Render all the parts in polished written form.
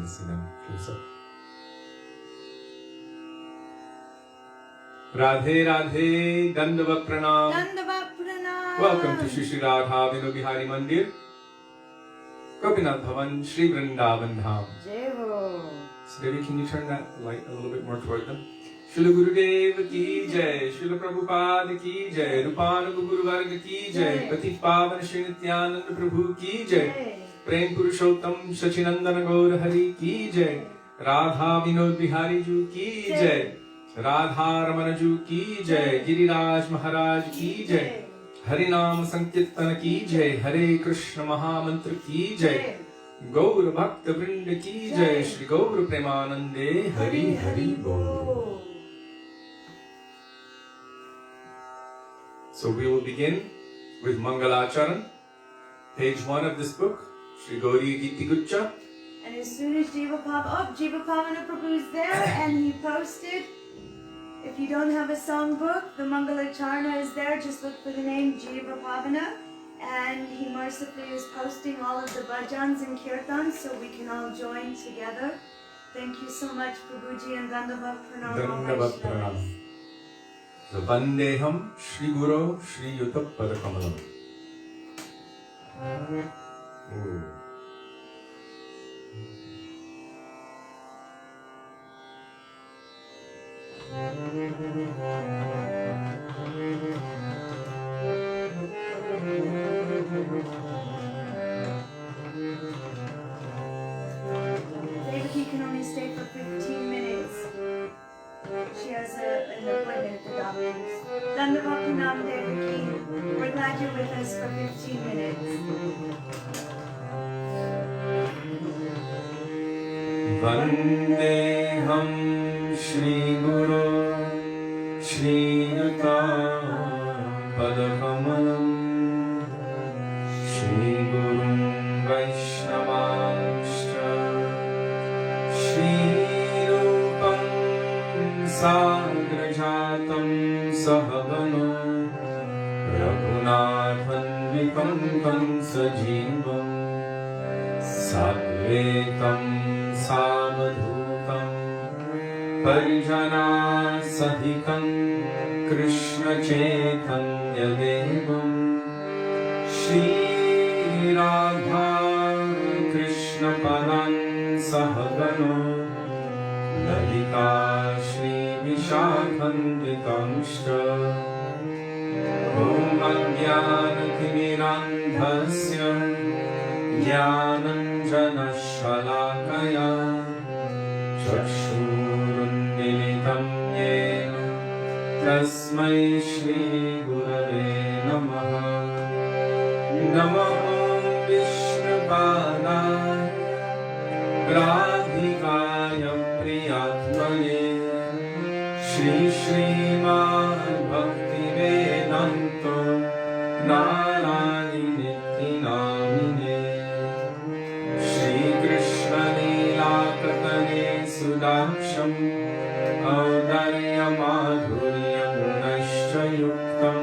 to see them closer. Radhe Radhe, Dandavat Pranam. Dandavat Pranam. Welcome to Shri Radha Vinod Bihari Mandir, Gopinath Bhavan, Shri Vrindavan Dham. Jai Ho. Sudevi, can you turn that light a little bit more toward them? Srila Gurudev ki jai, Srila Prabhupada ki jai, Rupananda Guru Varga ki jai, Patit Pavan Shri Nityananda Prabhu ki jai, Prem Purushottam Sachinandana Gaur Hari ki jai, Radha Vinod Bihari Ju ki jai, Radha Ramana Ju ki jai, Giriraj Mahārāja ki jai, Harinam Sankirtana ki jai, Hare Krishna Mahamantra ki jai, Gaur Bhakta Vrinda ki jai, Shri Gaur Premanande Hari Hari Bol. So we will begin with Mangalacharan, page 1 of this book, Shri Gauri Giti Guccha. And as soon as Jiva Pavana Prabhu is there and he posted, if you don't have a songbook, the Mangalacharana is there, just look for the name Jiva Pavana. And he mercifully is posting all of the bhajans and kirtans so we can all join together. Thank you so much, Prabhuji, and Dandavat Pranam. Dandavat Pranam. So, Vandeham Shri Guru Shri Yuta Padakamalam. Devotee can only stay for 15 minutes. She has an appointment at the doctor's. Dandavat Pranam, Devotee. We're glad you're with us for 15 minutes. Vandeham Shri Guru Shri Yuta Padakamalam Shri Gurum Vaishnavāścha Shri Rupam Sagrajatam Sahavano Raghunathanvikam Kansajeevam Sadvetam Samadhutam Parijana Sadhikam Krishna Chaitanya Devam Shri Radha Krishna Padan Sahagano Lalita Shri Vishakhanditamshta Om Ajnanatirmirandhasya Jnananjana Shalakaya Chakshurunmilitam Yena Tasmai Shri Gurave Namaha Namo Vishnupadaya Radhikaya Priyatmane Shri Śrīmad Bhaktivedānta Nārāyaṇa Namine Shri Krishna Lila Katane Sudaksham Audarya Madhurya Gunashcha Yuktam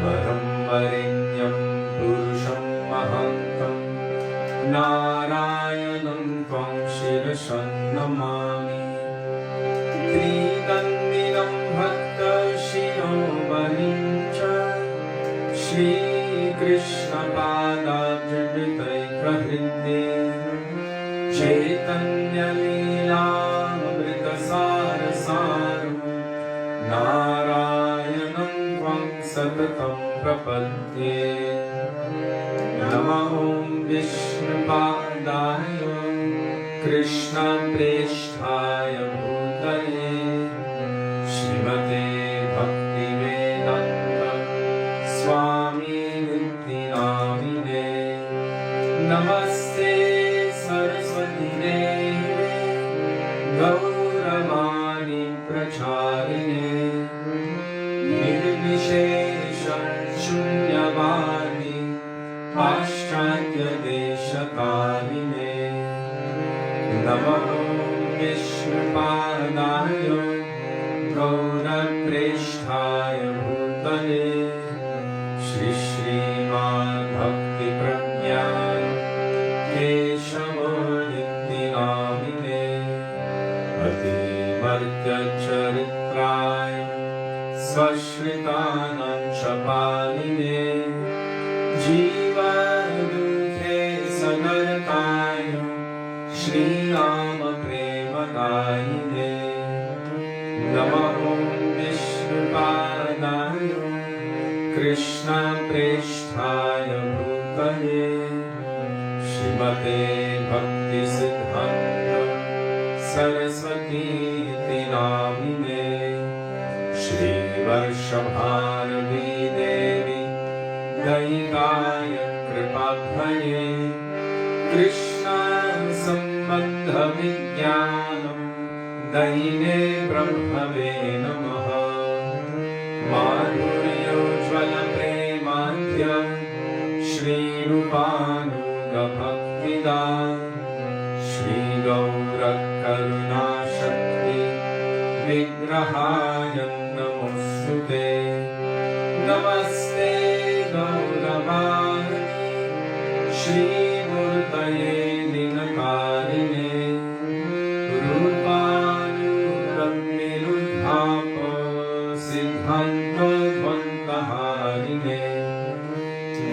Varam Varinyam Purusham Mahantam Nārayaṇam Tvam Shirasam Namami Tridandinam Bhakta Shiromanincha Shri Krishna Padābjavitaika Hridde Chaitanya Lila Amrita Sarasaram Nārayaṇam Tvam Satatam Prapadye Namo Vishnupadaya Krishna Presthaya Bhutale Śrīmate Bhaktivedānta Swami Niti Namine Namaste Saraswati Deve Gauravani Pracharine Nirvishesha Shunyavani Paschatya Deshakarine Namo Vishnupadaya Gaurapresthaya Bhutale Shri Śrīmad Bhakti Prajnana Keshav Nitya सत्यचरित्राय स्वश्रितानां च पालिने जीवदुःखे सनरताय श्रीराम प्रेमदायिने नमः विष्णुपादाय कृष्णप्रेष्ठाय भूतले श्रीमते भक्तिसिद्धान्त सरस्वतीति नामिने श्रीवर्षभारती देवी दयिताय कृपाभये कृष्ण सम्बन्धविज्ञानं दयिने ब्रह्मवे नमः माधुर्योज्ज्वलप्रेमाद्य श्रीरूपानुगभक्तिदां श्रीगौरकरुणाशक्ति विग्रहाय नमोऽस्तुते नमस्ते गौरवाणी श्रीमूर्तये दिनकारिणे रूपानुगम्यनुद्धाप सिद्धान्तध्वन्तहारिणे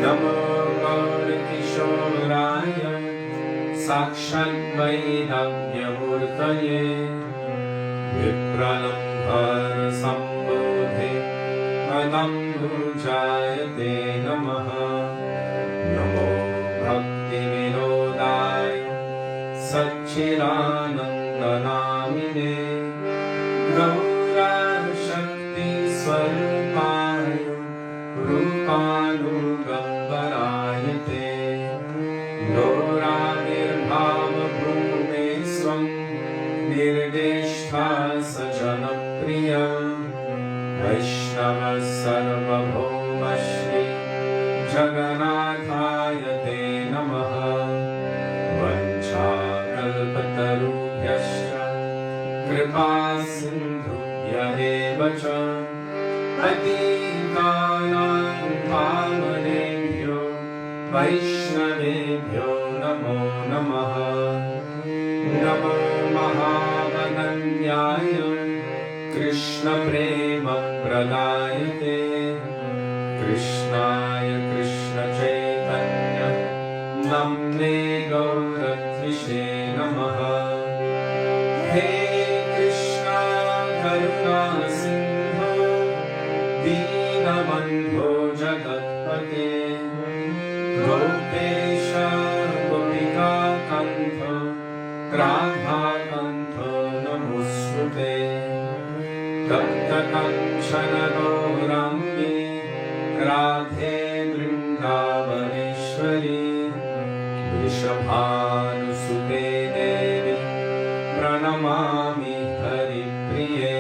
नमो गौरकिशोराय साक्षाद्वैराग्यमूर्तये विप्रलम्भरसम्बोधे पदम्बुजायते नमः नमो भक्तिविनोदाय सच्चिदानन्दनामिने गौरशक्तिस्वरूपाय रूपानुगम्बरायते गौराविर्भावभूमे स्वं निर्देष्टा सजनप्रिय वैष्णव सर्वभौम श्री जगन्नाथाय ते नमः वञ्चाकल्पतरुभ्यश्च कृपासिन्धुभ्य एव च पतितानां पावनेभ्यो वैष्णवेभ्यो नमो नमः नमो महावदन्याय कृष्णप्रेमप्रदायते कृष्णाय कृष्णचैतन्य नम्ने गौरत्विषे नमः हे कृष्ण करुणा सिन्धो दीनबन्धो जगत्पते गोपेश गोपिकाकन्थ राधाकन्थ नमोऽस्तुते तप्तकञ्चन गौराङ्गी राधे वृन्दावनेश्वरी वृषभानुसुते देवी प्रणमामि हरिप्रिये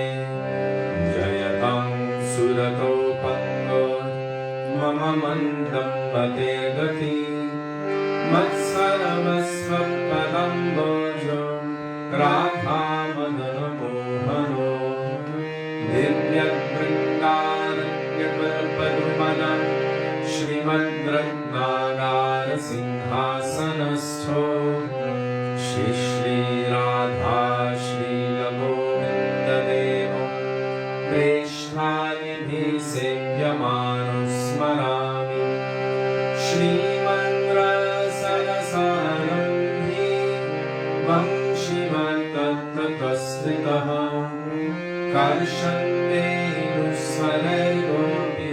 जयतां सुरतो पङ्गो मम मन्दं मते गति मत्सर्वस्वपदम्बोजो राधामदनमोहनो दिव्यवृन्दारण्यकल्पद्रुमः श्रीमद्रत्नागारसिंहासनस्थो श्रीराधा श्रीलगोविन्ददेवो प्रेष्ठाभिः सेव्यमानो स्मरामि श्रीमन्द्रसरसारम्भे वंशिवतत्ततस्थितः कर्षन्तेन्दुस्वरैर्गोपी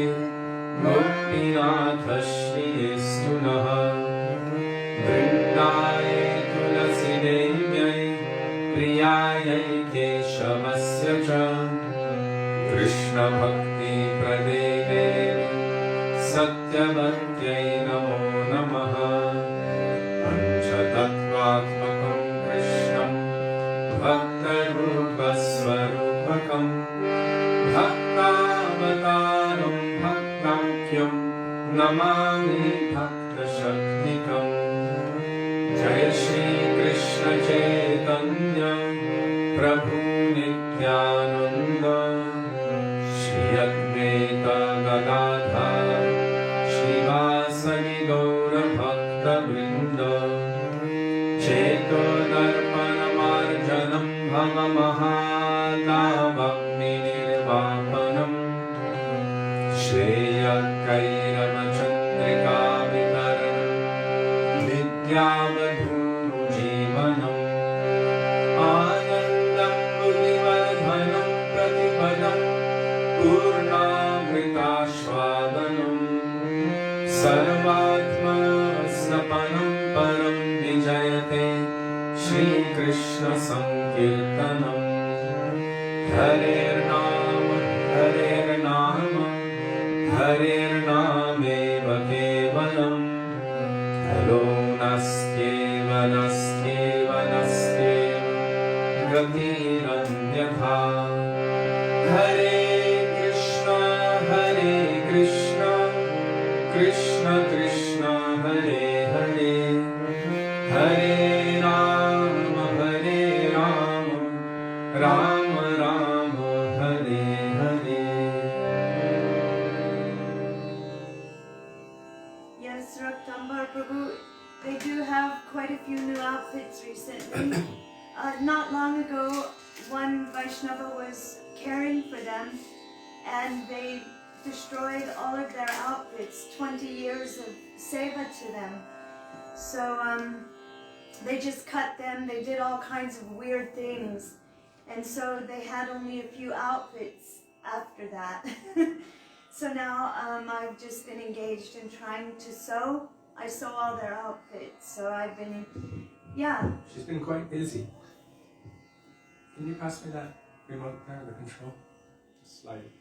गोपीनाथ श्रीस्तु नः वृन्दाय तुलसीदेव्यै प्रियायै केशवस्य च कृष्णभक्तिप्रदे देवी सत्यवत्यै नमो नमः पञ्चतत्त्वात्मकं कृष्णं भक्तरूपस्वरूपकं भक्तावतारं भक्ताख्यं नमामि भक्तशक्तिकम् जय श्री कृष्ण चैतन्य प्रभु नित्यानंद श्री अद्वैत गदाधर श्रीवासदि गौर भक्तवृंद चेतो दर्पणमार्जनं भव महादाय Shri Krishna Sankirtanam Harer Nama Harer Nama Harer Nameva Kevalam Halo Naskeva Naskeva Naskeva Gatiranyatha Hare Krishna Krishna Krishna Hare Hare Hare Rama Rama Rama Hare Hare. Yes, Raktambar Prabhu, they do have quite a few new outfits recently. Not long ago, one Vaishnava was caring for them and they destroyed all of their outfits, 20 years of seva to them. So they just cut them, they did all kinds of weird things. And so they had only a few outfits after that. So now I've just been engaged in trying to sew. I sew all their outfits, so I've been, yeah. She's been quite busy. Can you pass me that remote there, the control? Just slide it.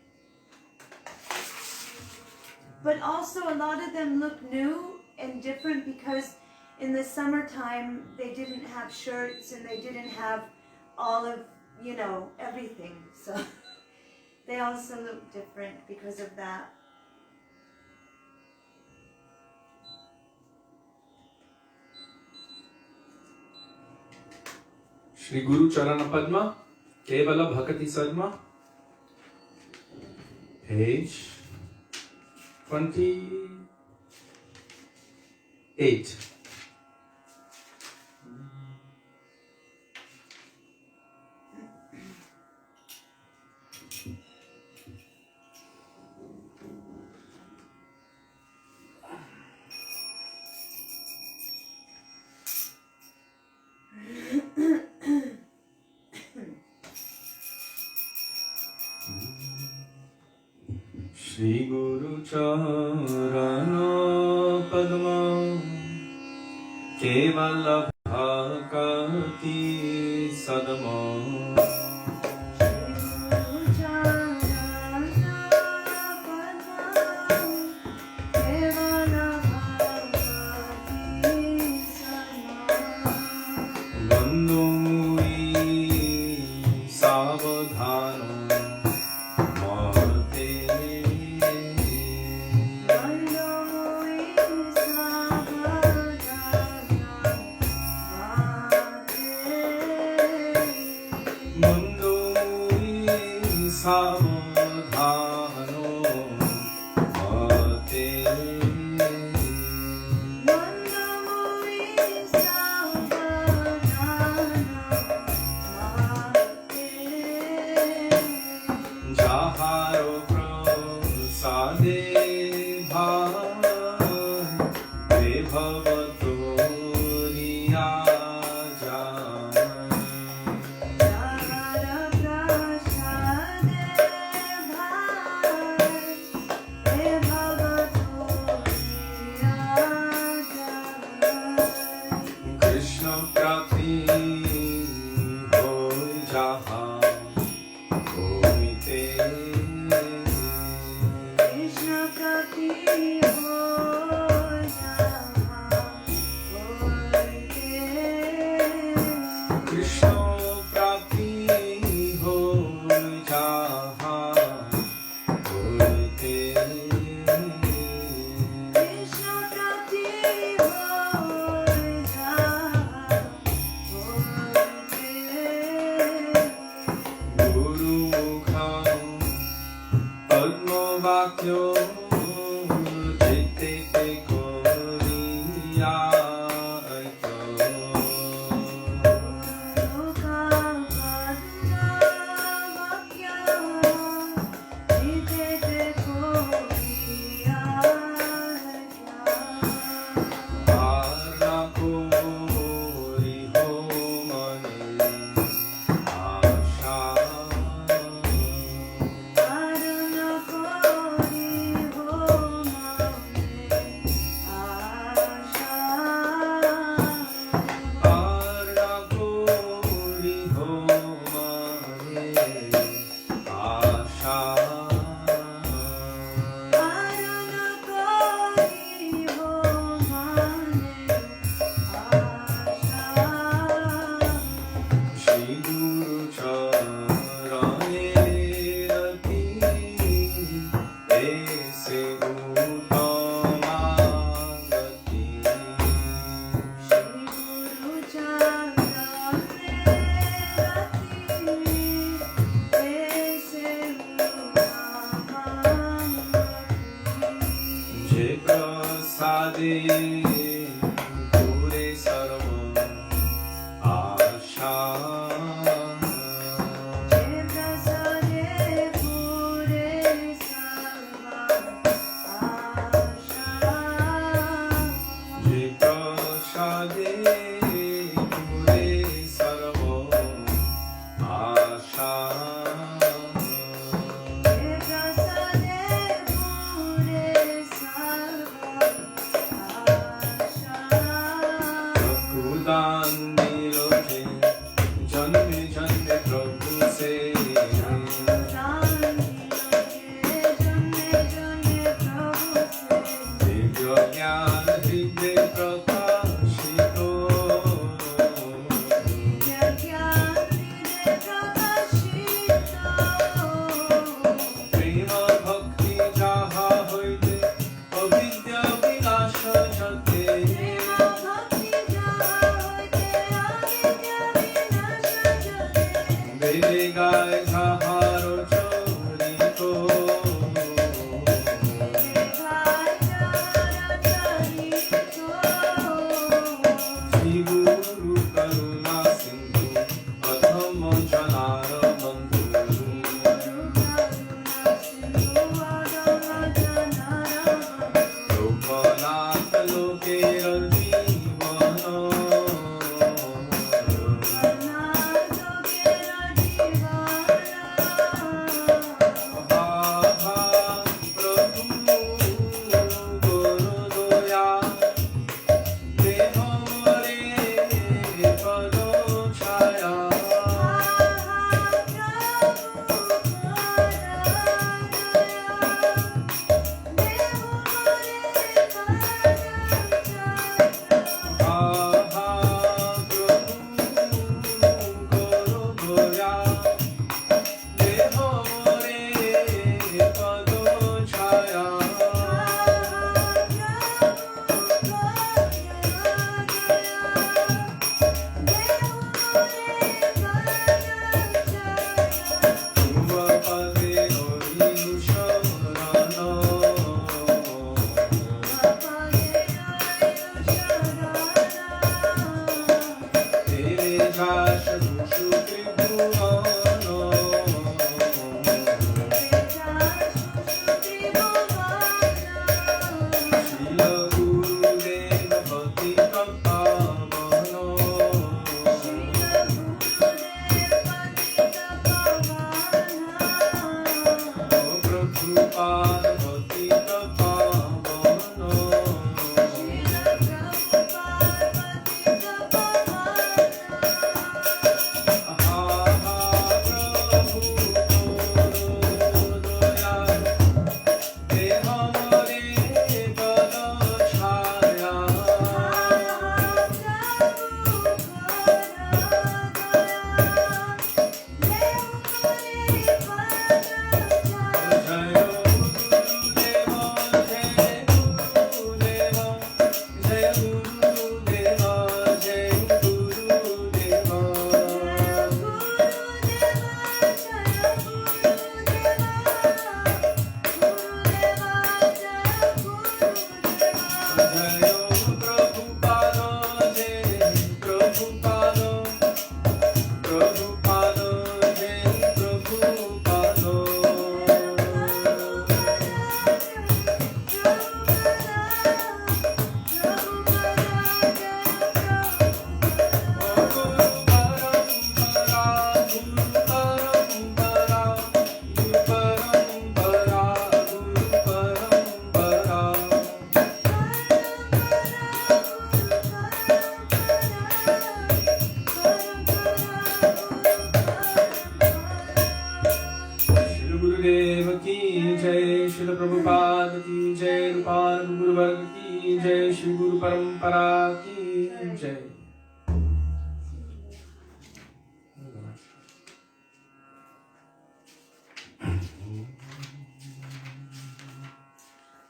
But also a lot of them look new and different because in the summertime they didn't have shirts and they didn't have all of, you know, everything. So they also look different because of that. Shri Guru Charana Padma, Kevala Bhakati Sadma, page 28. Shri Guru Charana Padma Kevala Bhakati Sadma pure sarva asha.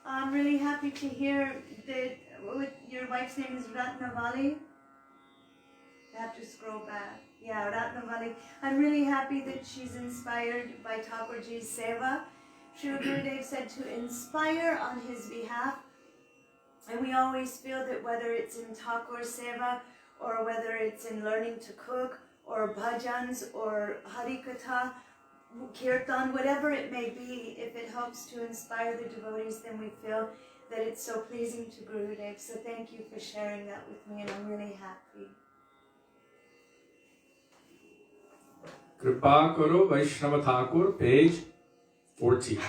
I'm really happy to hear that your wife's name is Ratnavali. I have to scroll back. Yeah, Ratnavali. I'm really happy that she's inspired by Thakurji's seva. Srila Gurudev said to inspire on his behalf And we always feel that whether it's in Thakur Seva, or whether it's in learning to cook, or bhajans, or harikatha, kirtan, whatever it may be, if it helps to inspire the devotees, then we feel that it's so pleasing to Gurudev. So thank you for sharing that with me, and I'm really happy. Kripa Karo Vaishnava Thakur, page 14.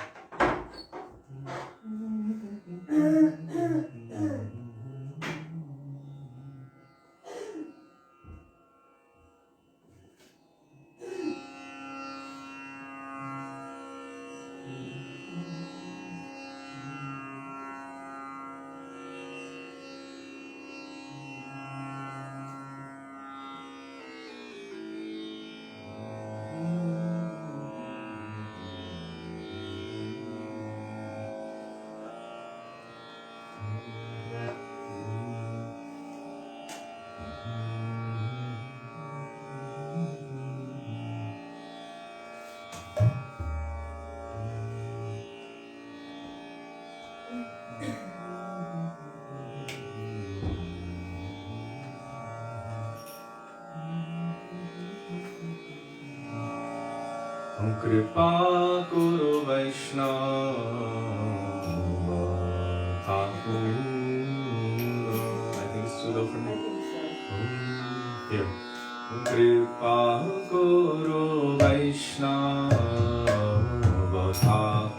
Kripa Kuru Vaishnava Thakur. I think it's too low for me. Here. Kripa Kuru Vaishnava Thakur.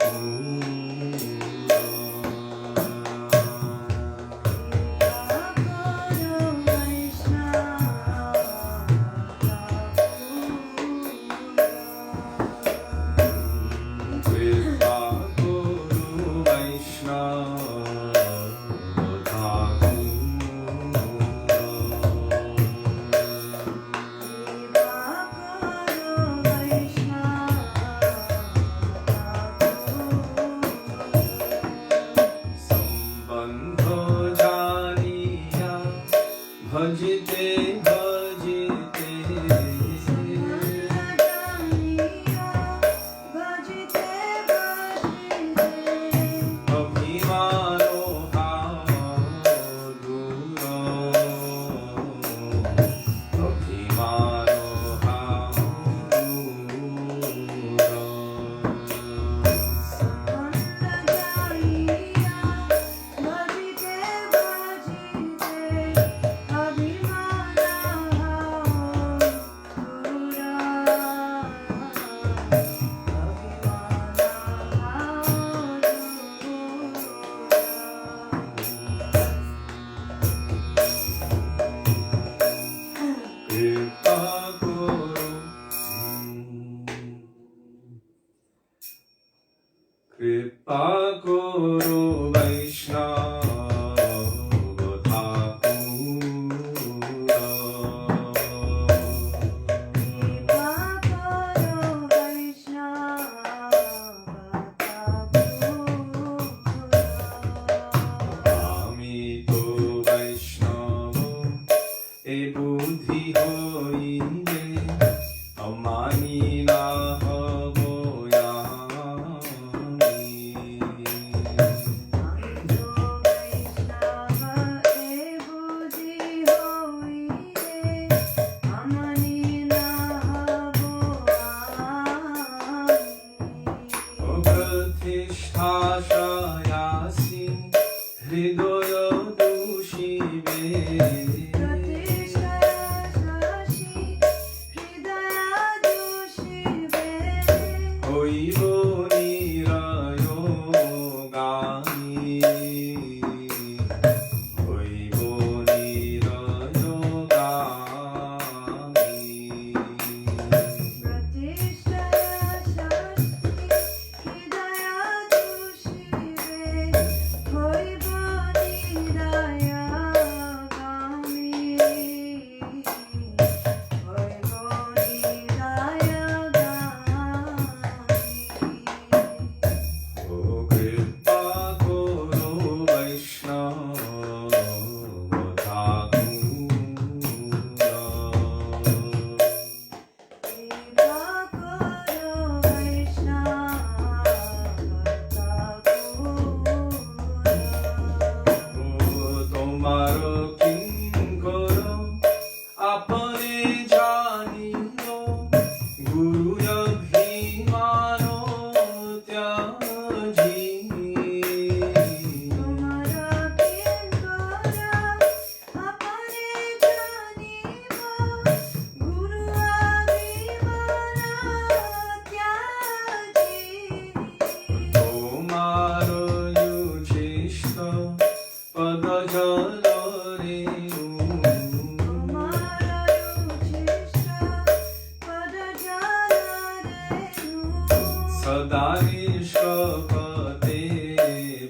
सदा निष्कपटे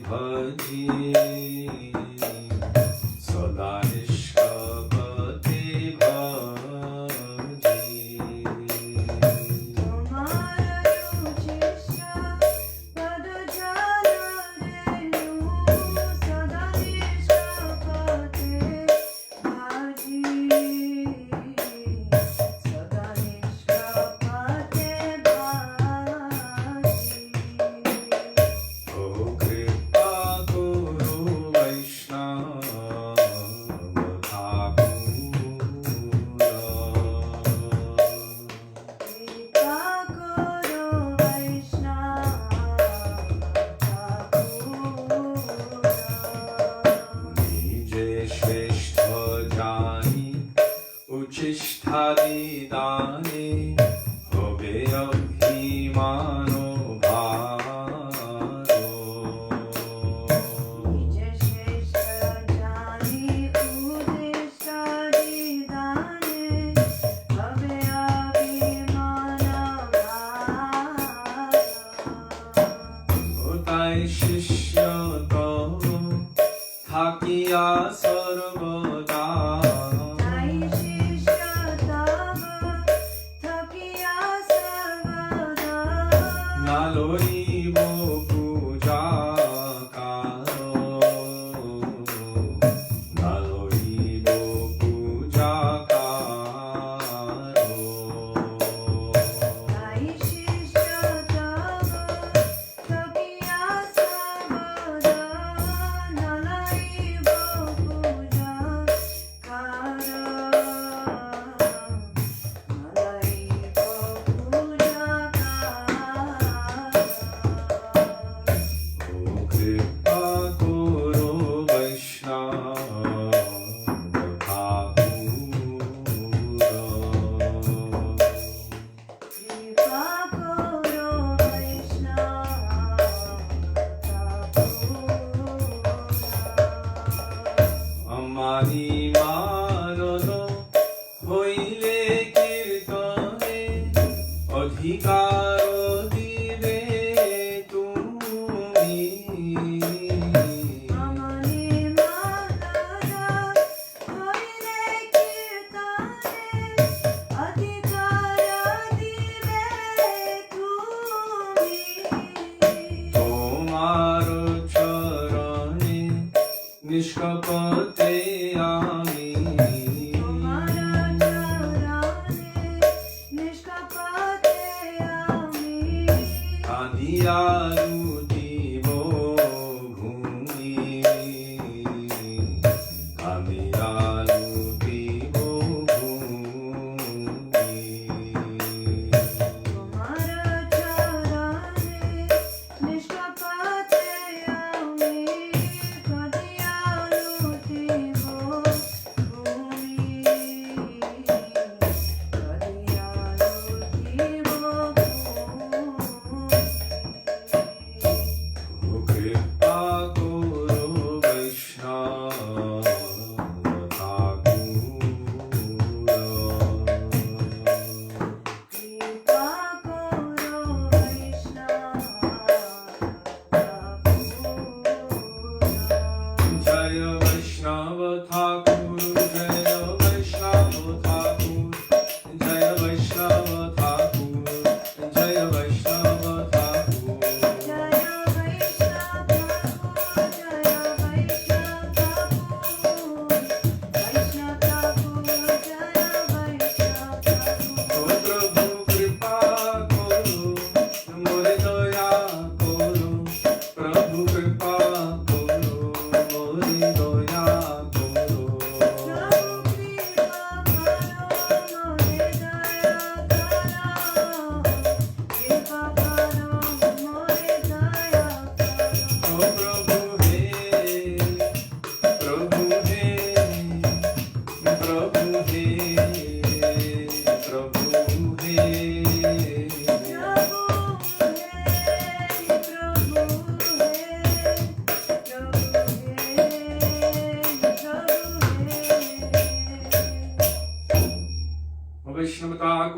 भजी सदा निष्कपटे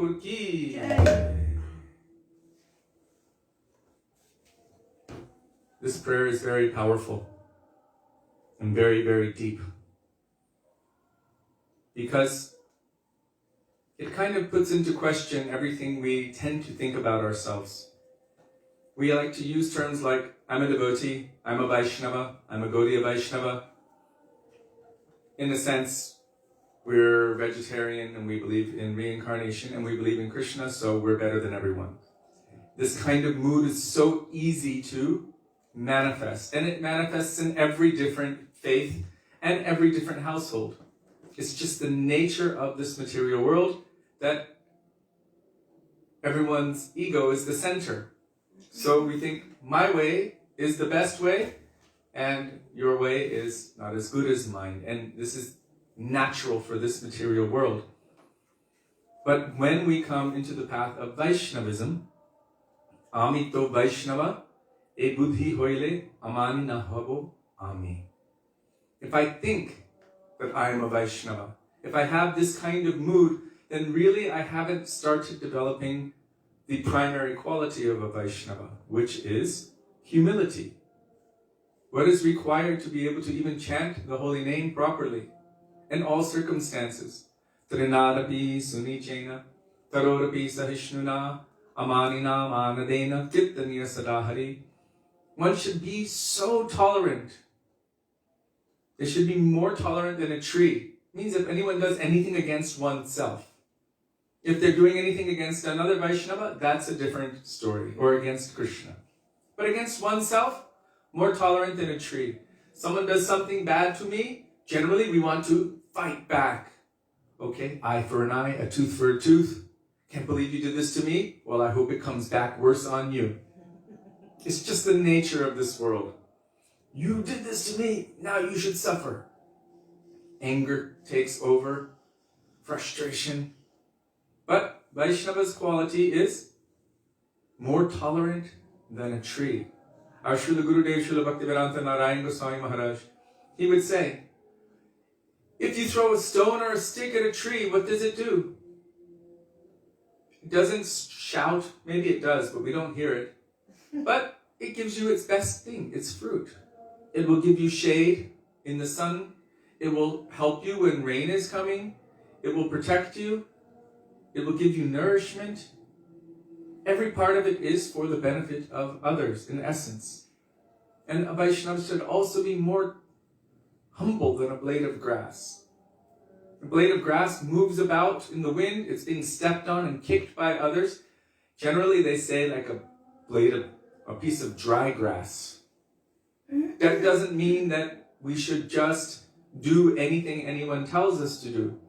bhaji this prayer is very powerful and very, very deep. Because it kind of puts into question everything we tend to think about ourselves. We like to use terms like, I'm a devotee, I'm a Vaishnava, I'm a Gaudiya Vaishnava. In a sense, we're vegetarian and we believe in reincarnation and we believe in Krishna, so we're better than everyone. This kind of mood is so easy to manifest, and it manifests in every different faith and every different household. It's just the nature of this material world that everyone's ego is the center. So we think my way is the best way and your way is not as good as mine. And this is natural for this material world. But when we come into the path of Vaishnavism, Amito Vaishnava, e buddhi hoile amani na habo ami. If I think that I am a Vaishnava, if I have this kind of mood, then really I haven't started developing the primary quality of a Vaishnava, which is humility. What is required to be able to even chant the holy name properly in all circumstances? Trinadapi sunichena, tarodapi sahishnuna, amanina manadena, kittaniya sadahari. One should be so tolerant. They should be more tolerant than a tree. It means if anyone does anything against oneself. If they're doing anything against another Vaishnava, that's a different story, or against Krishna. But against oneself, more tolerant than a tree. Someone does something bad to me, generally we want to fight back. Okay, eye for an eye, a tooth for a tooth. Can't believe you did this to me? Well, I hope it comes back worse on you. It's just the nature of this world. You did this to me, now you should suffer. Anger takes over, frustration. But Vaishnava's quality is more tolerant than a tree. Our Srila Gurudev, Srila Bhaktivedānta, Nārāyaṇa Gosvāmī Mahārāja, he would say, if you throw a stone or a stick at a tree, what does it do? It doesn't shout, maybe it does, but we don't hear it. But it gives you its best thing, its fruit. It will give you shade in the sun. It will help you when rain is coming. It will protect you. It will give you nourishment. Every part of it is for the benefit of others, in essence. And a Vaishnava should also be more humble than a blade of grass. A blade of grass moves about in the wind. It's being stepped on and kicked by others. Generally, they say like a piece of dry grass. That doesn't mean that we should just do anything anyone tells us to do.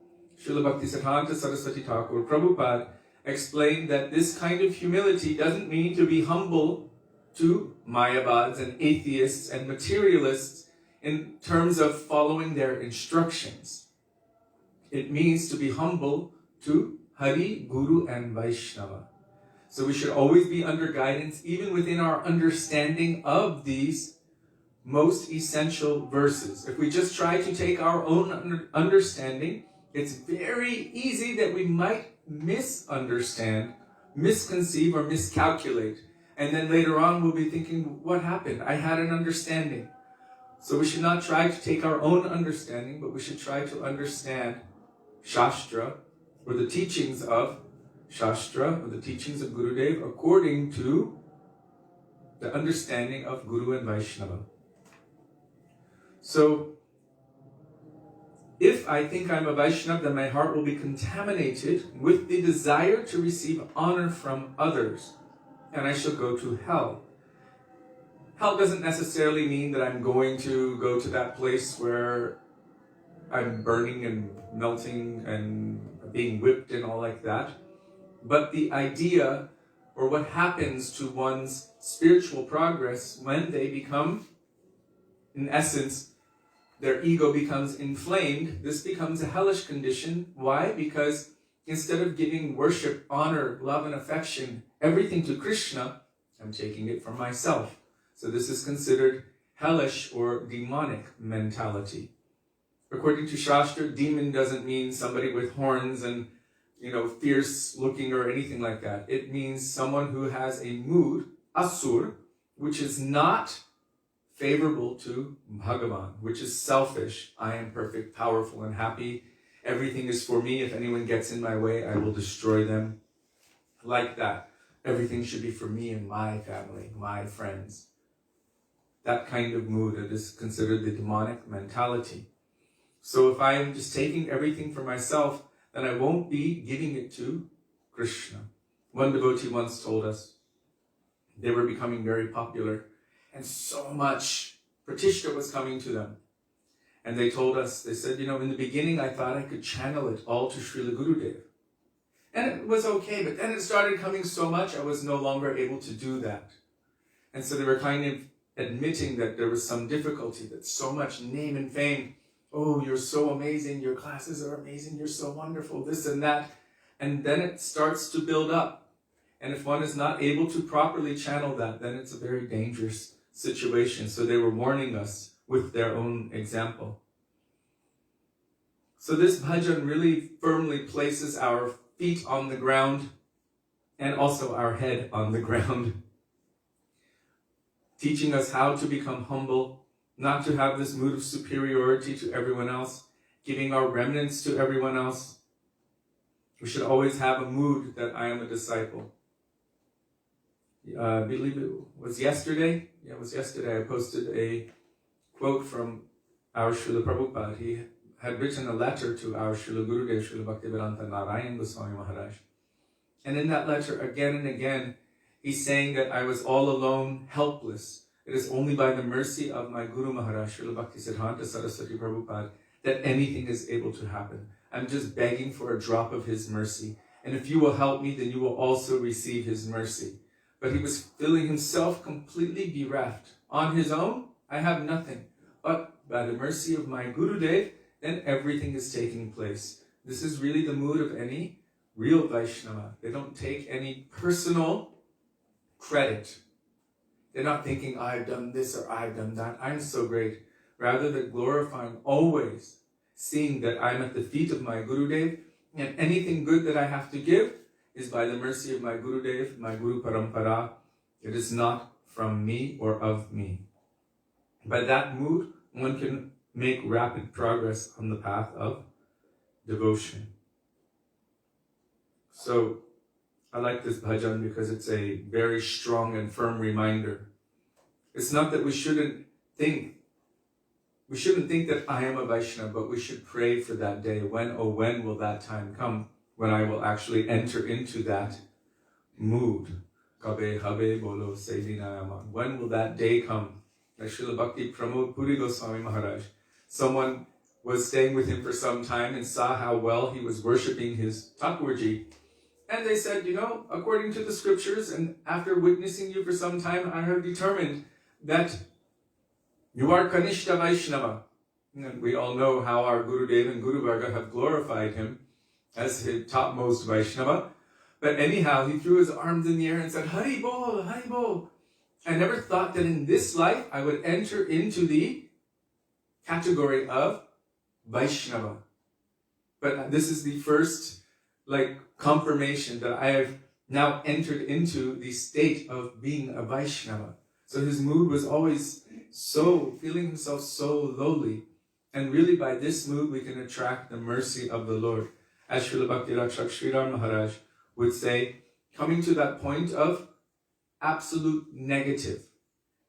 Srila Bhaktisiddhanta Saraswati Thakur Prabhupada explained that this kind of humility doesn't mean to be humble to Mayavads and atheists and materialists in terms of following their instructions. It means to be humble to Hari, Guru and Vaishnava. So we should always be under guidance, even within our understanding of these most essential verses. If we just try to take our own understanding, it's very easy that we might misunderstand, misconceive, or miscalculate. And then later on we'll be thinking, what happened? I had an understanding. So we should not try to take our own understanding, but we should try to understand Shastra, or the teachings of Shastra, or the teachings of Gurudev, according to the understanding of Guru and Vaishnava. So, if I think I'm a Vaishnava, then my heart will be contaminated with the desire to receive honor from others, and I shall go to hell. Hell doesn't necessarily mean that I'm going to go to that place where I'm burning and melting and being whipped and all like that. But the idea, or what happens to one's spiritual progress when they become, in essence, their ego becomes inflamed, this becomes a hellish condition. Why? Because instead of giving worship, honor, love, and affection, everything to Krishna, I'm taking it for myself. So this is considered hellish or demonic mentality. According to Shastra, demon doesn't mean somebody with horns and, fierce looking or anything like that. It means someone who has a mood, asur, which is not favorable to Bhagavan, which is selfish. I am perfect, powerful, and happy. Everything is for me. If anyone gets in my way, I will destroy them. Like that. Everything should be for me and my family, my friends. That kind of mood, it is considered the demonic mentality. So if I am just taking everything for myself, then I won't be giving it to Krishna. One devotee once told us they were becoming very popular and so much pratishta was coming to them. And they told us, they said, in the beginning I thought I could channel it all to Srila Gurudev. And it was okay, but then it started coming so much I was no longer able to do that. And so they were kind of admitting that there was some difficulty, that so much name and fame, oh, you're so amazing, your classes are amazing, you're so wonderful, this and that. And then it starts to build up. And if one is not able to properly channel that, then it's a very dangerous situation. So they were warning us with their own example. So this bhajan really firmly places our feet on the ground and also our head on the ground, teaching us how to become humble, not to have this mood of superiority to everyone else, giving our remnants to everyone else. We should always have a mood that I am a disciple. I believe it was yesterday. Yeah, it was yesterday. I posted a quote from our Srila Prabhupada. He had written a letter to our Srila Gurudev, Srila Bhaktivedānta Nārāyaṇa Gosvāmī Mahārāja. And in that letter, again and again, he's saying that I was all alone, helpless. It is only by the mercy of my Guru Mahārāja, Srila Bhaktisiddhanta Saraswati Prabhupada, that anything is able to happen. I'm just begging for a drop of his mercy. And if you will help me, then you will also receive his mercy. But he was feeling himself completely bereft. On his own, I have nothing. But by the mercy of my Gurudev, then everything is taking place. This is really the mood of any real Vaishnava. They don't take any personal credit. They're not thinking, I've done this or I've done that. I'm so great. Rather, they're glorifying always, seeing that I'm at the feet of my Gurudev, and anything good that I have to give is by the mercy of my Gurudev, my Guru Parampara. It is not from me or of me. By that mood, one can make rapid progress on the path of devotion. So, I like this bhajan because it's a very strong and firm reminder. It's not that we shouldn't think that I am a Vaishnava, but we should pray for that day. When will that time come when I will actually enter into that mood? Kabe habe bolo seidinayaman. When will that day come? Like Srila Bhakti Pramod Puri Goswami Maharaj. Someone was staying with him for some time and saw how well he was worshipping his Thakurji. And they said, according to the scriptures, and after witnessing you for some time, I have determined that you are Kanishta Vaishnava. And we all know how our Gurudev and Guru Varga have glorified him as his topmost Vaishnava. But anyhow, he threw his arms in the air and said, Hari Bol, Hari Bol. I never thought that in this life I would enter into the category of Vaishnava. But this is the first confirmation that I have now entered into the state of being a Vaishnava. So his mood was always feeling himself so lowly. And really by this mood we can attract the mercy of the Lord. As Srila Bhakti Rakshak Sridhar Maharaj would say, coming to that point of absolute negative.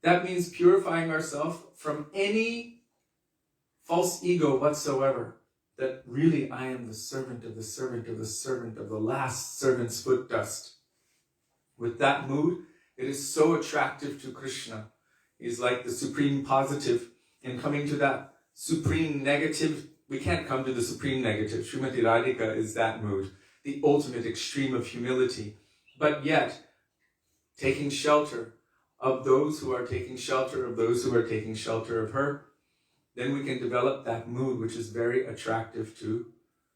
That means purifying ourselves from any false ego whatsoever. That really I am the servant of the servant of the servant of the last servant's foot dust. With that mood, it is so attractive to Krishna. He's like the supreme positive. And coming to that supreme negative, we can't come to the supreme negative. Srimati Radhika is that mood, the ultimate extreme of humility. But yet, taking shelter of those who are taking shelter of those who are taking shelter of her, then we can develop that mood which is very attractive to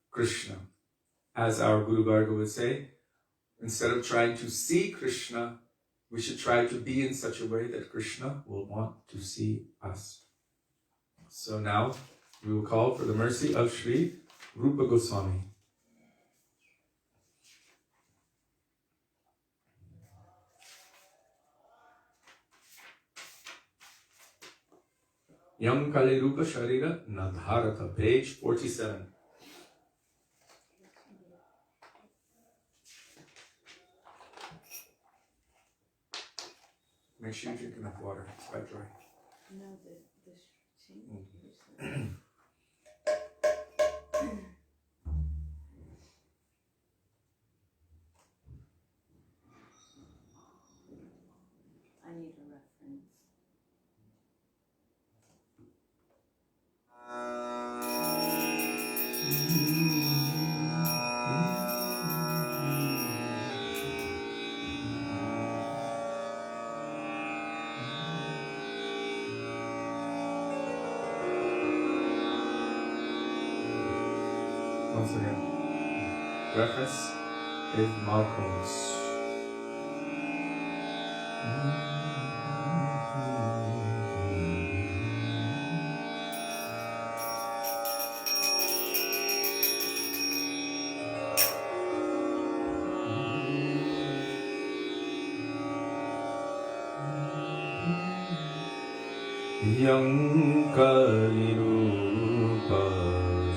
Krishna. As our Guru Varga would say, instead of trying to see Krishna, we should try to be in such a way that Krishna will want to see us. So now we will call for the mercy of Sri Rupa Goswami. Yam Kali Rupa Sharira Nadharata, page 47. Make sure you drink enough water, it's quite dry. No, I need a reference. Once again, reference is Malcolm's. Yang Kalirupa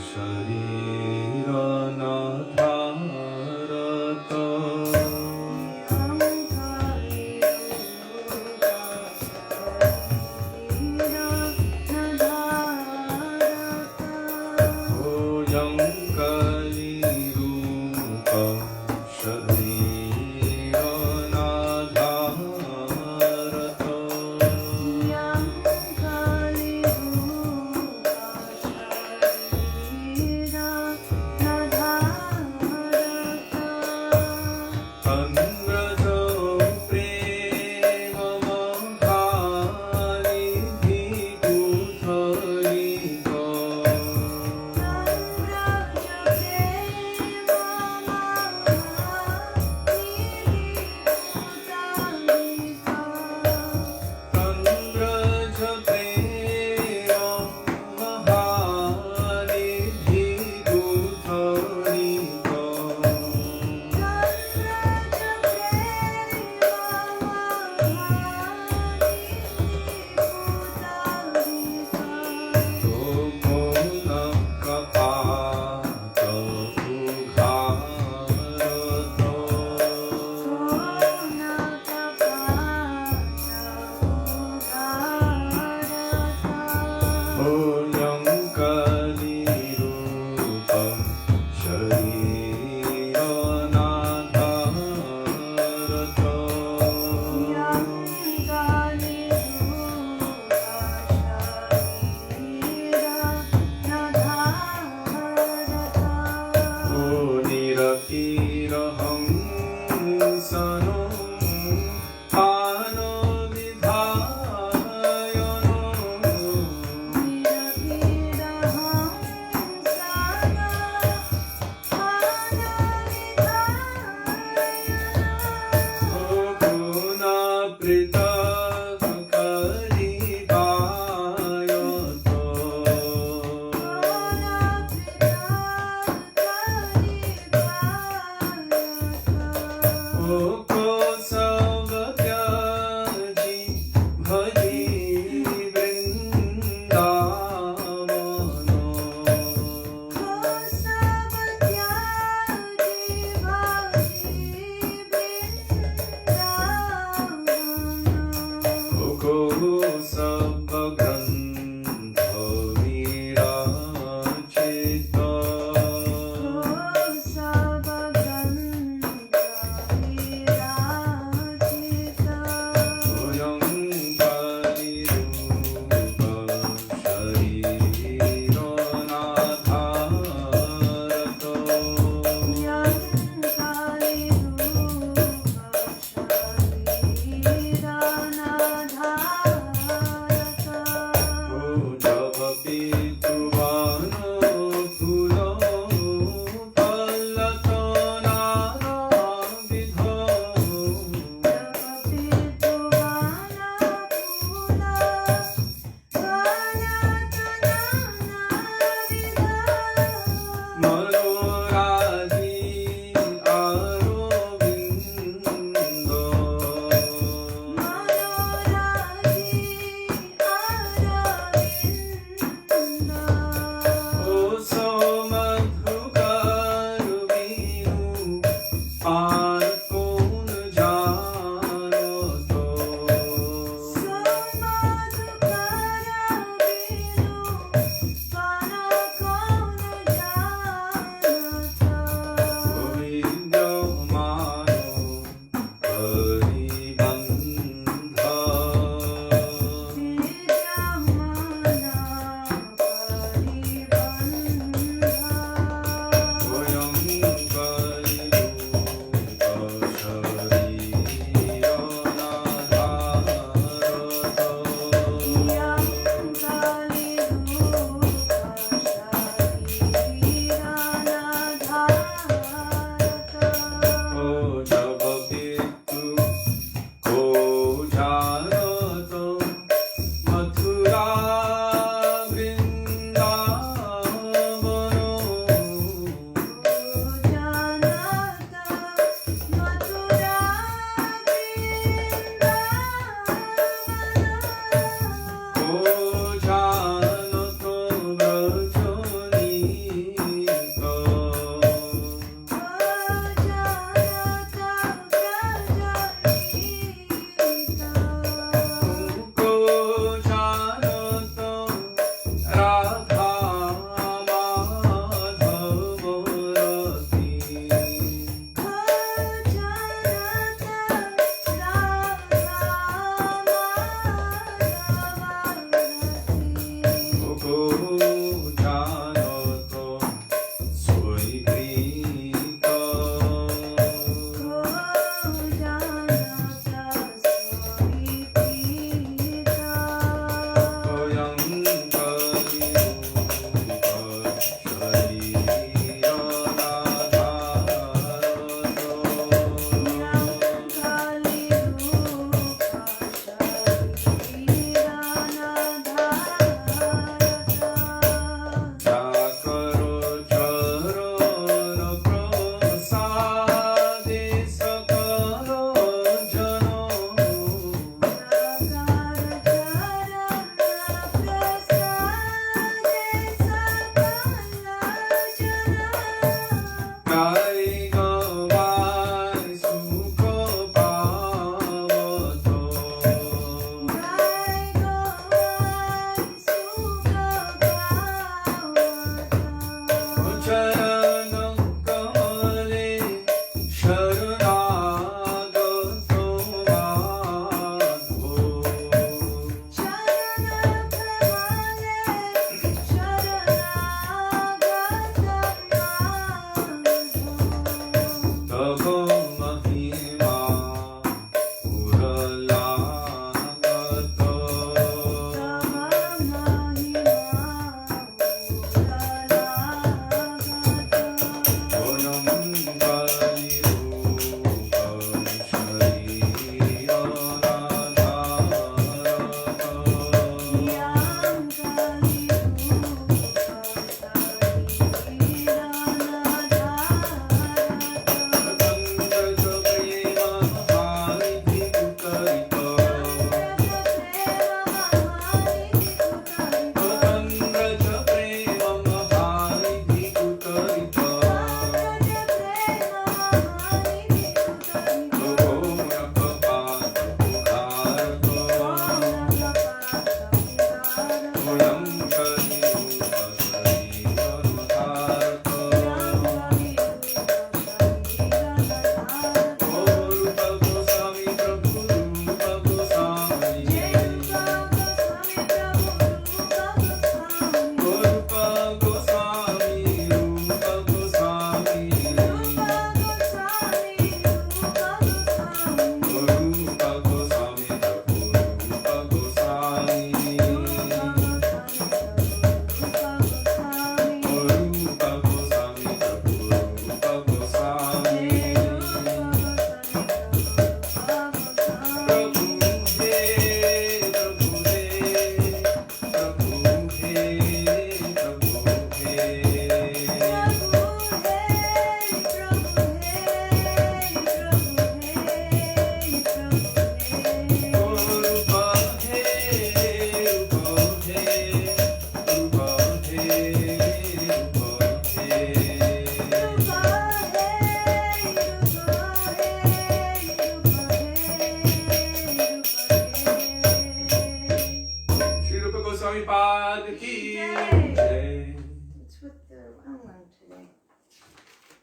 Sharira Nadharata Oh Yang Kalirupa Sharira Nadharata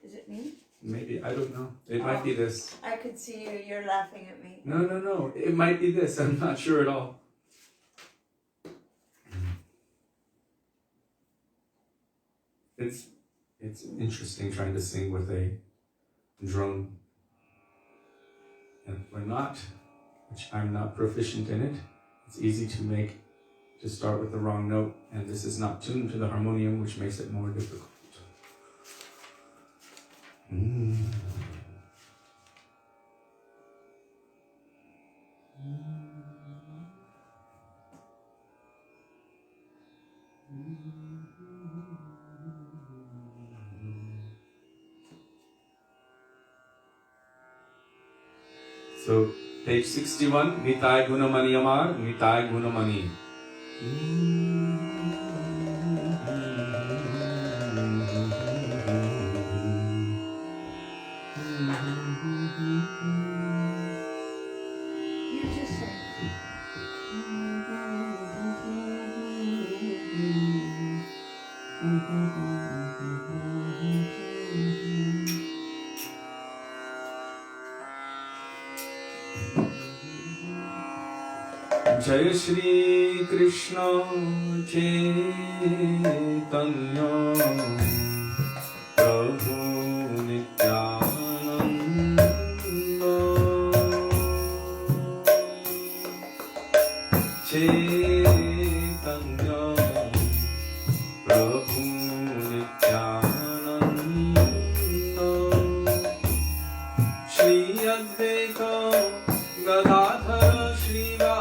Is it me? Maybe, I don't know. It might be this. I could see you. You're laughing at me. No. It might be this. I'm not sure at all. It's interesting trying to sing with a drone. And I'm not proficient in it. It's easy to start with the wrong note, and this is not tuned to the harmonium, which makes it more difficult. So, page 61, Nitai Gunamani Amar, Nitai Gunamani. You just say. Jai Shri Krishna Chaitanya Prabhu Nityananda Chaitanya Prabhu Nityananda Shri Advaita Gadadhara Śrīla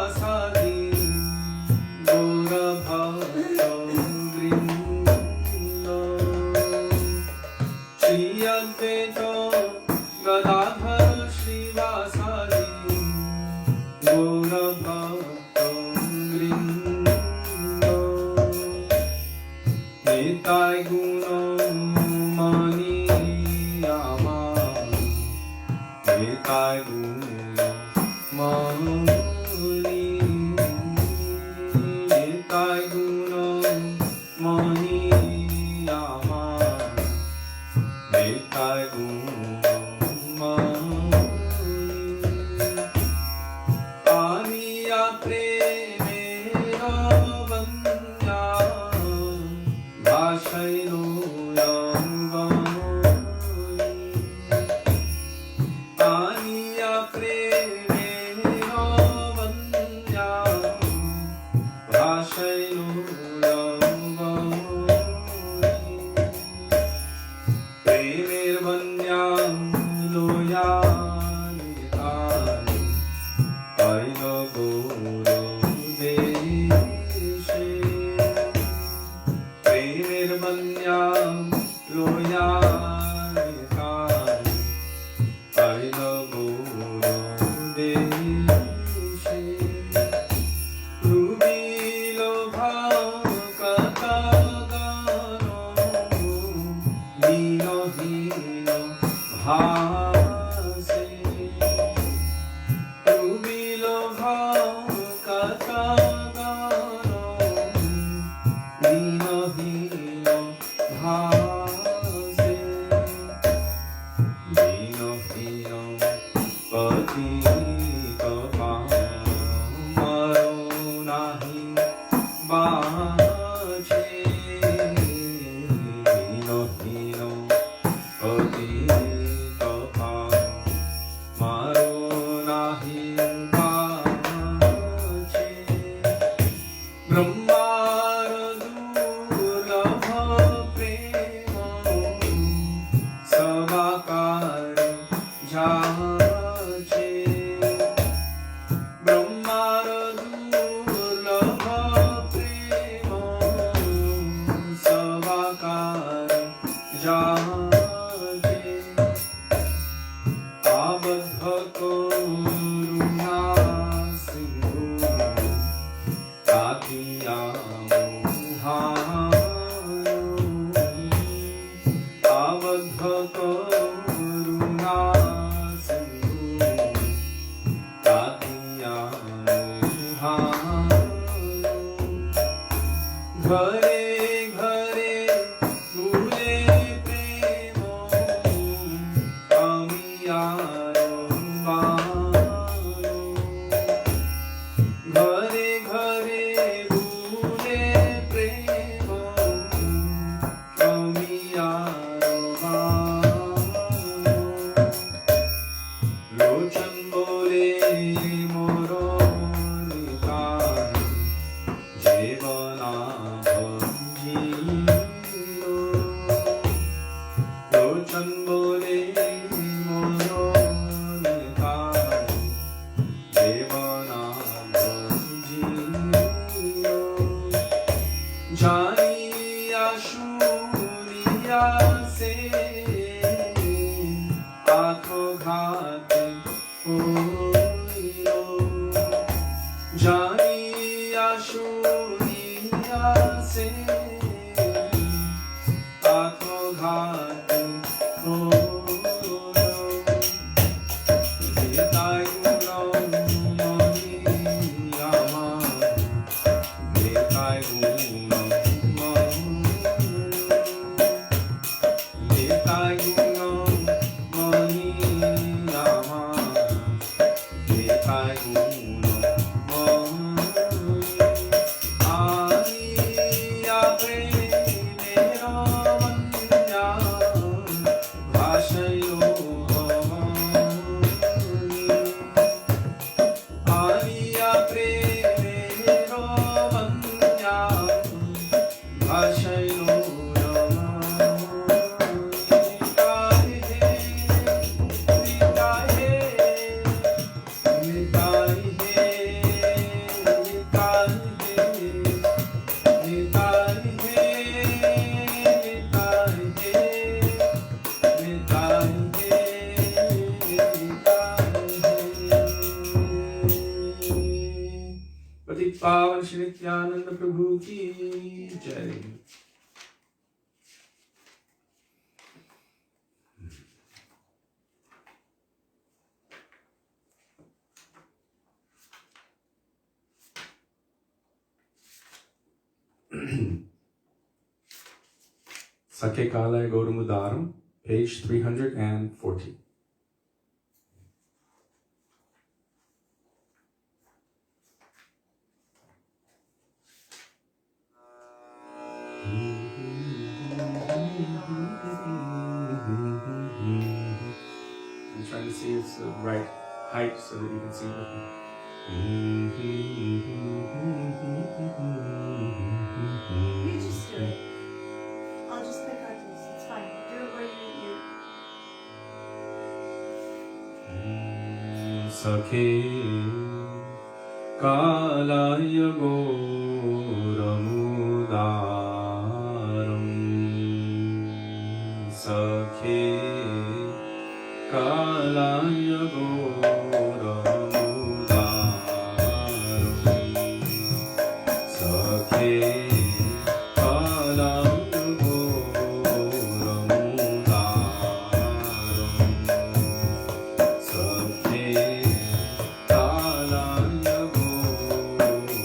घरे घरे भूले प्रेम लोचन बोले मोरो निताय जीवना भंजीरो लोचन बोले मोरो निताय जीवना भंजीरो जानिया शूनिया से आँखों घात होइलो जानिया शूनिया से आँखों घात होइलो देताय गुणों मोहियामा देताय गुणों देताय गुणों मोहियामा देताय गुणों आनिया प्रेमेरो वन्या भाषयो आनिया प्रेमेरो वन्या भाषयो पावन श्री नित्यानंद प्रभु की जय। Sakyakala Gaudamudaram, page 340. I'm trying to see it's the right height so that you can see with me. You just do it. I'll just pick out this. It's fine. Do it where you. Sakhe kalaya Gaudamudaram Sakhe kalaya Gaudamudaram Sakhe kalaya Gaudamudaram Sakhe kalaya Gaudamudaram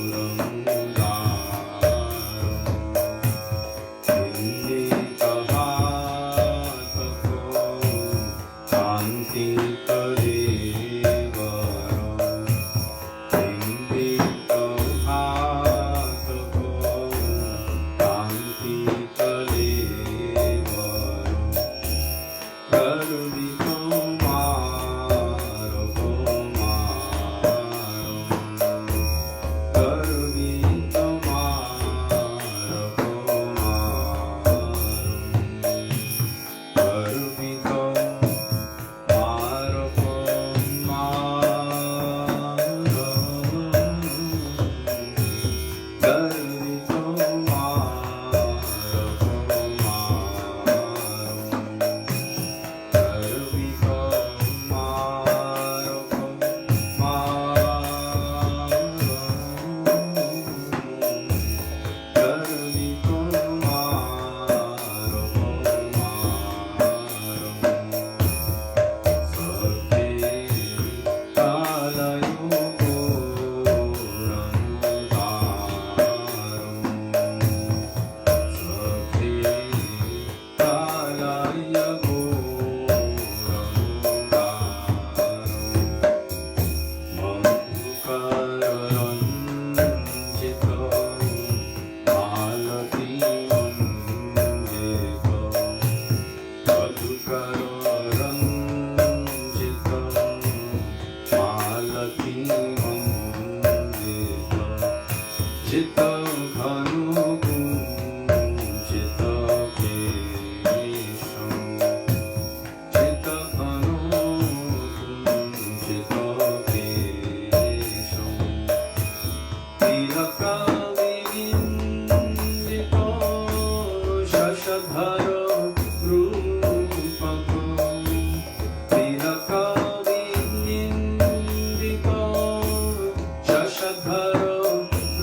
shashadhara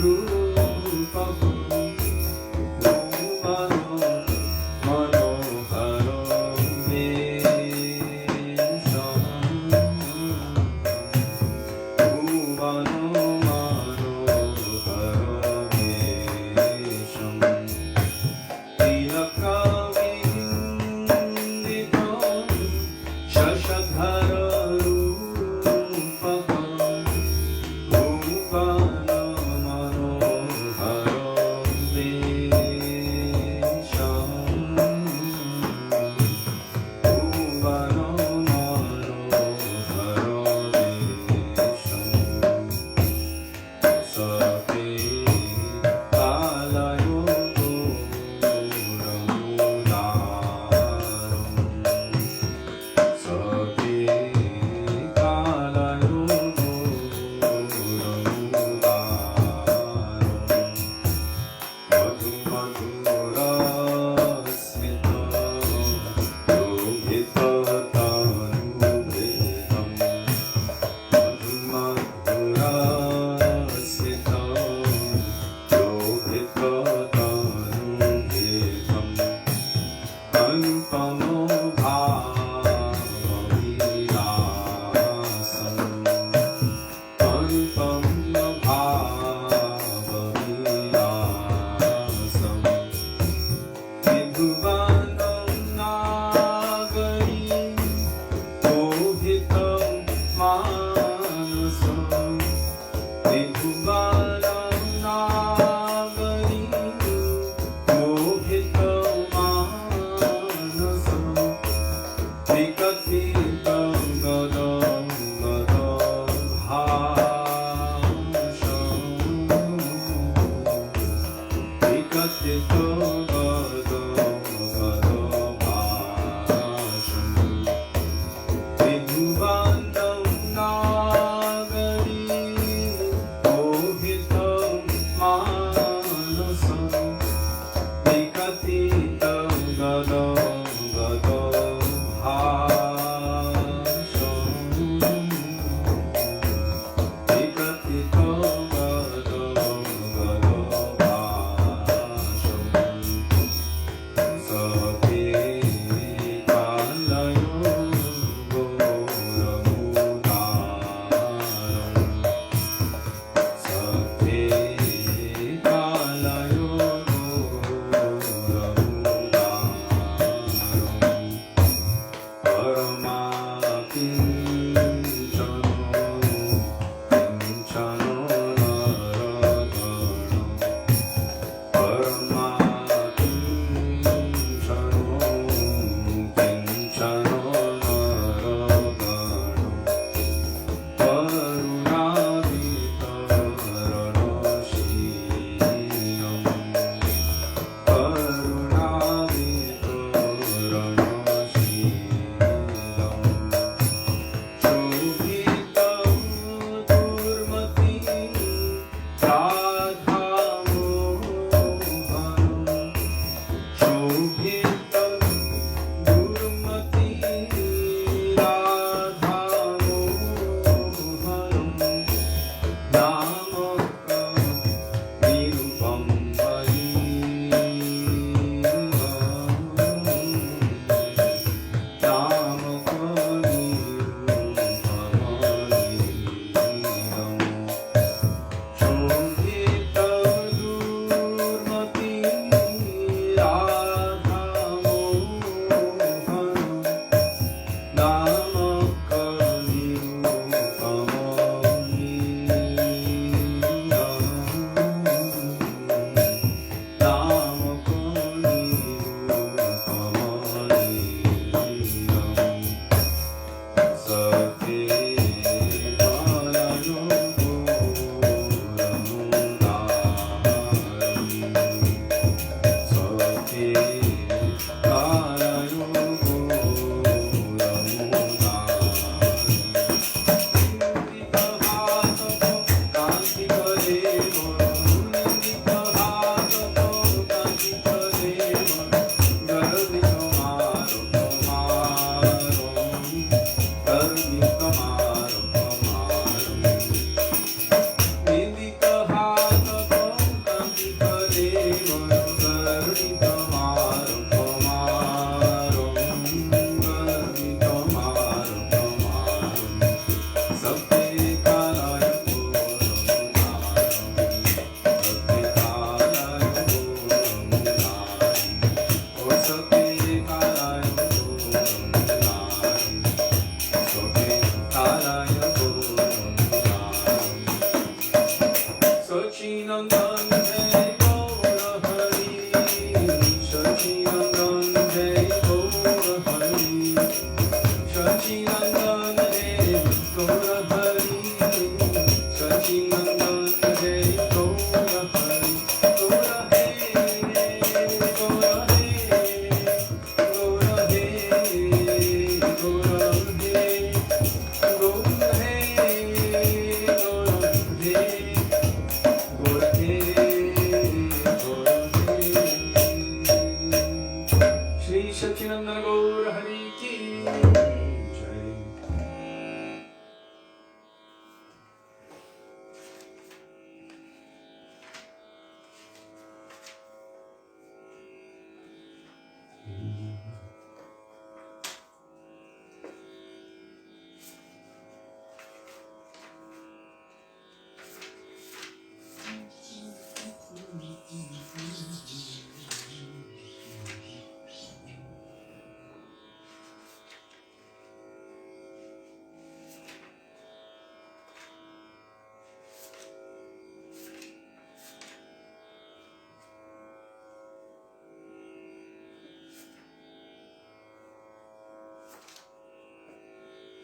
rupam bhuvano manohara vesham bhuvano manohara vesham tilakavinditam shashadhara rupam bhuvano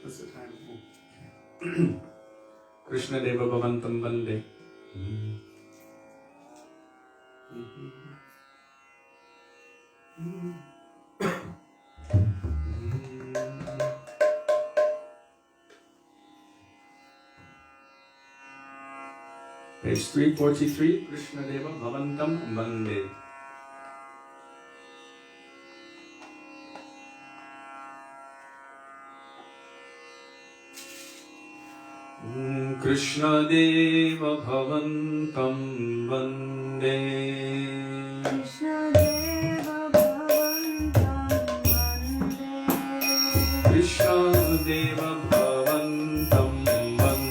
What's the time? Krishna Deva Bhavantam Vande. Page 343, Krishna Deva Bhavantam Vande. Krishna Deva Bhavantam Vande. Krishna Deva Bhavantam Vande.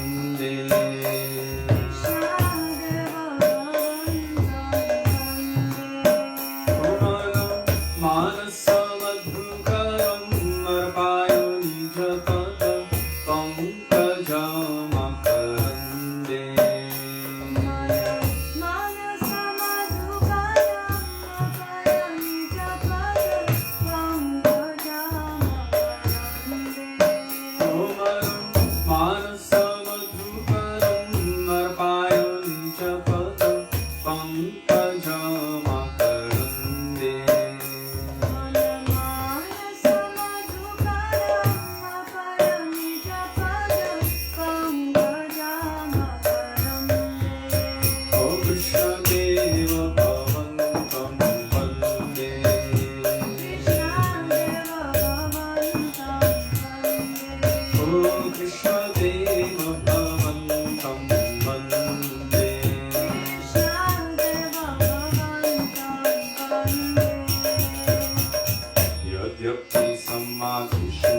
Krishna Deva Bhavantam Vande. Bhaktivedānta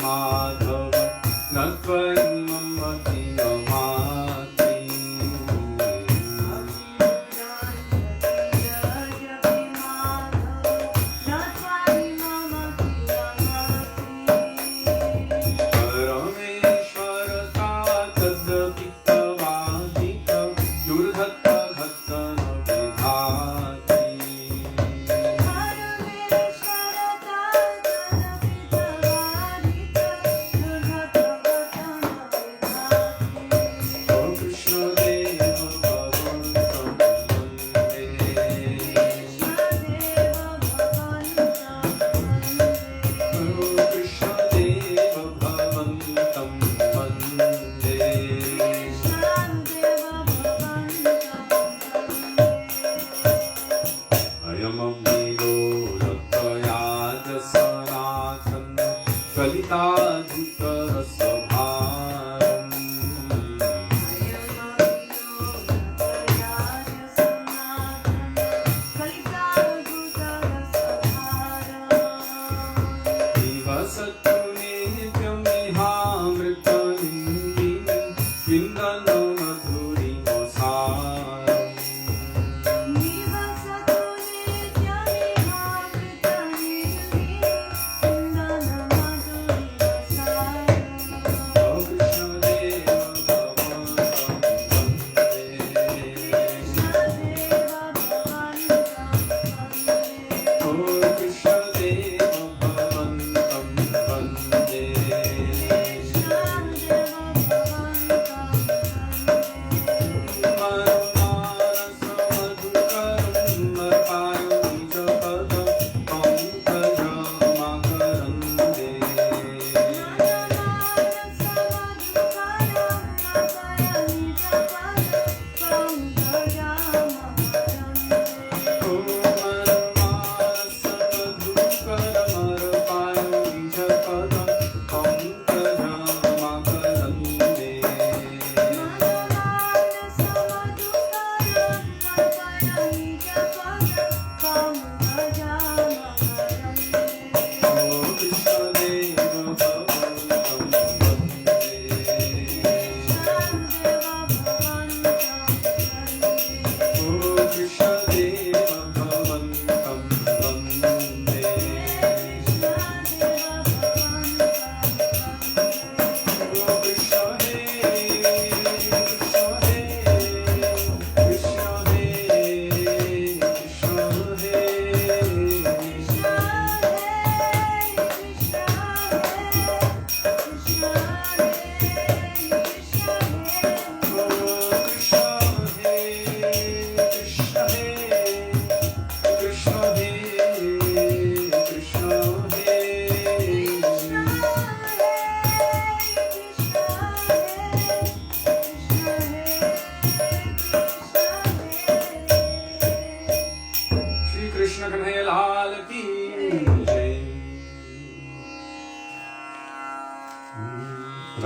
Madhava Natvaimam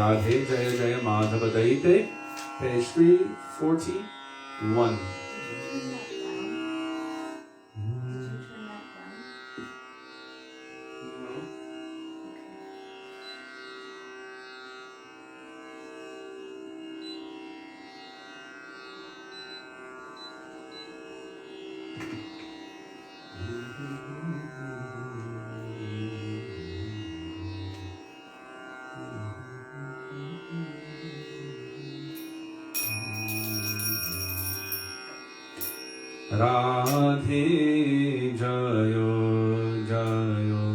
Radhe Jaya Jaya Madhava Daite, page 341. Radhe Jayo Jayo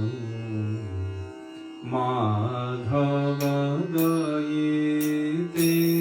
Madhava Daite,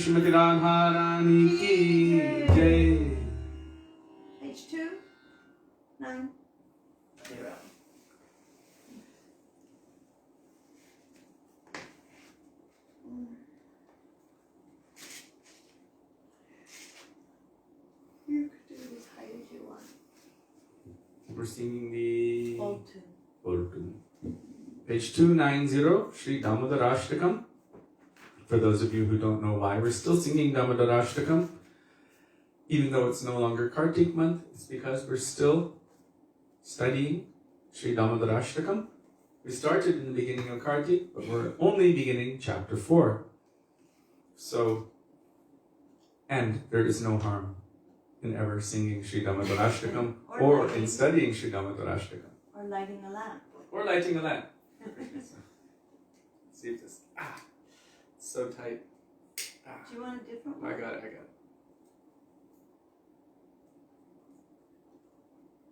Śrīmati Radharani ki jai. Page 290. You could do it as high as you want. We're singing the Old tune. Old tune. Page 290, Śrī Dāmodarāṣṭakam. For those of you who don't know why we're still singing Damodarasṭakam, even though it's no longer Kartik month, it's because we're still studying Śrī Dāmodarāṣṭakam. We started in the beginning of Kartik, but we're only beginning chapter 4. So, and there is no harm in ever singing Śrī Dāmodarāṣṭakam or in studying Śrī Dāmodarāṣṭakam. Or lighting a lamp. Or lighting a lamp. So, see if this, so tight. Do you want a different one? I got it.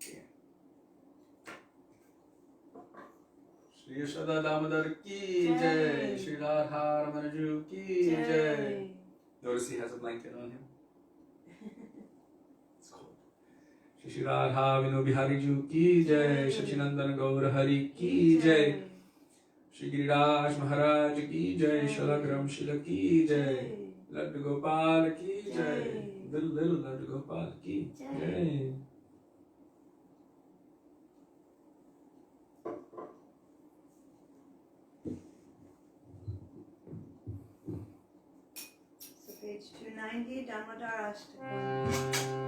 Yeah. Śrī Satyavrata ki jai, Śrīla Sanātana Gosvāmī ki jai. Notice he has a blanket on him. It's cold. Śrī Radha ki jai, Sachinandana Gaura Hari ki jai. Shri Mahārāja ki jai, Shalagram Shila ki jai, Laddu Gopal ki jai, little Laddu Gopal ki jai. So page 290, Damodarasṭakam.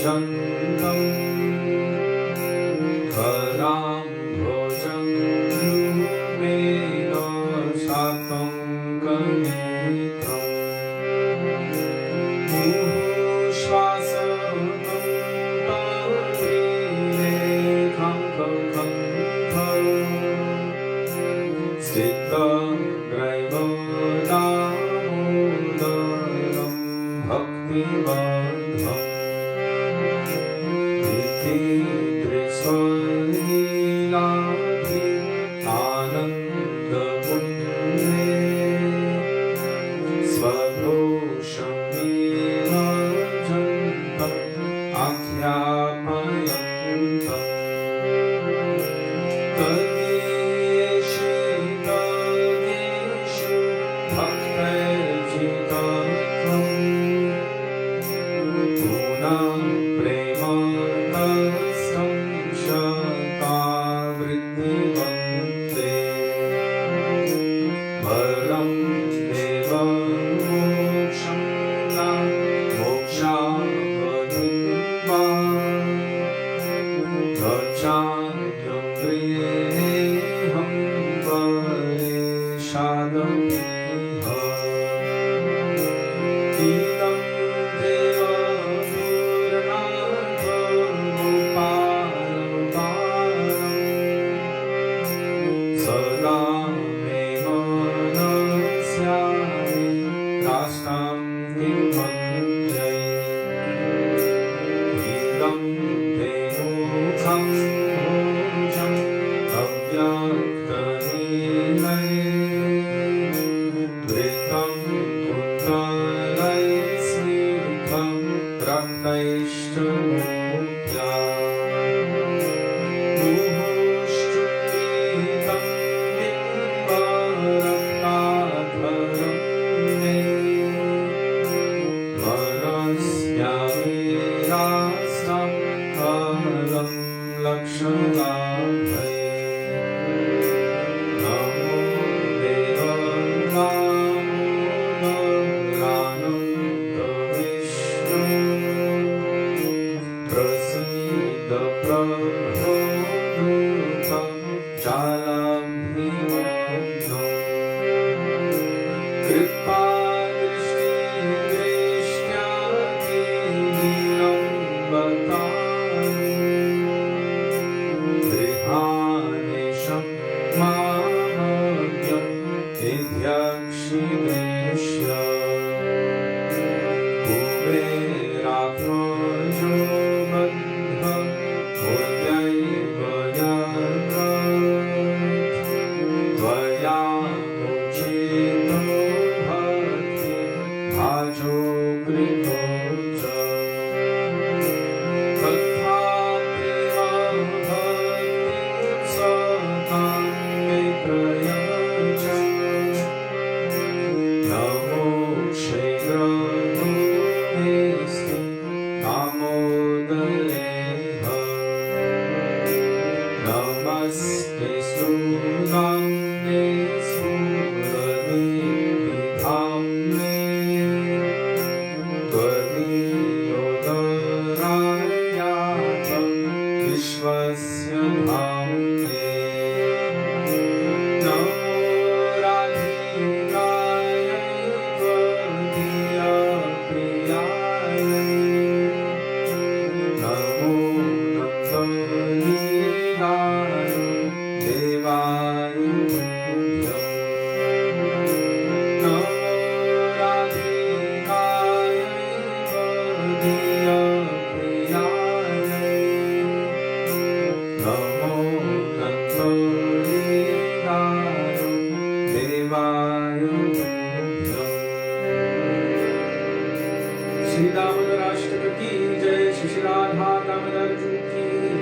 Bhaktivedānta Śrī Dāmodarāṣṭakam ki jai, Śrī Radha Damodar ki jai.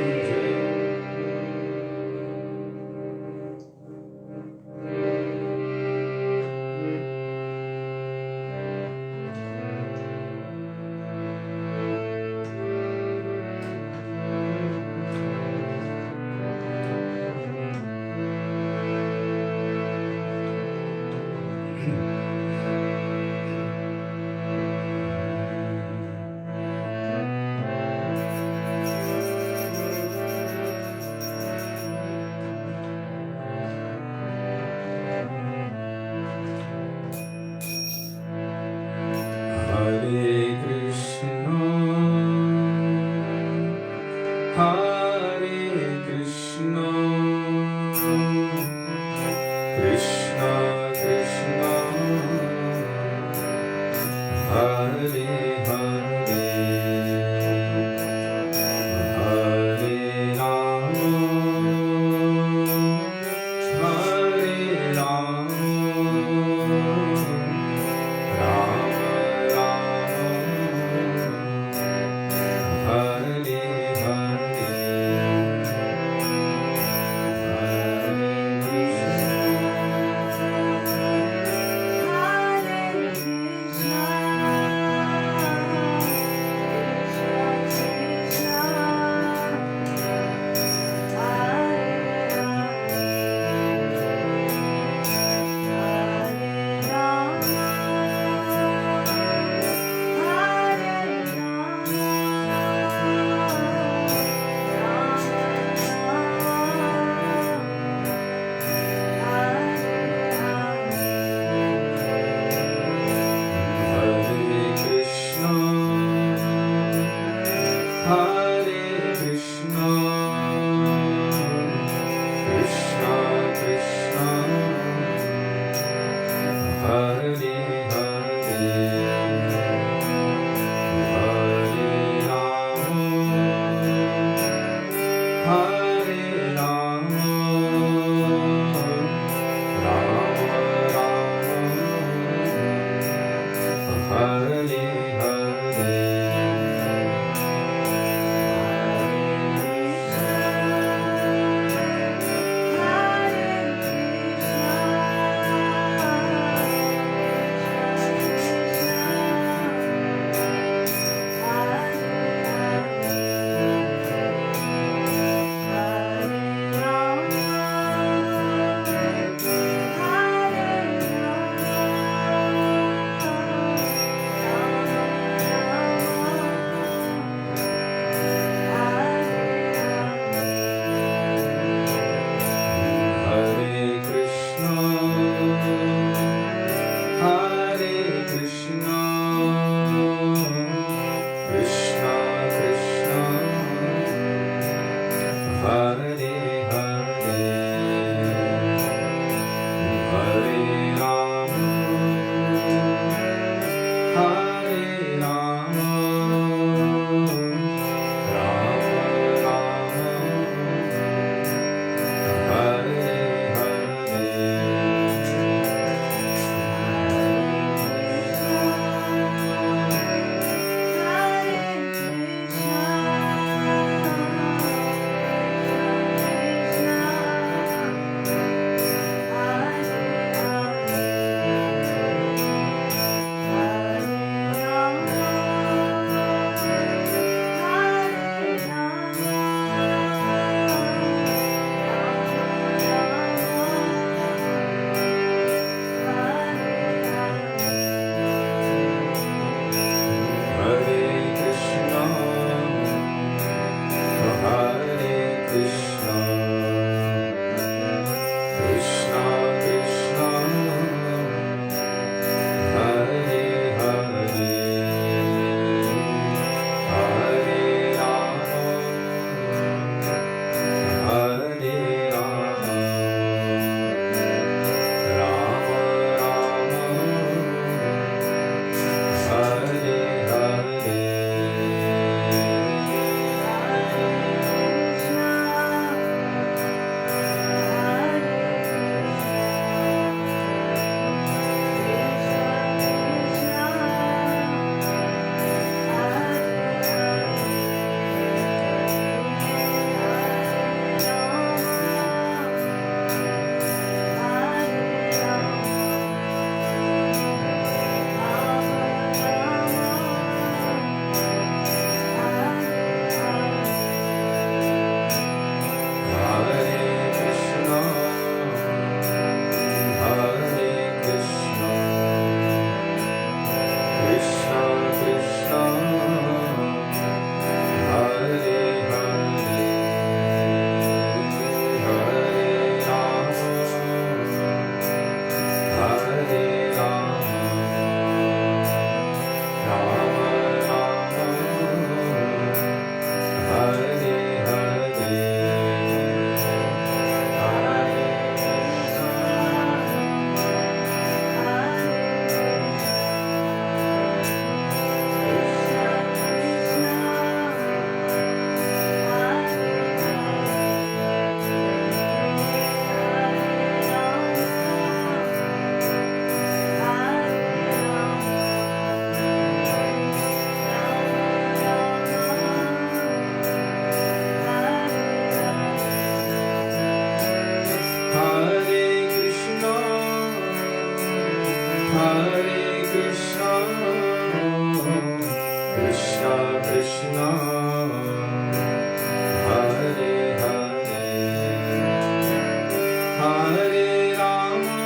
Hare Rama,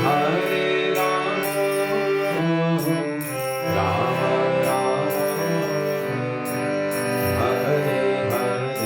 Hare Rama, Rama Rama, Hare Hare,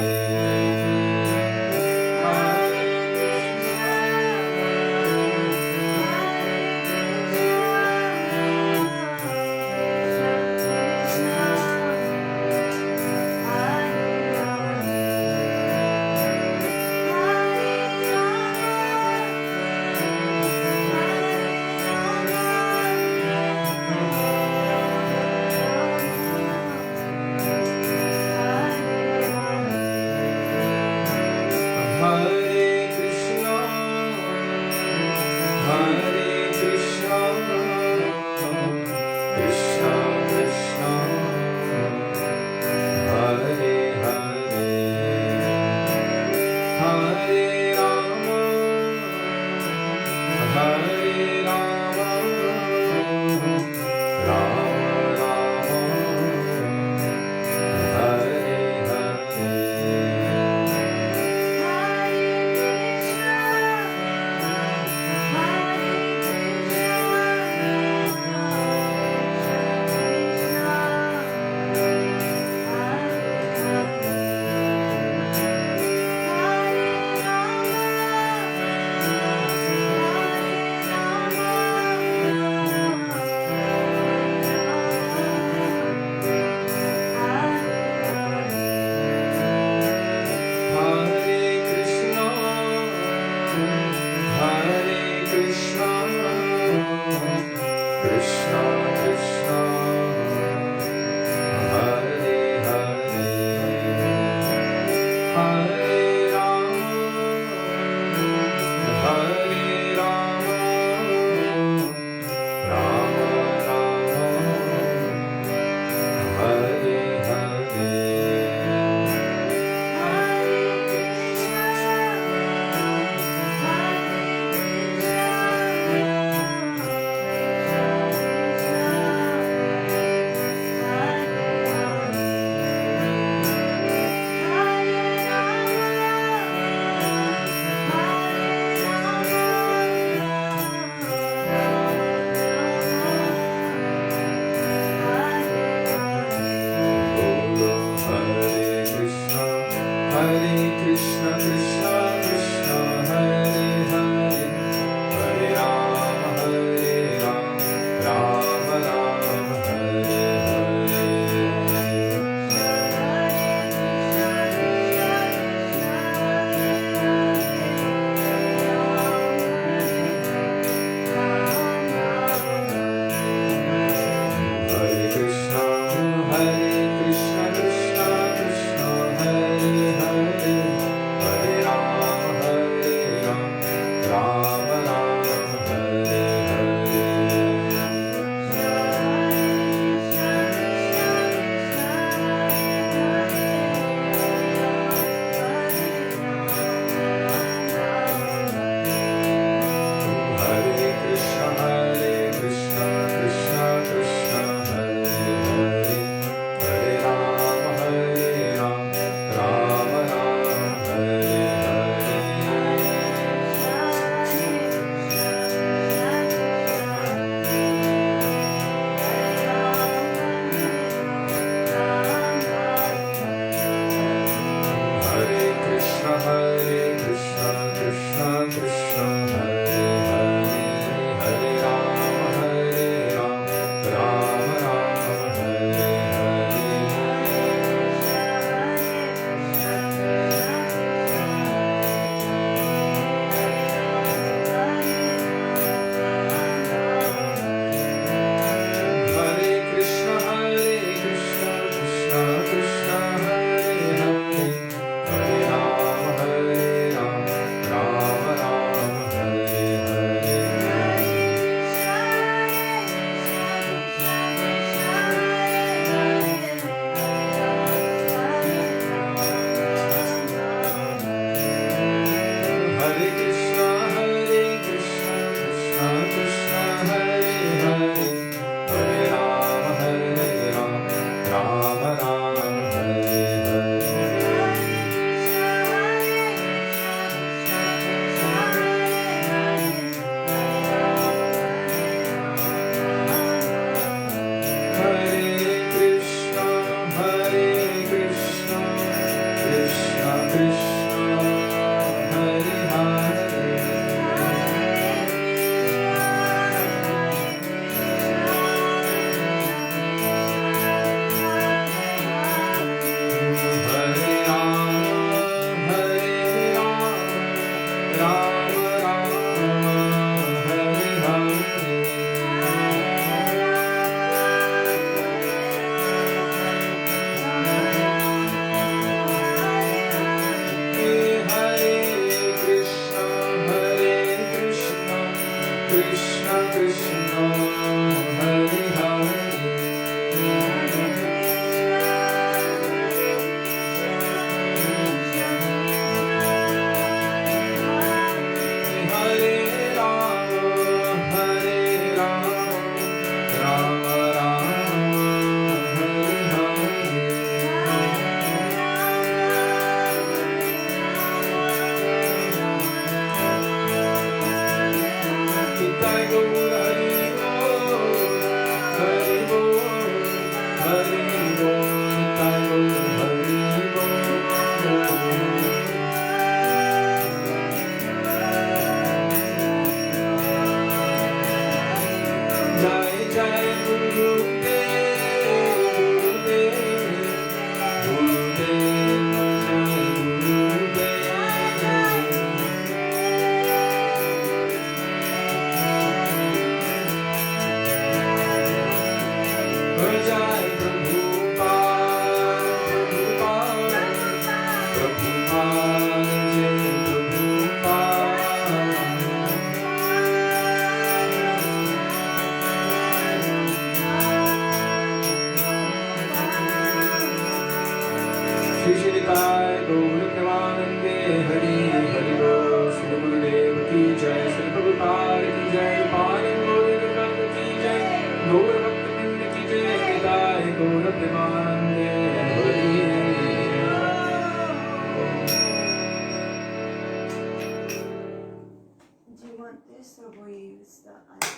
this, or will you use the iron?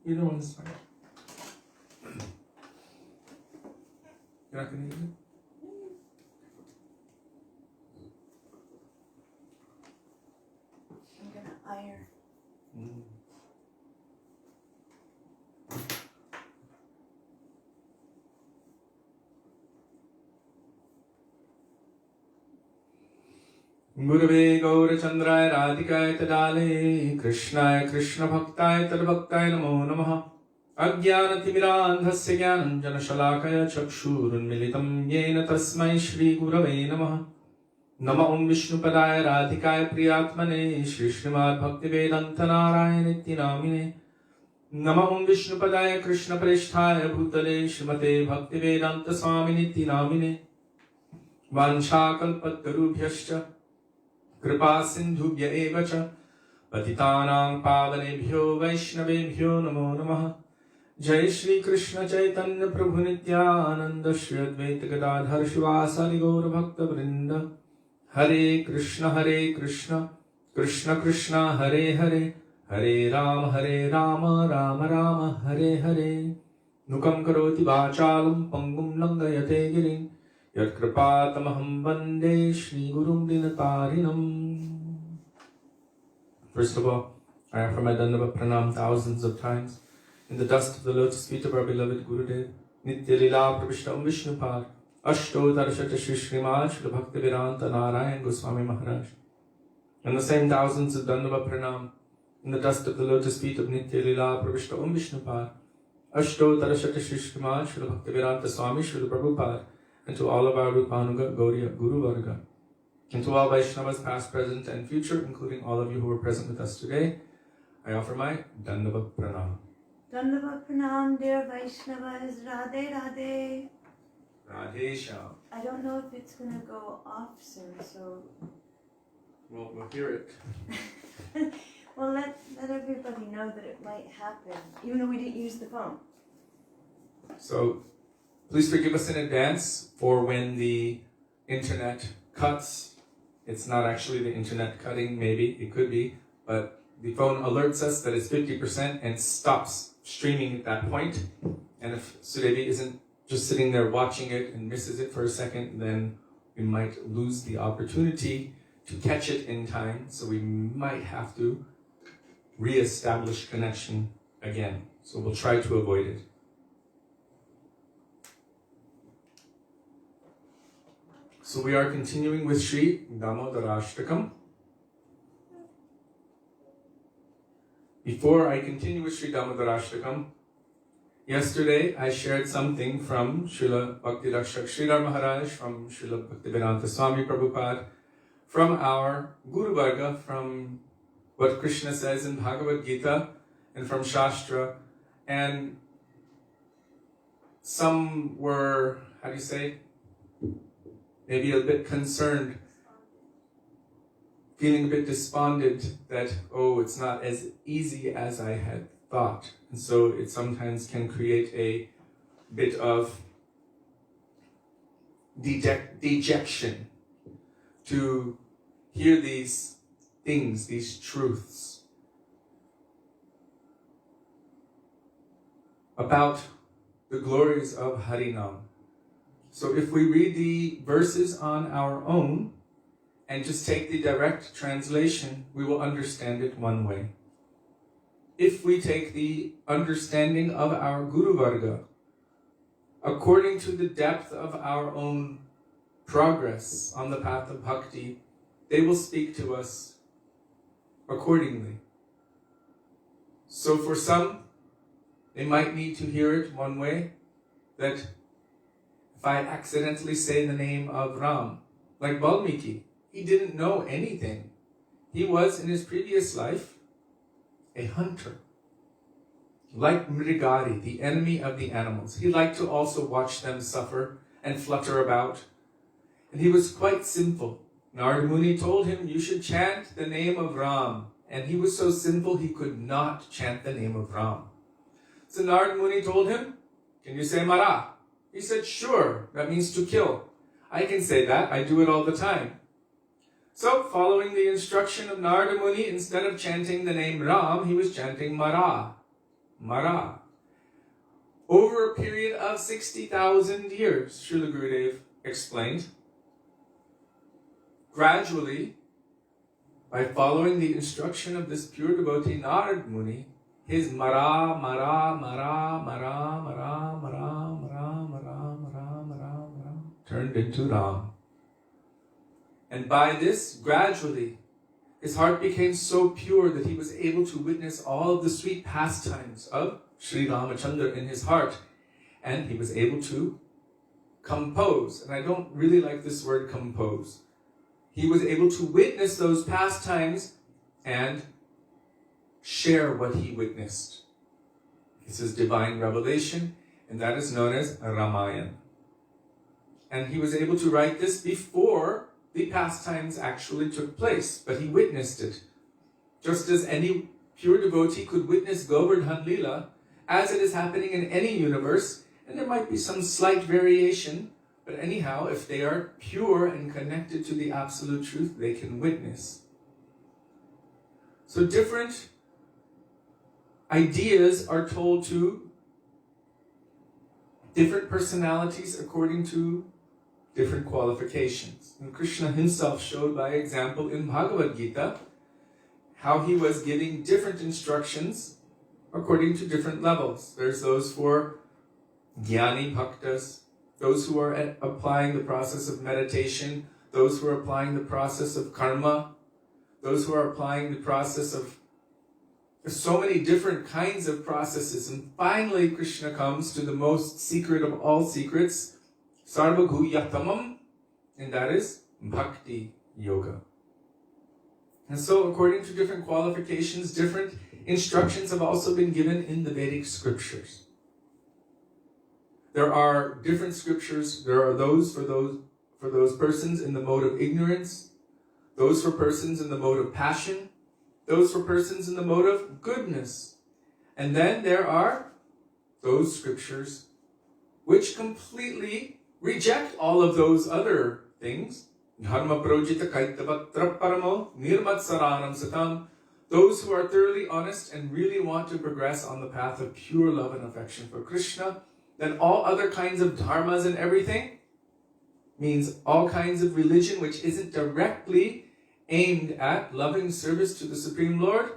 Either one is fine. You're not going to use it? I'm gonna iron. Gurave Gaurachandraya Radhikaya Tadale Krishnaya Krishna Bhaktaya Tadbhaktaya Namo Namaha Ajnanatimidandhasya Jnananjana Shalakaya Chakshurunmilitam Yena Tasmai Shri Gurave Namaha Nama Om Vishnupadaya Radhikaya Priyatmane Shri Śrīmad Bhaktivedānta Nārāyaṇa Namine Nama Om Vishnupadaya Krishna Presthaya Bhutale Śrīmate Bhaktivedānta Swāminiti Namine Vanchakalpatarubhyascha Kripa Sindhubhya Evacha Patitanang Pavanebhyo Vaishnavebhyo Namo Namaha Jai Shri Krishna Chaitanya Prabhu Nityananda Shri Advaita Gadadhar Shivasari Gaura Bhakta Vrinda Hare Krishna Krishna Krishna Hare Hare Hare Rama Rama Rama Hare Hare Nukam Karoti Vachalam Pangum Langayate Girin Yat Kripatamaham Vande Shri Gurum Dinatarinam. First of all, I offer my Dandava Pranam thousands of times in the dust of the lotus feet of our beloved Gurudev, Nitya Lila Pravishta Vishnupad, Ashto Darshata Shri Śrīmad Śrīla Bhaktivedānta Nārāyaṇa Gosvāmī Mahārāja. And the same thousands of Dandava Pranam in the dust of the lotus feet of Nitya Lila Pravishta Vishnupad, Ashto Darshata Shri Śrīmad Śrīla Bhaktivedānta Swami Śrīla Prabhupada, and to all of our Rupanuga Gauriya Guru Varga, and to all Vaishnavas past, present, and future, including all of you who are present with us today, I offer my Dandava Pranam. Dandava Pranam, dear Vaishnavas, Radhe Radhe. Radhe Shyam. I don't know if it's gonna go off soon, so. Well, we'll hear it. Well, let everybody know that it might happen, even though we didn't use the phone. So, please forgive us in advance for when the internet cuts. It's not actually the internet cutting, maybe, it could be, but the phone alerts us that it's 50% and stops streaming at that point. And if Sudevi isn't just sitting there watching it and misses it for a second, then we might lose the opportunity to catch it in time, so we might have to re-establish connection again. So we'll try to avoid it. So we are continuing with Śrī Dāmodarāṣṭakam. Before I continue with Śrī Dāmodarāṣṭakam, yesterday I shared something from Śrīla Bhakti-Rakshak Sridhar Maharaj, from Śrīla Bhaktivedānta Swami Prabhupada, from our Guru Varga, from what Krishna says in Bhagavad Gita, and from Shastra, and some were, how do you say, maybe a bit concerned, feeling a bit despondent that, oh, it's not as easy as I had thought. And so it sometimes can create a bit of dejection to hear these things, these truths about the glories of Harinam. So if we read the verses on our own and just take the direct translation, we will understand it one way. If we take the understanding of our Guru Varga according to the depth of our own progress on the path of bhakti, they will speak to us accordingly. So for some, they might need to hear it one way, that if I accidentally say the name of Ram, like Valmiki, he didn't know anything. He was, in his previous life, a hunter. Like Mrigari, the enemy of the animals. He liked to also watch them suffer and flutter about. And he was quite sinful. Narada Muni told him, you should chant the name of Ram. And he was so sinful he could not chant the name of Ram. So Narada Muni told him, can you say Mara? He said, sure, that means to kill. I can say that, I do it all the time. So, following the instruction of Narada Muni, instead of chanting the name Ram, he was chanting Mara. Mara. Over a period of 60,000 years, Srila Gurudev explained, gradually, by following the instruction of this pure devotee Narada Muni, his Mara, Mara, Mara, Mara, Mara, Mara, Mara, Mara, Mara, Mara, Mara, turned into Ram. And by this, gradually, his heart became so pure that he was able to witness all of the sweet pastimes of Śrī Ramachandra in his heart. And he was able to compose. And I don't really like this word compose. He was able to witness those pastimes and share what he witnessed. This is divine revelation, and that is known as Ramayana. And he was able to write this before the pastimes actually took place, but he witnessed it. Just as any pure devotee could witness Govardhan Leela, as it is happening in any universe, and there might be some slight variation, but anyhow, if they are pure and connected to the absolute truth, they can witness. So different ideas are told to different personalities according to different qualifications. And Krishna himself showed by example in Bhagavad Gita how he was giving different instructions according to different levels. There's those for Jnani Bhaktas, those who are applying the process of meditation, those who are applying the process of karma, those who are applying the process of so many different kinds of processes. And finally, Krishna comes to the most secret of all secrets, Sarvaguhyatamam, and that is Bhakti Yoga. And so, according to different qualifications, different instructions have also been given in the Vedic scriptures. There are different scriptures. There are those for those persons in the mode of ignorance, those for persons in the mode of passion, those for persons in the mode of goodness. And then there are those scriptures which completely reject all of those other things. Dharma projita kaitavatra paramo nirmatsaranam satam. Those who are thoroughly honest and really want to progress on the path of pure love and affection for Krishna. Then all other kinds of dharmas and everything means all kinds of religion which isn't directly aimed at loving service to the Supreme Lord.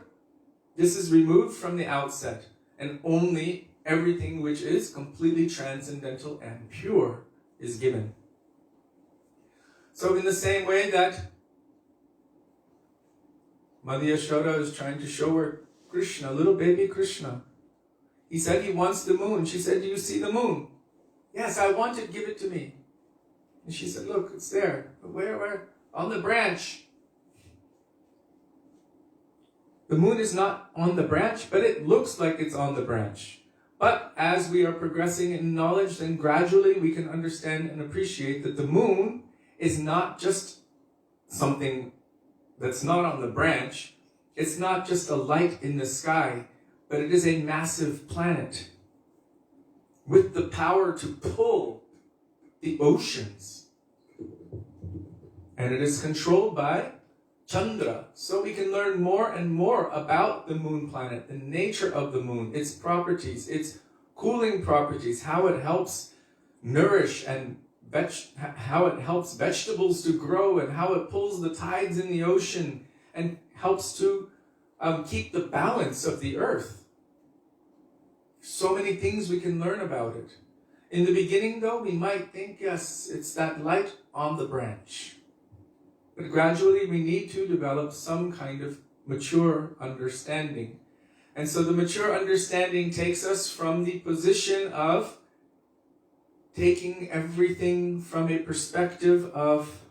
This is removed from the outset, and only everything which is completely transcendental and pure is given. So in the same way that Mother Yashoda is trying to show her Krishna, little baby Krishna, he said he wants the moon. She said, do you see the moon? Yes, I want it, give it to me. And she said, look, it's there. But where? On the branch. The moon is not on the branch, but it looks like it's on the branch. But as we are progressing in knowledge, then gradually we can understand and appreciate that the moon is not just something that's not on the branch. It's not just a light in the sky, but it is a massive planet with the power to pull the oceans. And it is controlled by Chandra. So we can learn more and more about the moon planet, the nature of the moon, its properties, its cooling properties, how it helps nourish and how it helps vegetables to grow, and how it pulls the tides in the ocean and helps to keep the balance of the earth. So many things we can learn about it. In the beginning, though, we might think, yes, it's that light on the branch. But gradually we need to develop some kind of mature understanding. And so the mature understanding takes us from the position of taking everything from a perspective of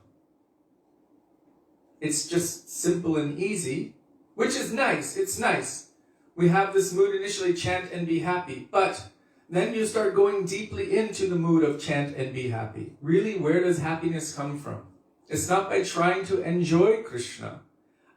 it's just simple and easy, which is nice, it's nice. We have this mood initially, chant and be happy, but then you start going deeply into the mood of chant and be happy. Really, where does happiness come from? It's not by trying to enjoy Krishna.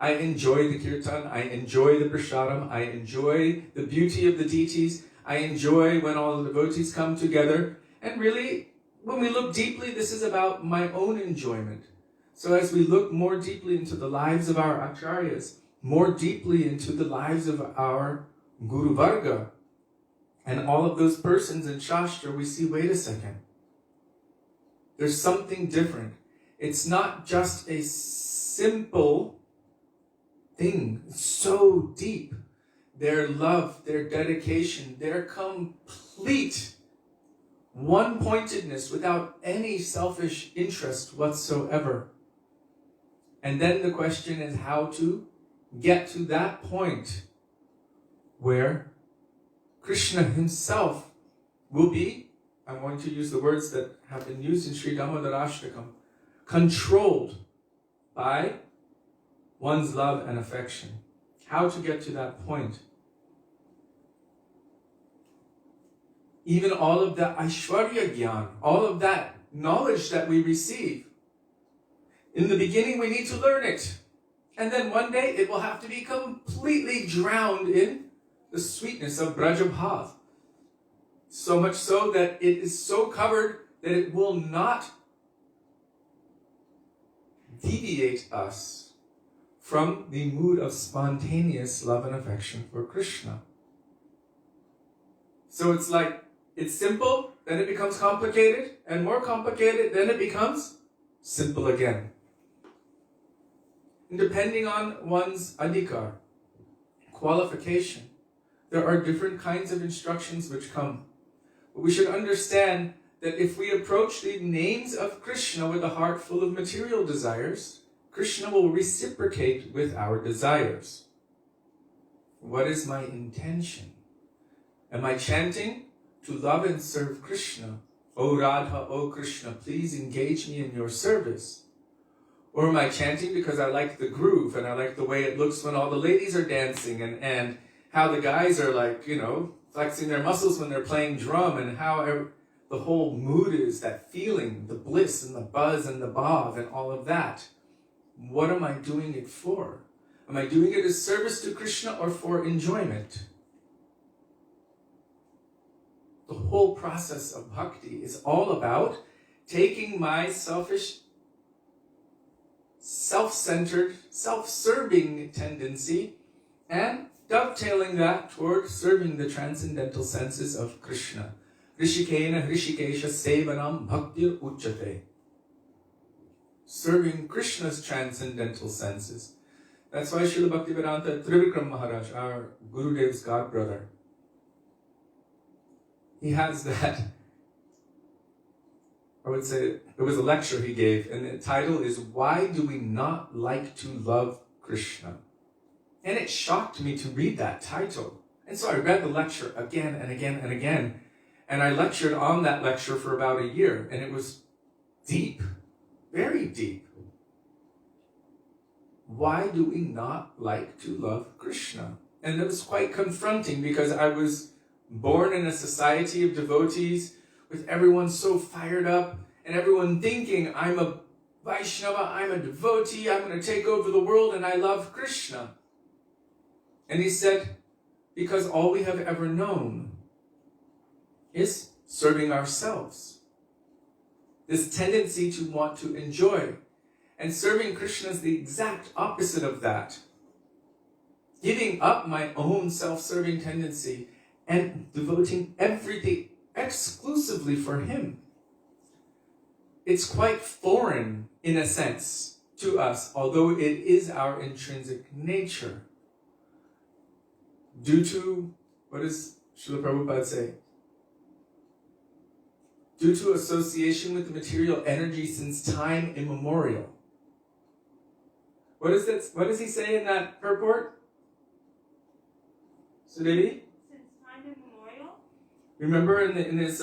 I enjoy the kirtan, I enjoy the prasadam, I enjoy the beauty of the deities, I enjoy when all the devotees come together. And really, when we look deeply, this is about my own enjoyment. So as we look more deeply into the lives of our acharyas, more deeply into the lives of our Guru Varga, and all of those persons in Shastra, we see, wait a second, there's something different. It's not just a simple thing. It's so deep. Their love, their dedication, their complete one-pointedness without any selfish interest whatsoever. And then the question is how to get to that point where Krishna himself will be, I'm going to use the words that have been used in Śrī Dāmodarāṣṭakam, controlled by one's love and affection. How to get to that point. Even all of the Aishwarya Gyan, all of that knowledge that we receive, in the beginning we need to learn it. And then one day it will have to be completely drowned in the sweetness of Braj Bhav. So much so that it is so covered that it will not deviate us from the mood of spontaneous love and affection for Krishna. So it's like, it's simple, then it becomes complicated, and more complicated, then it becomes simple again. And depending on one's adhikar, qualification, there are different kinds of instructions which come. But we should understand that if we approach the names of Krishna with a heart full of material desires, Krishna will reciprocate with our desires. What is my intention? Am I chanting to love and serve Krishna? O Radha, O Krishna, please engage me in your service. Or am I chanting because I like the groove and I like the way it looks when all the ladies are dancing and how the guys are like, flexing their muscles when they're playing drum and how the whole mood is, that feeling, the bliss and the buzz and the bhav and all of that. What am I doing it for? Am I doing it as service to Krishna or for enjoyment? The whole process of bhakti is all about taking my selfish, self-centered, self-serving tendency and dovetailing that toward serving the transcendental senses of Krishna. Rishikena Hrishikesha Sevanam Bhaktir Uchate. Serving Krishna's transcendental senses. That's why Srila Bhaktivedānta Trivikram Maharaj, our Gurudev's godbrother, he has that, I would say, it was a lecture he gave, and the title is, Why Do We Not Like to Love Krishna? And it shocked me to read that title. And so I read the lecture again and again and again, and I lectured on that lecture for about a year, and it was deep, very deep. Why do we not like to love Krishna? And it was quite confronting because I was born in a society of devotees with everyone so fired up and everyone thinking, I'm a Vaishnava, I'm a devotee, I'm going to take over the world and I love Krishna. And he said, because all we have ever known is serving ourselves. This tendency to want to enjoy. And serving Krishna is the exact opposite of that. Giving up my own self-serving tendency and devoting everything exclusively for him. It's quite foreign, in a sense, to us, although it is our intrinsic nature. Due to, what does Srila Prabhupada say? Due to association with the material energy since time immemorial. What does he say in that purport? Sudevi? Since time immemorial? Remember in his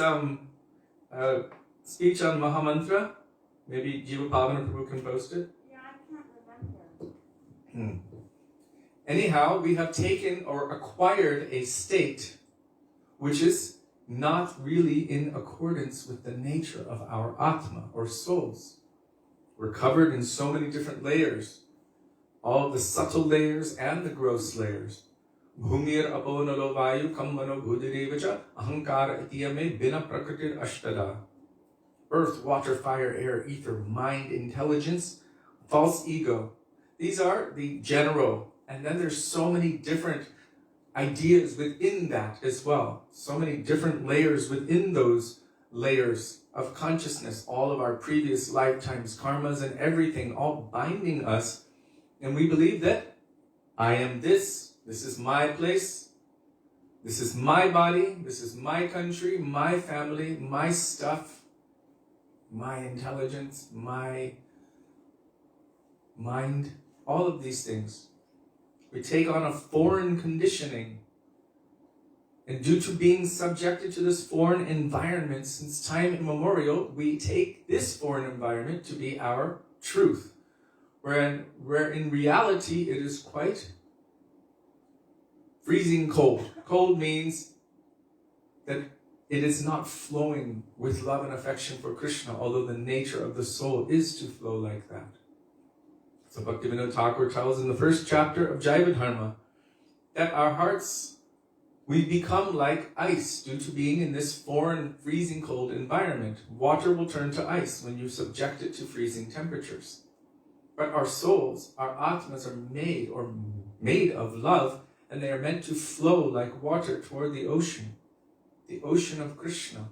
speech on Mahamantra? Maybe Jiva Pavana Prabhu can post it? Yeah, I can't remember. Anyhow, we have taken or acquired a state which is not really in accordance with the nature of our Atma or souls. We're covered in so many different layers, all the subtle layers and the gross layers. Bhumir apo nalo vayu kammano bhudirevacha ahankara itiyame bina prakritir ashtada. Earth, water, fire, air, ether, mind, intelligence, false ego. These are the general. And then there's so many different ideas within that as well. So many different layers within those layers of consciousness. All of our previous lifetimes, karmas and everything, all binding us. And we believe that I am this is my place, this is my body, this is my country, my family, my stuff, my intelligence, my mind, all of these things. We take on a foreign conditioning. And due to being subjected to this foreign environment since time immemorial, we take this foreign environment to be our truth. Where in reality it is quite freezing cold. Cold means that it is not flowing with love and affection for Krishna, although the nature of the soul is to flow like that. So Bhaktivedānta Thakur tells in the first chapter of Jaiva Dharma that our hearts, we become like ice due to being in this foreign, freezing cold environment. Water will turn to ice when you subject it to freezing temperatures. But our souls, our atmas are made of love, and they are meant to flow like water toward the ocean of Krishna.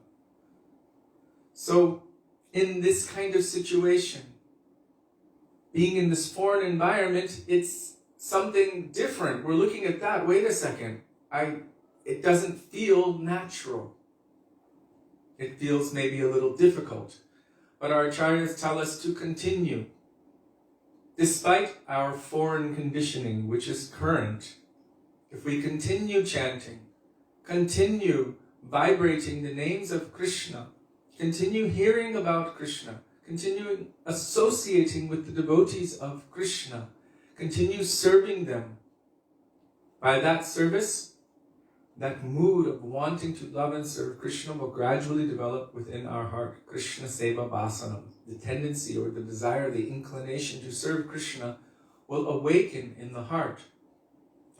So in this kind of situation, being in this foreign environment, it's something different. We're looking at that. Wait a second. It doesn't feel natural. It feels maybe a little difficult. But our acharyas tell us to continue. Despite our foreign conditioning, which is current, if we continue chanting, continue vibrating the names of Krishna, continue hearing about Krishna, continue associating with the devotees of Krishna, continue serving them, by that service, that mood of wanting to love and serve Krishna will gradually develop within our heart. Krishna Seva Vasanam, the tendency or the desire, the inclination to serve Krishna will awaken in the heart.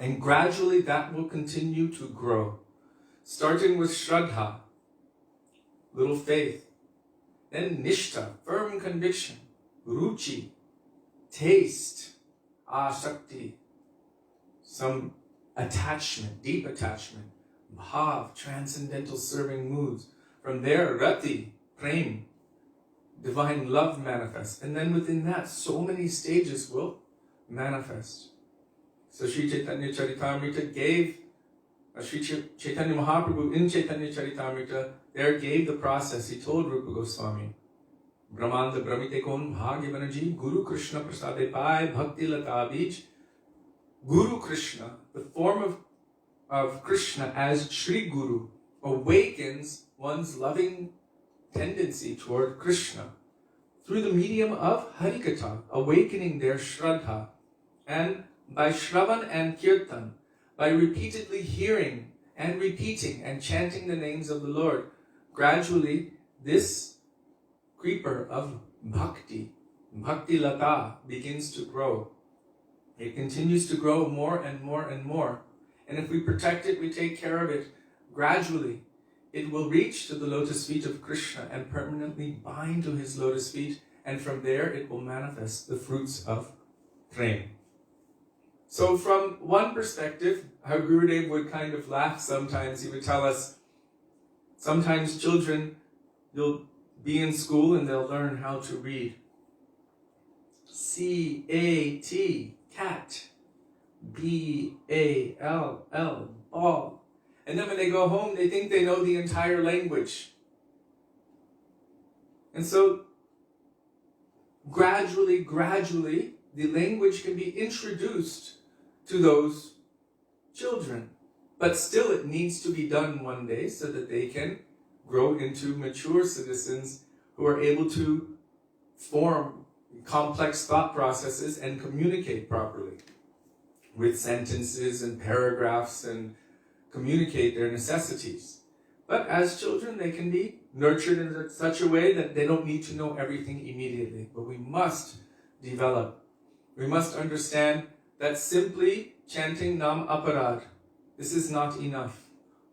And gradually that will continue to grow. Starting with Shraddha, little faith. Then Nishtha, firm conviction. Ruchi, taste. Asakti, some attachment, deep attachment. Bhav, transcendental serving moods. From there, Rati, prem, divine love manifests. And then within that, so many stages will manifest. So Sri Chaitanya Charitamrita gave, Sri Chaitanya Mahaprabhu in Chaitanya Charitamrita there gave the process. He told Rupa Goswami, Brahmanda Brahmite Kon Bhagyavanaji, Guru Krishna Prasade Pai Bhakti Lata Bij. Guru Krishna, the form of Krishna as Shri Guru, awakens one's loving tendency toward Krishna through the medium of Harikatha, awakening their Shraddha. And by Shravan and Kirtan, by repeatedly hearing and repeating and chanting the names of the Lord, gradually this creeper of bhakti, bhakti lata, begins to grow. It continues to grow more and more and more. And if we protect it, we take care of it, gradually it will reach to the lotus feet of Krishna and permanently bind to his lotus feet, and from there it will manifest the fruits of prem. So from one perspective, our Gurudev would kind of laugh sometimes. He would tell us, sometimes children, they'll be in school and they'll learn how to read. C-A-T, cat. B-A-L-L, ball. And then when they go home, they think they know the entire language. And so, gradually, the language can be introduced to those children. But still it needs to be done one day so that they can grow into mature citizens who are able to form complex thought processes and communicate properly with sentences and paragraphs and communicate their necessities. But as children, they can be nurtured in such a way that they don't need to know everything immediately. But we must develop. We must understand that simply chanting Nam Aparad, this is not enough.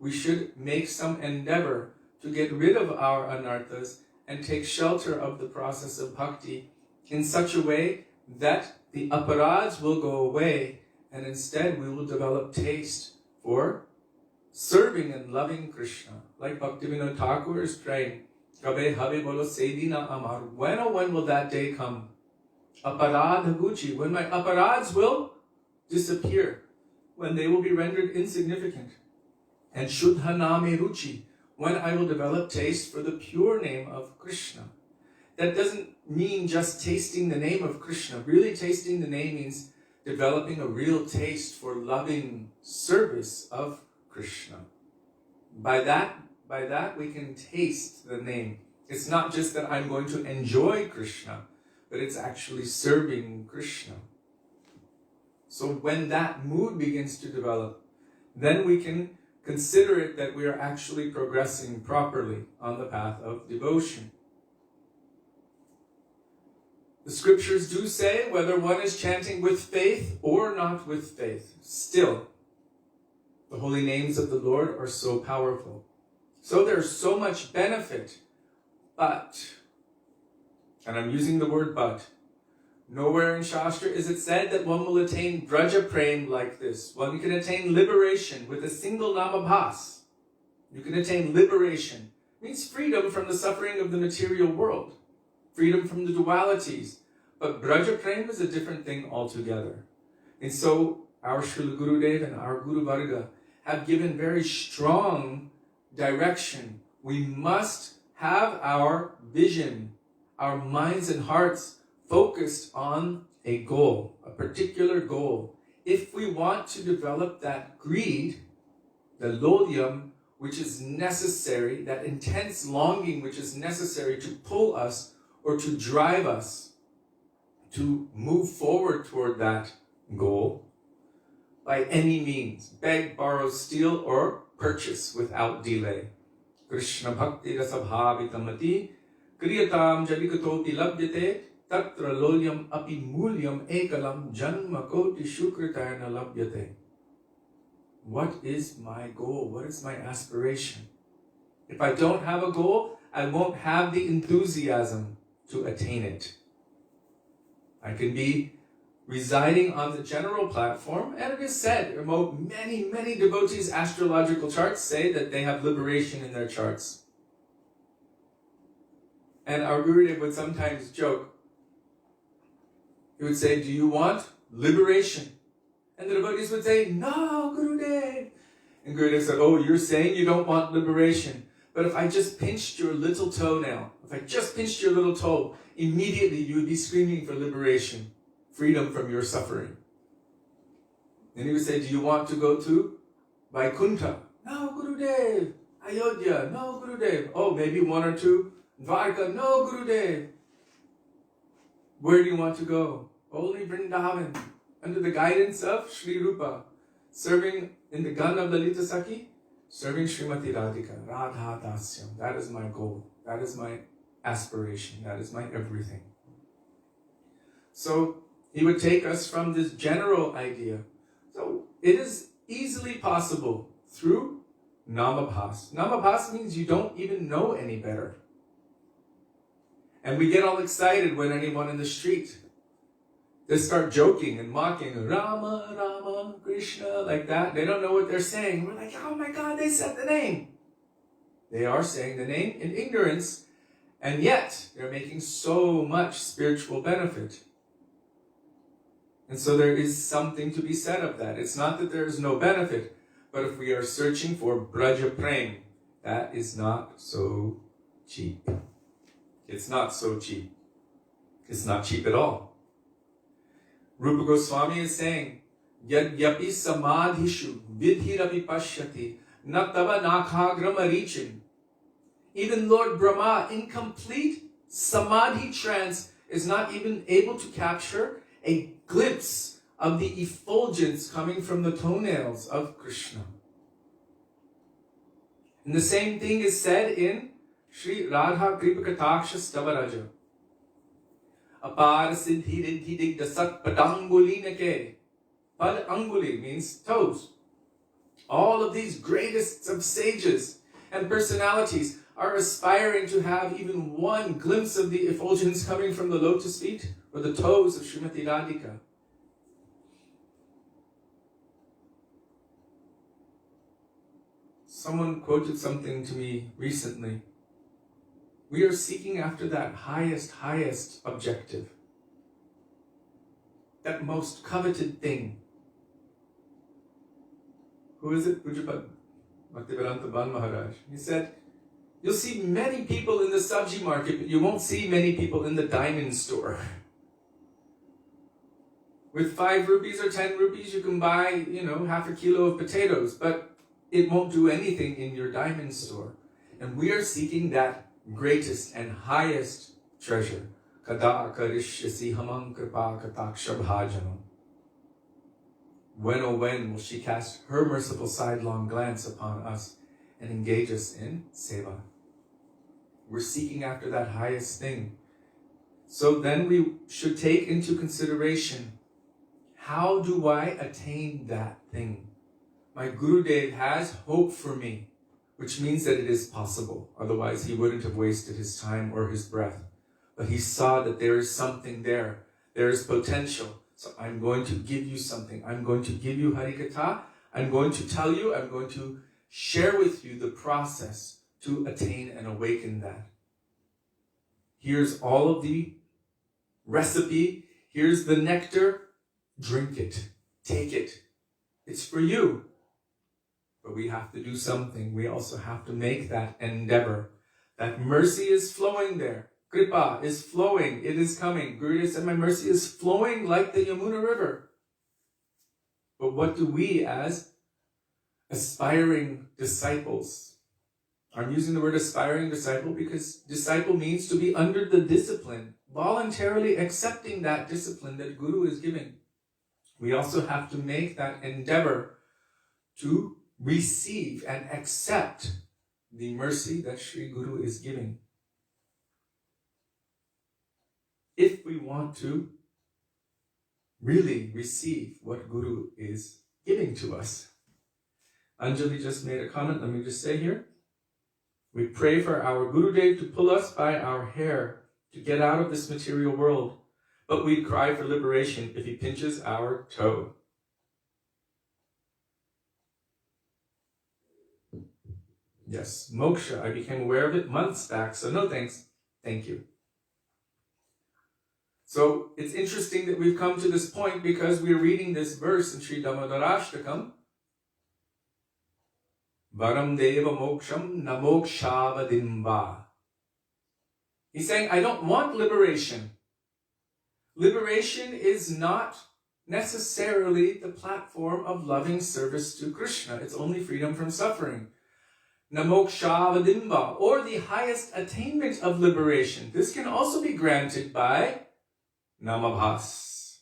We should make some endeavor to get rid of our anarthas and take shelter of the process of bhakti in such a way that the aparads will go away, and instead we will develop taste for serving and loving Krishna. Like Bhaktivedānta Thakur is praying, Kabe habe bolo sedina amar. When oh when will that day come? Aparadha guchi, when my aparads will disappear, when they will be rendered insignificant. And Shuddha Name Ruchi, when I will develop taste for the pure name of Krishna. That doesn't mean just tasting the name of Krishna. Really tasting the name means developing a real taste for loving service of Krishna. By that we can taste the name. It's not just that I'm going to enjoy Krishna, but it's actually serving Krishna. So when that mood begins to develop, then we can consider it that we are actually progressing properly on the path of devotion. The scriptures do say whether one is chanting with faith or not with faith, still, the holy names of the Lord are so powerful. So there's so much benefit, but, and I'm using the word but, nowhere in Shastra is it said that one will attain Braja Prem like this. One can attain liberation with a single namabhas. You can attain liberation. It means freedom from the suffering of the material world. Freedom from the dualities. But Braja Prem is a different thing altogether. And so our Srila Gurudev and our Guru Varga have given very strong direction. We must have our vision, our minds and hearts focused on a goal, a particular goal. If we want to develop that greed, the lodhyam, which is necessary, that intense longing which is necessary to pull us or to drive us to move forward toward that goal by any means, beg, borrow, steal, or purchase without delay. Krishna bhakti rasabhavitamati kriyatam jadikatoti labhyate tatra lolyam api mulyam ekalam janma koti shukritayana labhyate. What is my goal? What is my aspiration? If I don't have a goal, I won't have the enthusiasm to attain it. I can be residing on the general platform, and it is said, many devotees' astrological charts say that they have liberation in their charts. And our Gurudev would sometimes joke. He would say, do you want liberation? And the devotees would say, no, Gurudev. And Gurudev said, oh, you're saying you don't want liberation. But if I just pinched your little toenail, if I just pinched your little toe, immediately you would be screaming for liberation, freedom from your suffering. Then he would say, do you want to go to Vaikuntha? No, Gurudev. Ayodhya? No, Gurudev. Oh, maybe one or two. Dvarka? No, Gurudev. Where do you want to go? Only Vrindavan, under the guidance of Sri Rupa, serving in the gun of Lalita Sakhi, serving Srimati Radhika, Radha Dasyam. That is my goal. That is my aspiration. That is my everything. So he would take us from this general idea. So it is easily possible through namabhas. Namabhas means you don't even know any better. And we get all excited when anyone in the street, they start joking and mocking, Rama, Rama, Krishna, like that. They don't know what they're saying. We're like, oh my God, they said the name. They are saying the name in ignorance, and yet they're making so much spiritual benefit. And so there is something to be said of that. It's not that there is no benefit, but if we are searching for Braja Prem, that is not so cheap. It's not so cheap. It's not cheap at all. Rupa Goswami is saying, Yadyapi samadhishu vidhirapi pashyati natava nakhagram arichin. Even Lord Brahma, in complete samadhi trance, is not even able to capture a glimpse of the effulgence coming from the toenails of Krishna. And the same thing is said in Śrī Radha Kripakataksha Stavaraja. Apar siddhi riddhi digda sat padanguli nake. Pad anguli means toes. All of these greatest of sages and personalities are aspiring to have even one glimpse of the effulgence coming from the lotus feet. or the toes of Srimati Radhika. Someone quoted something to me recently. We are seeking after that highest objective, that most coveted thing. Who is it? Bhaktivedānta Mahārāja. He said, you'll see many people in the sabji market, but you won't see many people in the diamond store. With 5 rupees or 10 rupees, you can buy, half a kilo of potatoes, but it won't do anything in your diamond store. And we are seeking that greatest and highest treasure. Kada karishyasi hamam kripa kataksha bhajanam. When, oh when, will she cast her merciful sidelong glance upon us and engage us in seva? We're seeking after that highest thing. So then we should take into consideration, how do I attain that thing? My Gurudev has hope for me, which means that it is possible. Otherwise, he wouldn't have wasted his time or his breath. But he saw that there is something there. There is potential. So I'm going to give you something. I'm going to give you Harikatha. I'm going to tell you, I'm going to share with you the process to attain and awaken that. Here's all of the recipe. Here's the nectar. Drink it. Take it. It's for you. But we have to do something. We also have to make that endeavor. That mercy is flowing there. Kripa is flowing. It is coming. Gurudev said, my mercy is flowing like the Yamuna River. But what do we as aspiring disciples? I'm using the word aspiring disciple because disciple means to be under the discipline, voluntarily accepting that discipline that Guru is giving. We also have to make that endeavor to receive and accept the mercy that Sri Guru is giving. If we want to really receive what Guru is giving to us. Anjali just made a comment, let me just say here. We pray for our Gurudev to pull us by our hair to get out of this material world, but we cry for liberation if he pinches our toe. Yes, moksha, I became aware of it months back, so no thanks. Thank you. So it's interesting that we've come to this point because we're reading this verse in Śrī Dāmodarāṣṭakam. Varam deva moksham na mokṣāvadimva. He's saying, I don't want liberation. Liberation is not necessarily the platform of loving service to Krishna. It's only freedom from suffering. Namokṣāvadimva, or the highest attainment of liberation. This can also be granted by Namabhas,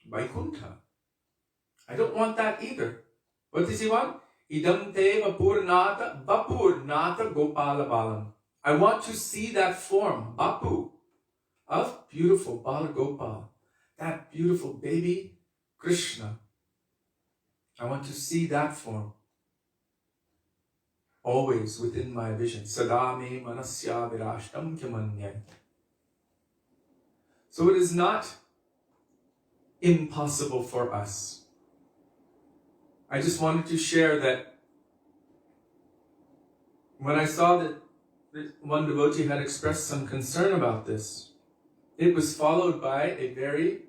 Vaikuntha. I don't want that either. What does he want? Idam te vapurnata gopala balam. I want to see that form, Bapu, of beautiful Bala Gopal, that beautiful baby Krishna. I want to see that form. Always within my vision. Sadame manasya virashtam kyamanyay. So it is not impossible for us. I just wanted to share that when I saw that one devotee had expressed some concern about this, it was followed by a very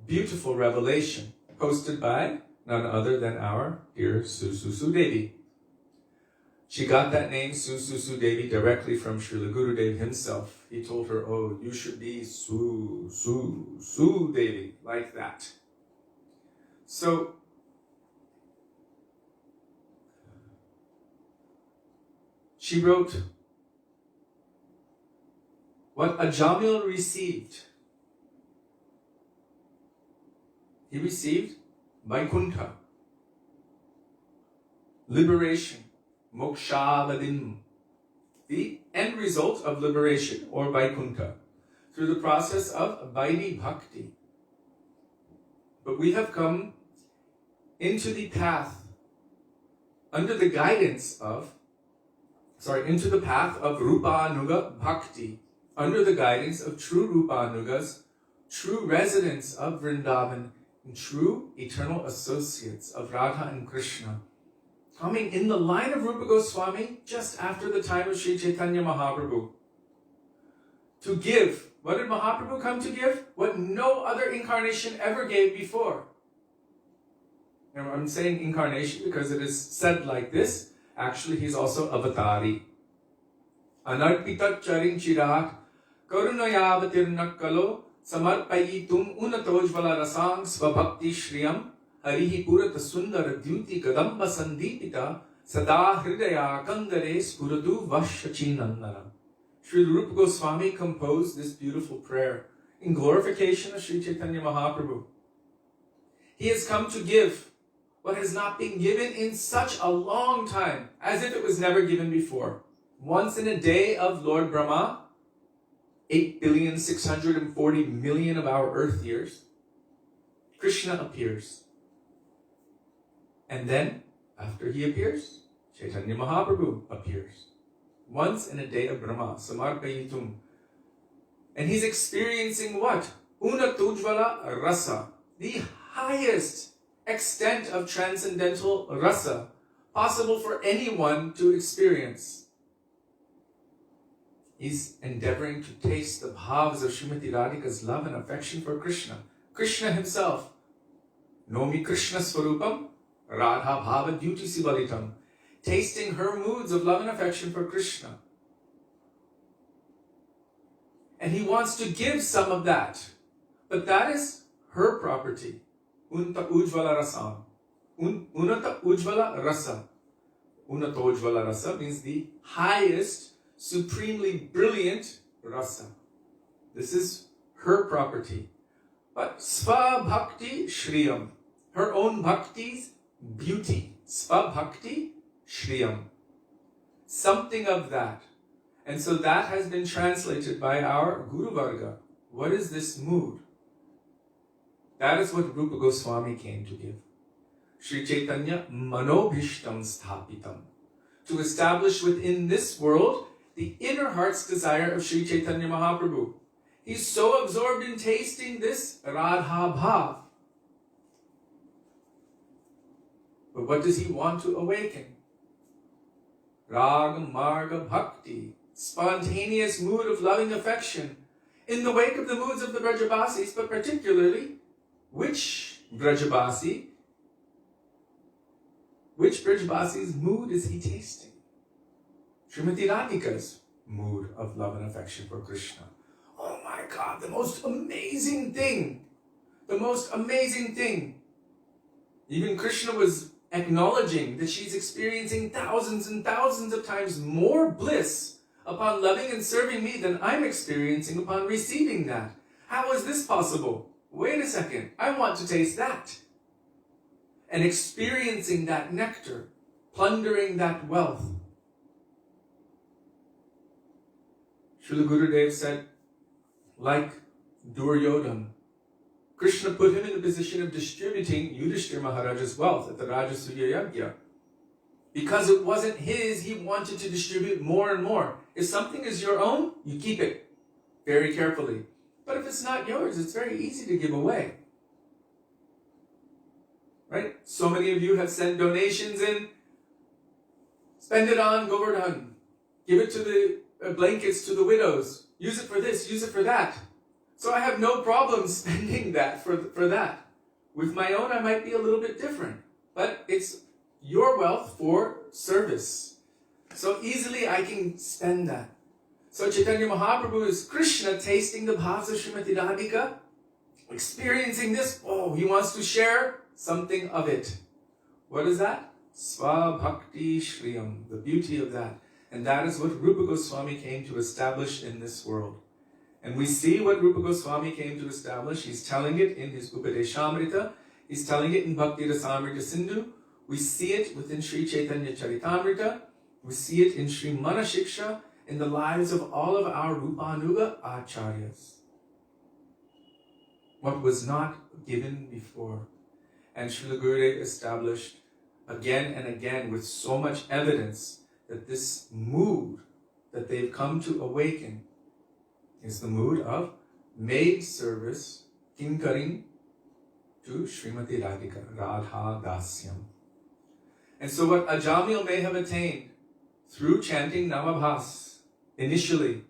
beautiful revelation posted by none other than our dear Sudevi. She got that name, Sudevi, directly from Srila Gurudev himself. He told her, oh, you should be Sudevi, like that. So, she wrote, what Ajamil received, he received Vaikuntha, liberation, Mokṣāvadim, the end result of liberation, or Vaikuntha, through the process of Vaidhi Bhakti. But we have come into the path, under the guidance of, into the path of Rupanuga Bhakti, under the guidance of true Rupanugas true residents of Vrindavan, and true eternal associates of Radha and Krishna, coming in the line of Rupa Goswami just after the time of Sri Chaitanya Mahaprabhu, to give. What did Mahaprabhu come to give? What no other incarnation ever gave before. And I'm saying incarnation because it is said like this. Actually, he's also avatari. Anarpita charing chirat karunayavatirnakkalo samarpayitum unatojvala rasang svabhakti shriyam harihi purata sundara dyuti kadamba sandipita sada hridaya kandare spuradu vashachinandaram. Sri Rupa Goswami composed this beautiful prayer in glorification of Sri Chaitanya Mahaprabhu. He has come to give what has not been given in such a long time, as if it was never given before. Once in a day of Lord Brahma, 8,640,000,000 of our earth years, Krishna appears. And then, after he appears, Chaitanya Mahaprabhu appears. Once in a day of Brahma, samarpayitum. And he's experiencing what? Unatujvala rasa, the highest extent of transcendental rasa possible for anyone to experience. He's endeavoring to taste the bhavas of Srimati Radhika's love and affection for Krishna. Krishna himself. Nomi Krishna Swarupam, Radha Bhava Dyuti Sivalitam. Tasting her moods of love and affection for Krishna. And he wants to give some of that. But that is her property. Unta ujvala rasam. Unata ujvala rasa. Unata ujvala rasa means the highest, supremely brilliant rasa. This is her property. But sva bhakti shriyam. Her own bhakti's beauty. Sva bhakti shriyam. Something of that. And so that has been translated by our Guru Varga. What is this mood? That is what Rupa Goswami came to give. Sri Chaitanya manobhishtam sthapitam. To establish within this world the inner heart's desire of Sri Chaitanya Mahaprabhu. He's so absorbed in tasting this Radha Bhav. But what does he want to awaken? Raga Marga Bhakti, spontaneous mood of loving affection, in the wake of the moods of the Brajabasis, but particularly, which Brajabasi's mood is he tasting? Srimati Radhika's mood of love and affection for Krishna. Oh my God, the most amazing thing. The most amazing thing. Even Krishna was acknowledging that she's experiencing thousands and thousands of times more bliss upon loving and serving me than I'm experiencing upon receiving that. How is this possible? Wait a second, I want to taste that. And experiencing that nectar, plundering that wealth. Srila Gurudev said, like Duryodhana, Krishna put him in the position of distributing Yudhishthira Mahāraja's wealth at the Rajasuya Yajna. Because it wasn't his, he wanted to distribute more and more. If something is your own, you keep it very carefully. But if it's not yours, it's very easy to give away. Right? So many of you have sent donations in. Spend it on Govardhan. Give it to the blankets to the widows. Use it for this, use it for that. So I have no problem spending that for that. With my own, I might be a little bit different. But it's your wealth for service. So easily I can spend that. So Chaitanya Mahaprabhu is Krishna tasting the bhavas of Srimati Radhika, experiencing this. Oh, he wants to share something of it. What is that? Sva Bhakti Shriyam, the beauty of that. And that is what Rupa Goswami came to establish in this world. And we see what Rupa Goswami came to establish. He's telling it in his Upadeshamrita. He's telling it in Bhakti Rasamrita Sindhu. We see it within Sri Chaitanya Charitamrita. We see it in Sri Manashiksha, in the lives of all of our Rupanuga Acharyas. What was not given before. And Srila Gurudev established again and again with so much evidence that this mood that they've come to awaken is the mood of maid service, kinkaring, to Srimati Radhika, Radha Dasyam. And so what Ajamil may have attained through chanting Namabhas, initially,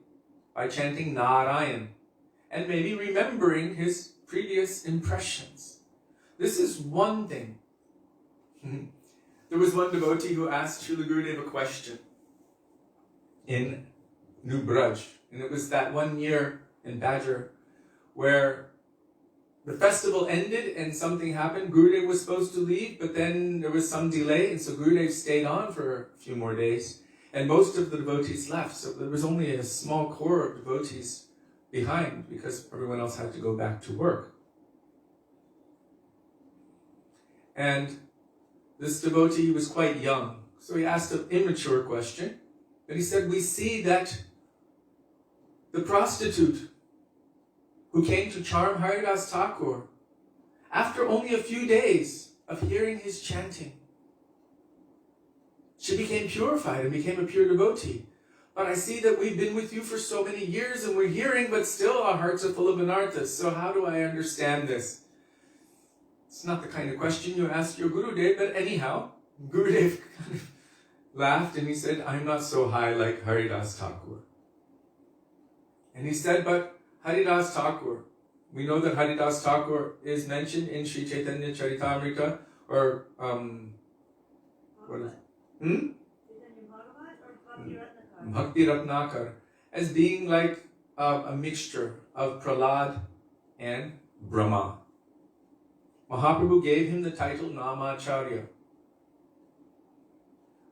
by chanting Nārāyaṇa, and maybe remembering his previous impressions. This is one thing. There was one devotee who asked Srila Gurudev a question in New Braj, and it was that one year in Badger where the festival ended and something happened. Gurudev was supposed to leave, but then there was some delay, and so Gurudev stayed on for a few more days, and most of the devotees left, so there was only a small core of devotees behind because everyone else had to go back to work. And this devotee was quite young, so he asked an immature question, and he said, we see that the prostitute who came to charm Haridas Thakur, after only a few days of hearing his chanting, she became purified and became a pure devotee. But I see that we've been with you for so many years and we're hearing, but still our hearts are full of anarthas. So how do I understand this? It's not the kind of question you ask your Gurudev, but anyhow, Gurudev kind of laughed and he said, I'm not so high like Haridas Thakur. And he said, but Haridas Thakur, we know that Haridas Thakur is mentioned in Sri Chaitanya Charitamrita, or what is it? Bhakti Ratnakar, as being like a mixture of Prahlad and Brahma. Mahaprabhu gave him the title Namacharya.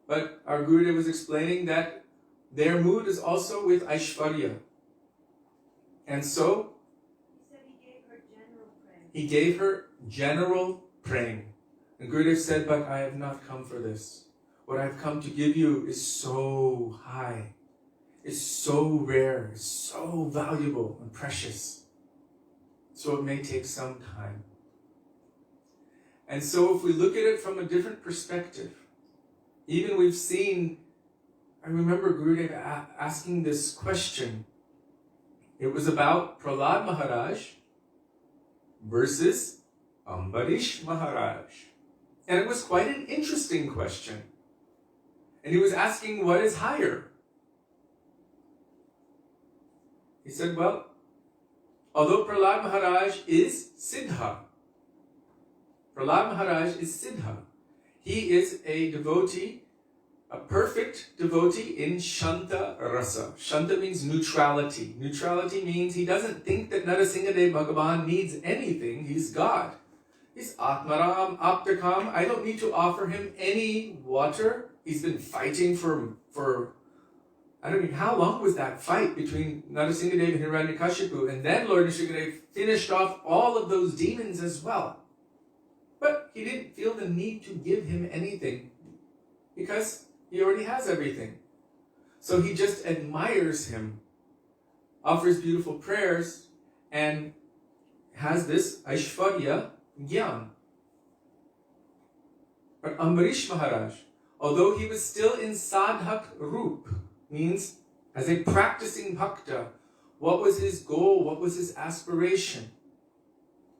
But our Gurudev was explaining that their mood is also with Aishwarya. And so, he gave her general praying. And Gurudev said, but I have not come for this. What I've come to give you is so high. It's so rare. It's so valuable and precious. So it may take some time. And so if we look at it from a different perspective, even we've seen, I remember Gurudev asking this question. It was about Prahlad Maharaj versus Ambarish Maharaj. And it was quite an interesting question. And he was asking, what is higher? He said, well, although Prahlad Maharaj is Siddha, he is a devotee, a perfect devotee in Shanta Rasa. Shanta means neutrality. Neutrality means he doesn't think that Narasimhadev Bhagavan needs anything. He's God. He's Atmaram, Aptakam. I don't need to offer him any water. He's been fighting for I don't know, how long was that fight between Narasimhadev and Hiranyakashipu? And then Lord Nrsimhadev finished off all of those demons as well. But he didn't feel the need to give him anything because he already has everything. So he just admires him, offers beautiful prayers, and has this Aishwarya Gyan. But Ambarish Maharaj, although he was still in Sadhak Roop, means as a practicing bhakta, what was his goal? What was his aspiration?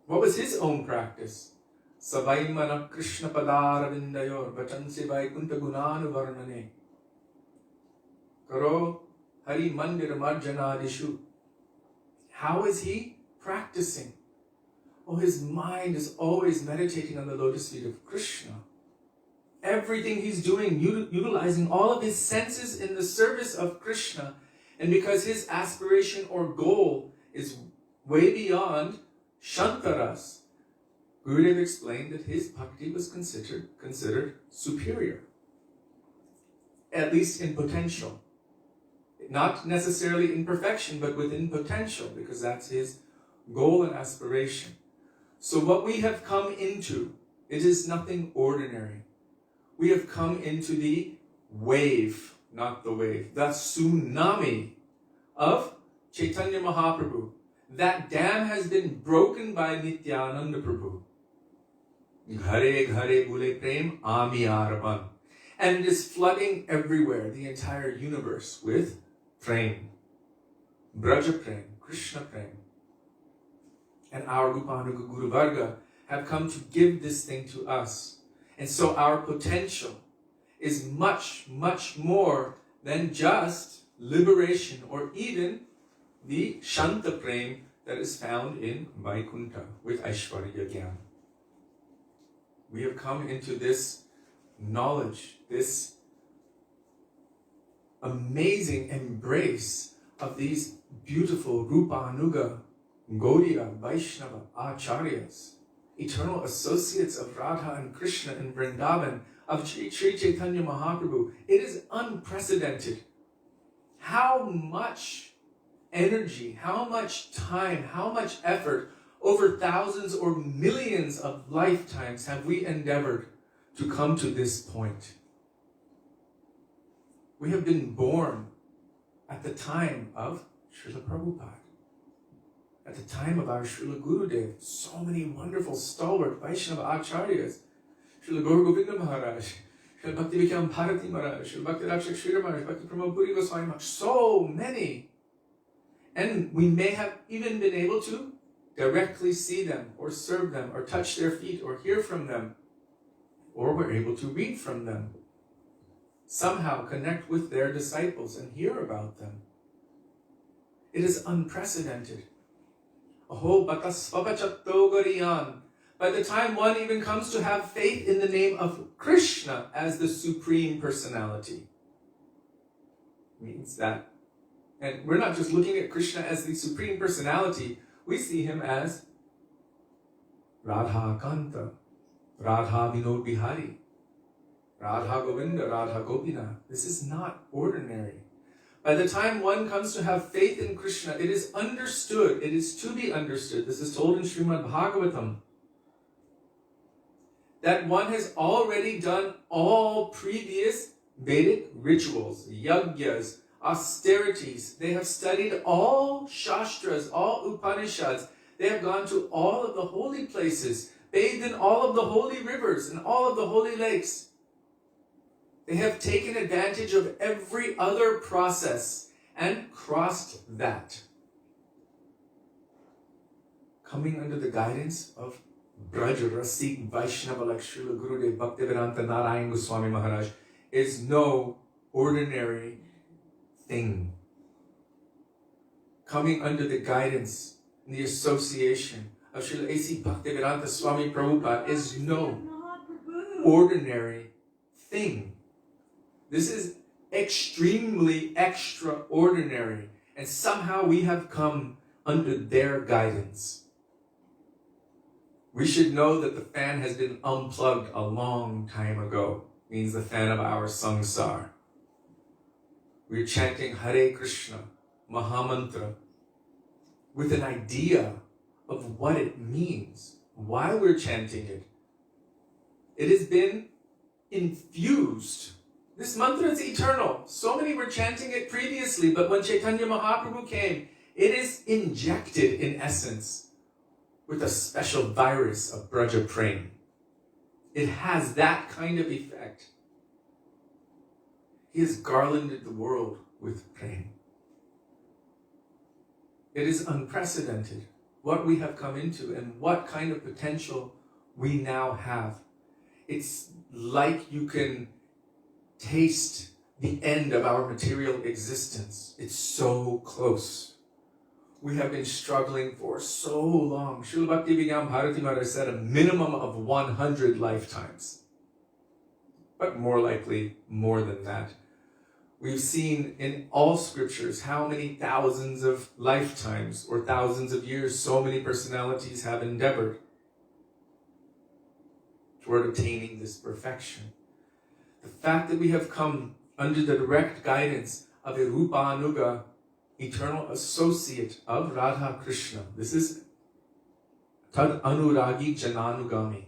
What was his own practice? Savaimana Krishna Padaravindayor Vachansi Vaikunta Gunanu Varnane Karo Hari Mandir Marjanadishu. How is he practicing? Oh, his mind is always meditating on the lotus feet of Krishna. Everything he's doing, utilizing all of his senses in the service of Krishna. And because his aspiration or goal is way beyond Shantaras, Gurudev explained that his bhakti was considered superior, at least in potential. Not necessarily in perfection, but within potential, because that's his goal and aspiration. So what we have come into, it is nothing ordinary. We have come into the wave, not the wave, the tsunami of Chaitanya Mahaprabhu. That dam has been broken by Nityananda Prabhu. Ghare ghare bule prem ami arpan. And it is flooding everywhere, the entire universe, with prem. Braja prem, Krishna prem. and our Rupanuga Guru Varga have come to give this thing to us. And so our potential is much, much more than just liberation or even the Shanta Prem that is found in Vaikuntha with Aishwarya Gyan. We have come into this knowledge, this amazing embrace of these beautiful Rupanuga, Gaudiya, Vaishnava, Acharyas, eternal associates of Radha and Krishna in Vrindavan, of Sri Chaitanya Mahaprabhu. It is unprecedented. How much energy, how much time, how much effort over thousands or millions of lifetimes have we endeavored to come to this point. We have been born at the time of Srila Prabhupada, at the time of our Srila Gurudev. So many wonderful stalwart Vaishnava Acharyas, Srila Gaur Govinda Mahārāja, Srila Bhaktivedānta Bharati Mahārāja, Srila Bhakti-Rakshak Śrī Mahārāja, Bhakti Pramod Puri Gosvāmī Mahārāja, so many. And we may have even been able to directly see them, or serve them, or touch their feet, or hear from them, or we're able to read from them. Somehow connect with their disciples and hear about them. It is unprecedented. Aho batas papachatto gariyan. By the time one even comes to have faith in the name of Krishna as the Supreme Personality, means that, and we're not just looking at Krishna as the Supreme Personality, we see him as Radha Kanta, Radha Vinod Bihari, Radha Govinda, Radha Gopinath. This is not ordinary. By the time one comes to have faith in Krishna, it is understood, it is to be understood, this is told in Śrīmad Bhagavatam, that one has already done all previous Vedic rituals, yagyas, austerities. They have studied all Shastras, all Upanishads. They have gone to all of the holy places, bathed in all of the holy rivers and all of the holy lakes. They have taken advantage of every other process and crossed that. Coming under the guidance of Braj Rasik Vaishnava like Srila Gurudev Bhaktivedānta Nārāyaṇa Gosvāmī Mahārāja is no ordinary thing. Coming under the guidance and the association of Srila A.C. Bhaktivedānta Swami Prabhupada is no ordinary thing. This is extremely extraordinary, and somehow we have come under their guidance. We should know that the fan has been unplugged a long time ago, means the fan of our sangsar. We're chanting Hare Krishna, Mahamantra, with an idea of what it means, why we're chanting it. It has been infused. This mantra is eternal. So many were chanting it previously, but when Chaitanya Mahaprabhu came, it is injected in essence with a special virus of Braja Prem. It has that kind of effect. He has garlanded the world with Prem. It is unprecedented what we have come into and what kind of potential we now have. It's like you can taste the end of our material existence. It's so close. We have been struggling for so long. Srila Bhaktivedānta Bharati Mahārāja said a minimum of 100 lifetimes. But more likely, more than that. We've seen in all scriptures how many thousands of lifetimes or thousands of years so many personalities have endeavored toward attaining this perfection. The fact that we have come under the direct guidance of a Rupanuga, eternal associate of Radha Krishna. This is Tad Anuragi Jananugami.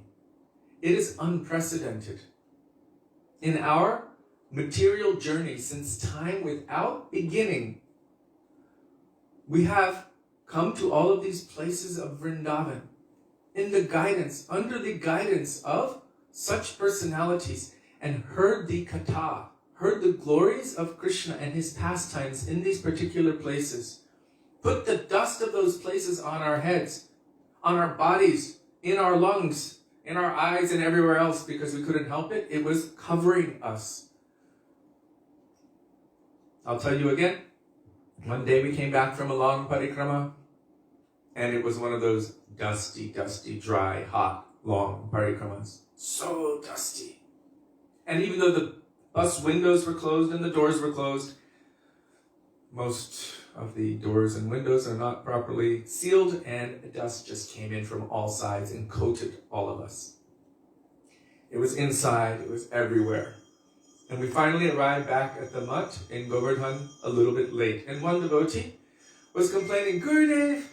It is unprecedented. In our material journey since time without beginning, we have come to all of these places of Vrindavan in the guidance, under the guidance of such personalities, and heard the katha, heard the glories of Krishna and his pastimes in these particular places. Put the dust of those places on our heads. on our bodies, in our lungs, in our eyes, and everywhere else because we couldn't help it. It was covering us. I'll tell you again, one day we came back from a long parikrama, and it was one of those dusty, dry, hot, long parikramas. So dusty. And even though the bus windows were closed and the doors were closed, most of the doors and windows are not properly sealed, and dust just came in from all sides and coated all of us. It was inside, it was everywhere. And we finally arrived back at the mutt in Govardhan a little bit late. And one devotee was complaining, Gurudev,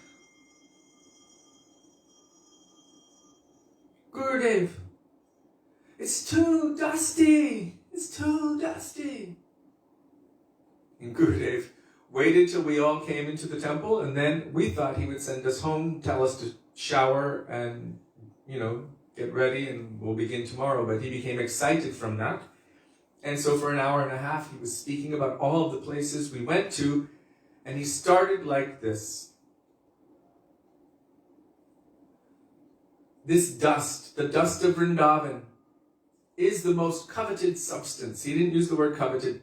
it's too dusty. It's too dusty. And Gurudev waited till we all came into the temple, and then we thought he would send us home, tell us to shower and, get ready and we'll begin tomorrow. But he became excited from that. And so for an hour and a half, he was speaking about all of the places we went to, and he started like this. This dust, the dust of Vrindavan, is the most coveted substance. He didn't use the word coveted.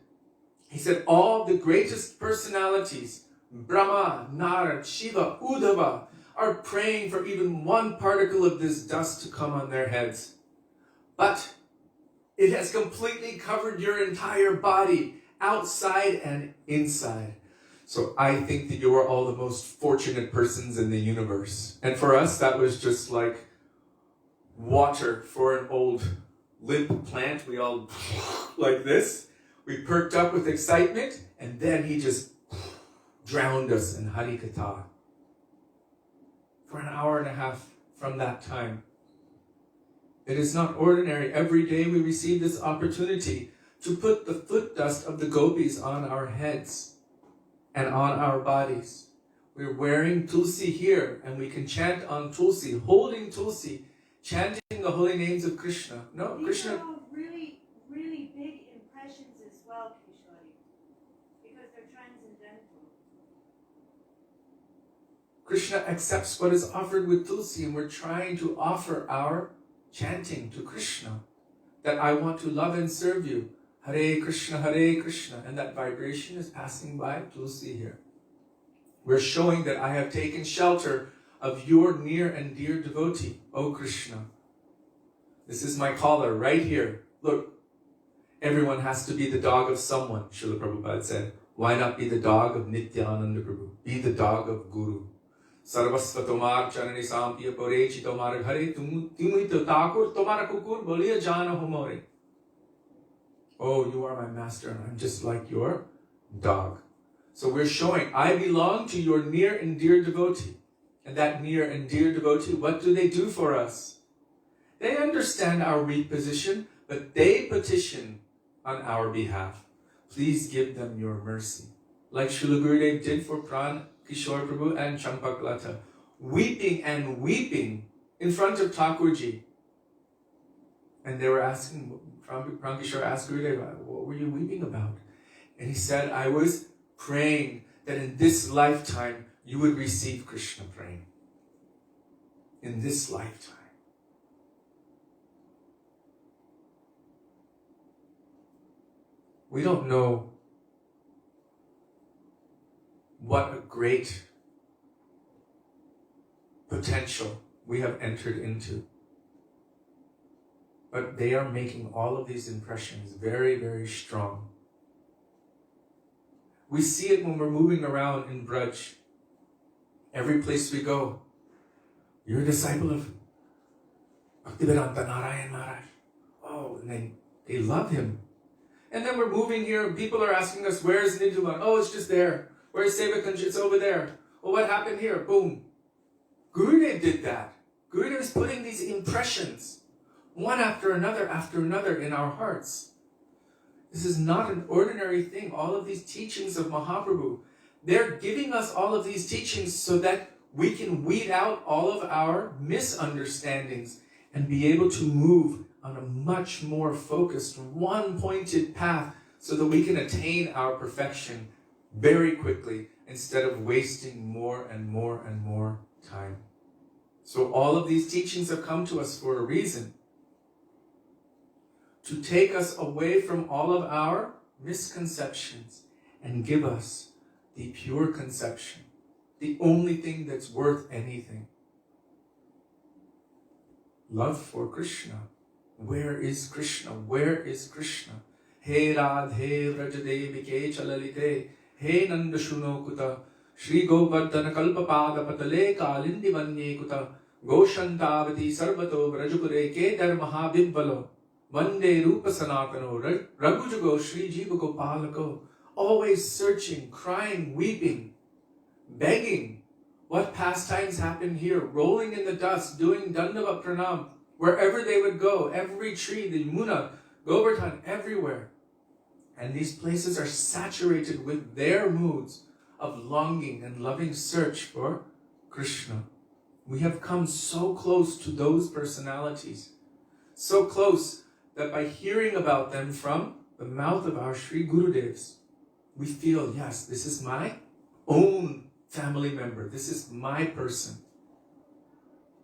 He said all the greatest personalities, Brahma, Narad, Shiva, Uddhava, are praying for even one particle of this dust to come on their heads. But it has completely covered your entire body, outside and inside. So I think that you are all the most fortunate persons in the universe. And for us, that was just like water for an old limp plant. We all like this. We perked up with excitement, and then he just drowned us in Harikatha. For an hour and a half from that time. It is not ordinary. Every day we receive this opportunity to put the foot dust of the gopis on our heads and on our bodies. We're wearing tulsi here, and we can chant on tulsi, holding tulsi, chanting the holy names of Krishna. No, These Krishna. are all really, really big impressions as well, Kishori, because they're transcendental. Krishna accepts what is offered with tulsi, and we're trying to offer our chanting to Krishna, that I want to love and serve you. Hare Krishna, and that vibration is passing by tulsi here. We're showing that I have taken shelter of your near and dear devotee, O Krishna. This is my collar right here. Look, everyone has to be the dog of someone, Srila Prabhupada said. Why not be the dog of Nityananda Prabhu? Be the dog of Guru. Sarvasva tomar charani sampiya porechi tomar ghare tumi to takur tomar kukur boliya jana humore. Oh, you are my master and I'm just like your dog. So we're showing I belong to your near and dear devotee. And that near and dear devotee, what do they do for us? They understand our weak position, but they petition on our behalf. Please give them your mercy. Like Srila Gurudev did for Kishori Prabhu and Champaklata, weeping and weeping in front of Thakurji. And they were asking, Kishori asked Gurudev, what were you weeping about? And he said, I was praying that in this lifetime you would receive Krishna praying. In this lifetime. We don't know what a great potential we have entered into. But they are making all of these impressions very, very strong. We see it when we're moving around in Braj. Every place we go, you're a disciple of Bhaktivedānta, Nārāyaṇa Mahārāja. Oh, and they love him. And then we're moving here, and people are asking us, where's Nidhuvan? Oh, it's just there. Where's Sevakanj? It's over there. Well, what happened here? Boom. Gurudev did that. Gurudev is putting these impressions, one after another in our hearts. This is not an ordinary thing. All of these teachings of Mahaprabhu, they're giving us all of these teachings so that we can weed out all of our misunderstandings and be able to move on a much more focused, one-pointed path so that we can attain our perfection very quickly instead of wasting more and more and more time. So all of these teachings have come to us for a reason. To take us away from all of our misconceptions and give us the pure conception, the only thing that's worth anything. Love for Krishna. Where is Krishna? Where is Krishna? He Radhe Vrajadevike Chalalite, He Nanda Shunokuta, Shri Govardhana Kalpapada Patale Kalindi Vanye Kuta, Goshantavati Sarvato Vrajapure Kedar Mahabibvalo, Vande Rupa Sanatano, Raghujago Shri Jiva Gopalako, always searching, crying, weeping, begging. What pastimes happen here? Rolling in the dust, doing Dandava Pranam, wherever they would go, every tree, the Yamuna, Govardhan, everywhere. And these places are saturated with their moods of longing and loving search for Krishna. We have come so close to those personalities, so close that by hearing about them from the mouth of our Sri Gurudevs, we feel, yes, this is my own family member. This is my person.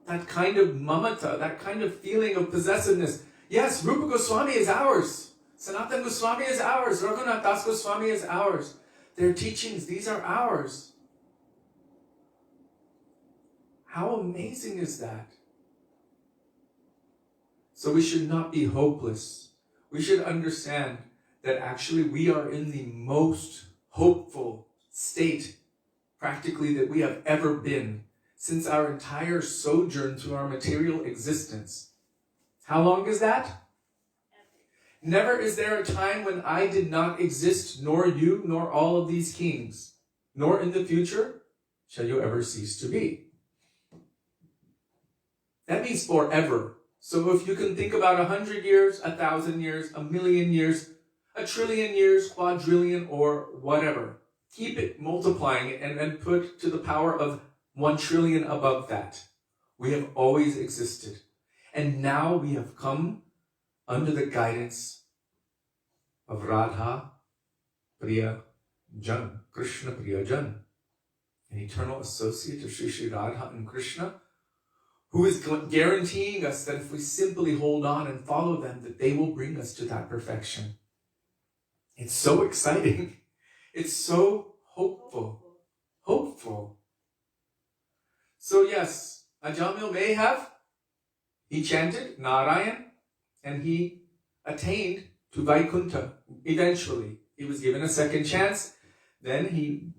That kind of mamata, that kind of feeling of possessiveness. Yes, Rupa Goswami is ours. Sanatana Goswami is ours. Raghunath Das Goswami is ours. Their teachings, these are ours. How amazing is that? So we should not be hopeless. We should understand that actually we are in the most hopeful state, practically, that we have ever been since our entire sojourn through our material existence. How long is that? Never is there a time when I did not exist, nor you, nor all of these kings, nor in the future shall you ever cease to be. That means forever. So if you can think about 100 years, 1,000 years, 1,000,000 years, 1,000,000,000,000 years, quadrillion, or whatever, keep it multiplying it and then put to the power of 1 trillion above that. We have always existed. And now we have come under the guidance of Radha Priya Jan, Krishna Priya Jan, an eternal associate of Sri Radha and Krishna, who is guaranteeing us that if we simply hold on and follow them, that they will bring us to that perfection. It's so exciting. It's so hopeful. Hopeful. So yes, Ajamil may have, he chanted Nārāyaṇa, and he attained to Vaikuntha eventually. He was given a second chance. Then he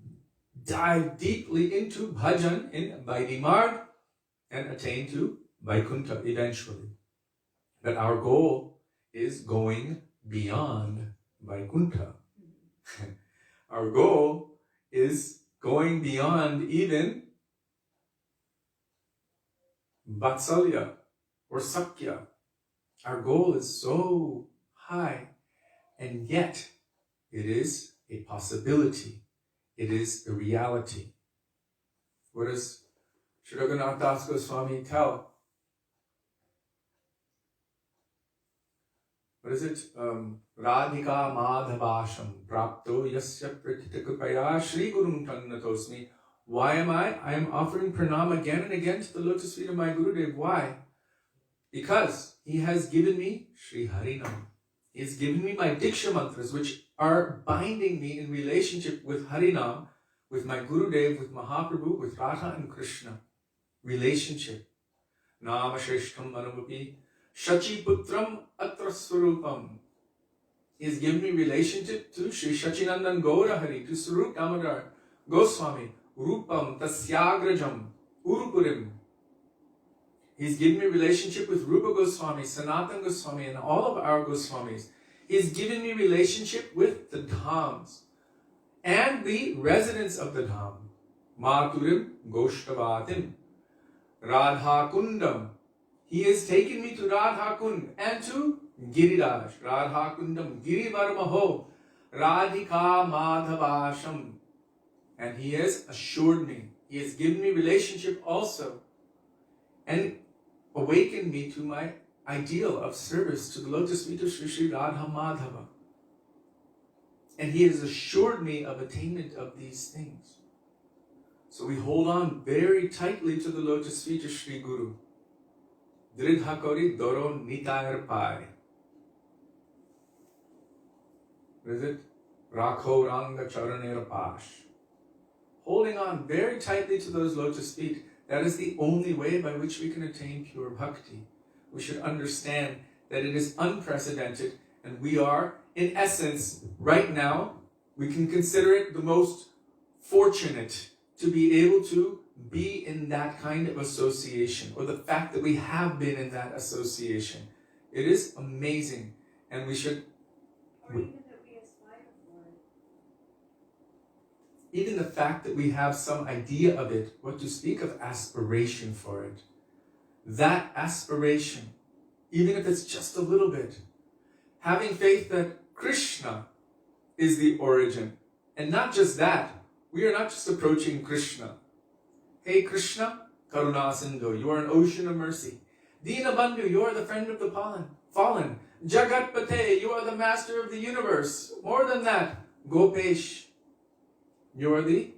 dived deeply into bhajan in Vaidhi and attained to Vaikuntha eventually. But our goal is going beyond Vaikuntha. Our goal is going beyond even Vatsalya or Sakya. Our goal is so high, and yet it is a possibility. It is a reality. What does Sri Raghunath Das Goswami tell? What is it? Radhika Madhavasham Prapto Yasya Prakitakupaya Shri Gurum Tannatosmi. Why am I? I am offering pranam again and again to the lotus feet of my Gurudev. Why? Because he has given me Sri Harinam. He has given me my Diksha mantras, which are binding me in relationship with Harinam, with my Gurudev, with Mahaprabhu, with Radha and Krishna. Relationship. Nama Shreshtham Anuvapi Shachi Putram Atra Swarupam. He has given me relationship to Sri Shachinandan Gaurahari, to Śrī Dāmodara Gosvāmī, Rupam Tasyagrajam, Urupurim. He's given me relationship with Rupa Goswami, Sanatana Goswami, and all of our Goswamis. He's given me relationship with the Dhams and the residents of the Dham. Maturim Goshtavatim, Radha Kundam. He has taken me to Radha Kund and to Giriraj, Radha Kundam, Girivarmaho, Radhika Madhavasham. And he has assured me. He has given me relationship also. And awakened me to my ideal of service to the lotus feet of Sri Radha Madhava. And he has assured me of attainment of these things. So we hold on very tightly to the lotus feet of Shri Guru. Dridha kori doro nitayar pai. What is it? Rakho ranga charanera pash. Holding on very tightly to those lotus feet, that is the only way by which we can attain pure bhakti. We should understand that it is unprecedented, and we are, in essence, right now, we can consider it the most fortunate to be able to be in that kind of association, or the fact that we have been in that association. It is amazing, and we should... Or even that we aspire for it. Even the fact that we have some idea of it, what to speak of aspiration for it. That aspiration, even if it's just a little bit, having faith that Krishna is the origin. And not just that, we are not just approaching Krishna. Hey Krishna, Karuna Sindhu, you are an ocean of mercy. Dina Bandhu, you are the friend of the fallen. Jagat Pate, you are the master of the universe. More than that, Gopesh, you are the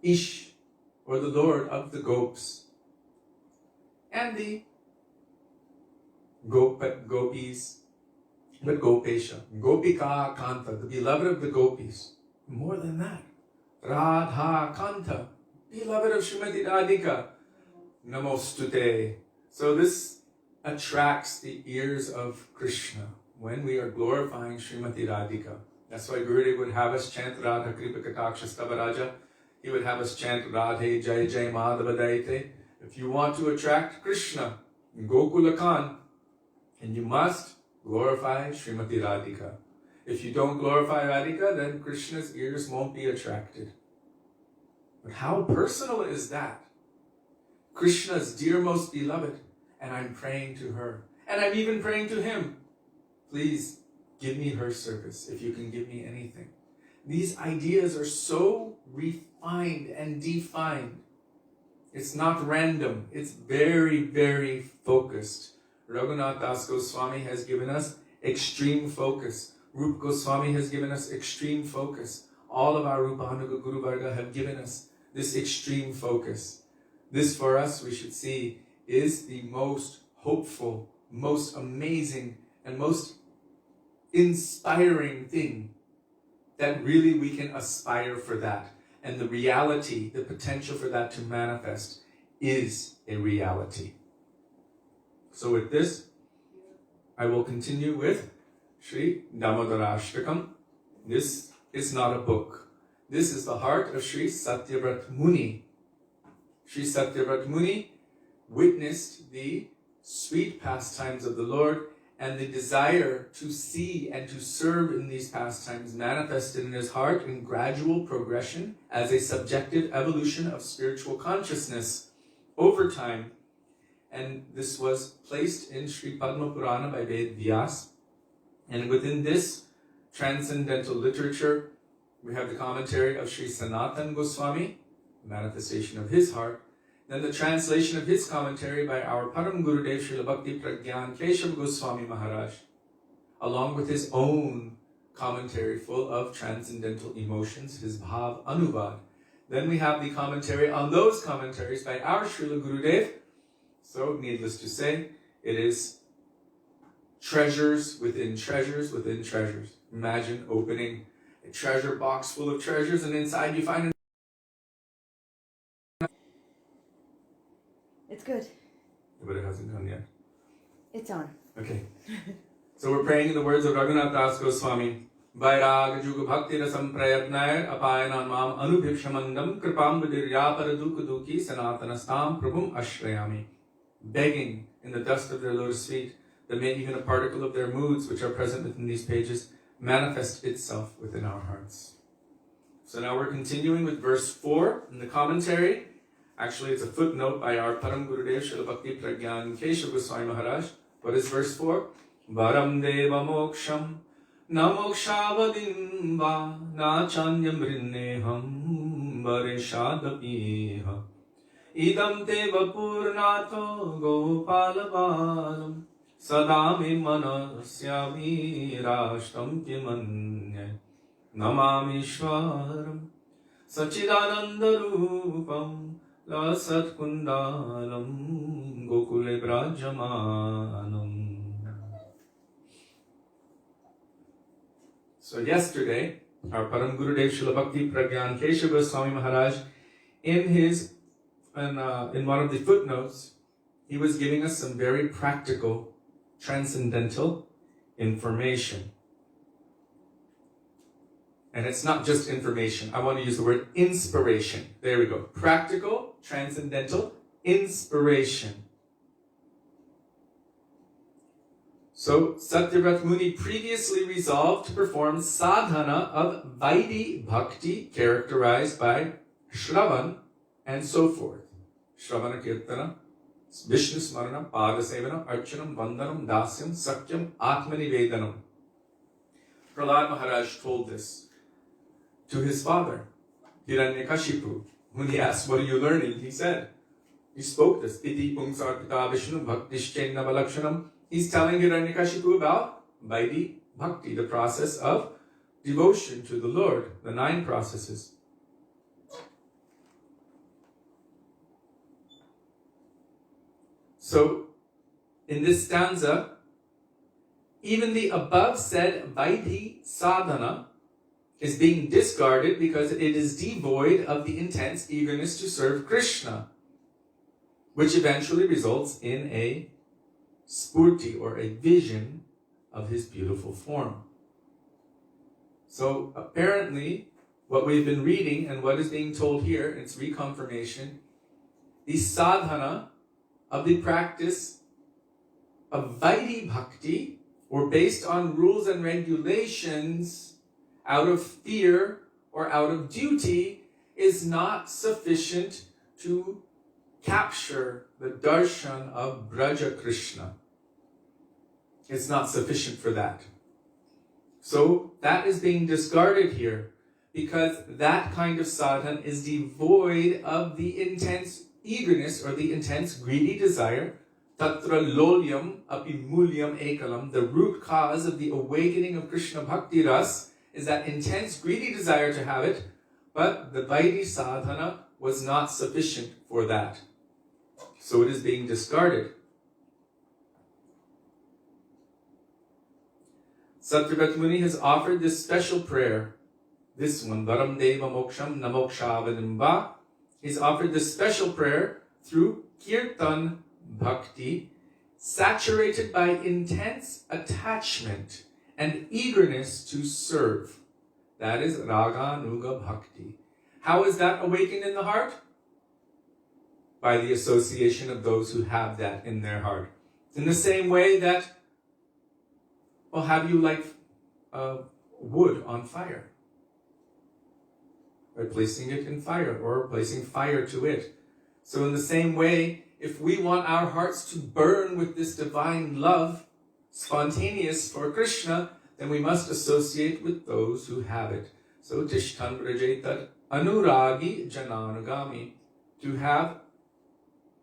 Ish, or the Lord of the Gopis. And the Gopis, but Gopesha, Gopika Kanta, the beloved of the Gopis. More than that, Radha Kanta, beloved of Śrīmati Radhika, Namostute. So this attracts the ears of Krishna when we are glorifying Śrīmati Radhika. That's why Gurudev would have us chant Radha Kripa Kataksha Stavaraja. He would have us chant Radhe Jai Jai Madhava Daite. If you want to attract Krishna, Gokula Khan, and you must glorify Śrīmati Radhika. If you don't glorify Radhika, then Krishna's ears won't be attracted. But how personal is that? Krishna's dear most beloved, and I'm praying to her. And I'm even praying to him. Please give me her service, if you can give me anything. These ideas are so refined and defined. It's not random. It's very, very focused. Raghunath Das Goswami has given us extreme focus. Rupa Goswami has given us extreme focus. All of our Rupanuga Guru Varga have given us this extreme focus. This for us, we should see, is the most hopeful, most amazing, and most inspiring thing that really we can aspire for that. And the reality, the potential for that to manifest is a reality. So with this, I will continue with Śrī Dāmodarāṣṭakam. This is not a book. This is the heart of Śrī Satyavrata Muni. Śrī Satyavrata Muni witnessed the sweet pastimes of the Lord and the desire to see and to serve in these pastimes manifested in his heart in gradual progression as a subjective evolution of spiritual consciousness over time. And this was placed in Sri Padma Purana by Ved Vyas. And within this transcendental literature, we have the commentary of Śrī Sanātana Gosvāmī, the manifestation of his heart, then the translation of his commentary by our Param Gurudev Srila Bhakti Pragyan Keshav Goswami Mahārāja, along with his own commentary full of transcendental emotions, his Bhav Anuvad. Then we have the commentary on those commentaries by our Srila Gurudev. So, needless to say, it is treasures within treasures within treasures. Imagine opening a treasure box full of treasures and inside you find It's good. But it hasn't done yet. It's on. Okay. So we're praying in the words of Raghunath Das Goswami. Vairag Juga Bhakti Rasam Prayatnair Apayanan Mam Anubhipshamandam Kripam Vidiryapara Dukuduki Sanatanastam Prabhum Ashrayami. Begging in the dust of their lotus feet that may even a particle of their moods which are present within these pages manifest itself within our hearts. So now we're continuing with verse 4 in the commentary. Actually, it's a footnote by our Param Gurudev Srila Bhakti Pragyan Keshav Goswami Mahārāja. What is verse 4? Varam deva moksham na mokshavadim va na chanyam rinneham vareshadapiha idam te vapurnato gopalavalam sadami manasyavi rashtam kimanya namamishwaram Sachidanandarupam Lasat Kundalam Gokule Brajamanam. So yesterday, our Param Gurudev Srila Bhakti Pragyan Keshav Gosvāmī Mahārāja, in one of the footnotes, he was giving us some very practical, transcendental information. And it's not just information. I want to use the word inspiration. There we go. Practical, transcendental, inspiration. So, Satyavrata Muni previously resolved to perform sadhana of Vaidhi Bhakti, characterized by Shravan and so forth. Shravana Kirtana, Vishnu Smarana, Padasevana, Archanam, Vandanam, Dasyam, Sakyam, Atmanivedanam. Prahlad Maharaj told this to his father, Hiranyakashipu. When he asked, what are you learning? He said, he spoke this, Iti Pungsarpita Vishnu Bhaktishchainava Lakshanam. He's telling Hiranyakashipu about Vaidhi Bhakti, the process of devotion to the Lord, the 9 processes. So, in this stanza, even the above said Vaidhi sadhana is being discarded because it is devoid of the intense eagerness to serve Krishna, which eventually results in a spurti, or a vision of his beautiful form. So apparently, what we've been reading and what is being told here, it's reconfirmation, the sadhana of the practice of Vaidhi Bhakti, or based on rules and regulations out of fear or out of duty, is not sufficient to capture the darshan of Braja Krishna. It's not sufficient for that. So that is being discarded here, because that kind of sadhana is devoid of the intense eagerness or the intense greedy desire. Tatra lolyam api mulyam ekalam. The root cause of the awakening of Krishna Bhakti Ras is that intense greedy desire to have it, but the Vaidhi sadhana was not sufficient for that. So it is being discarded. Satyavrata Muni has offered this special prayer. This one, Varam Deva Moksham Namokshavanimba. He's offered this special prayer through Kirtan Bhakti, saturated by intense attachment and eagerness to serve. That is Raga Nuga Bhakti. How is that awakened in the heart? By the association of those who have that in their heart. In the same way that, well, how do you light wood on fire? By placing it in fire, or placing fire to it. So in the same way, if we want our hearts to burn with this divine love, spontaneous for Krishna, then we must associate with those who have it. So Tishtan Vrajetat Anuragi Jananugami. To have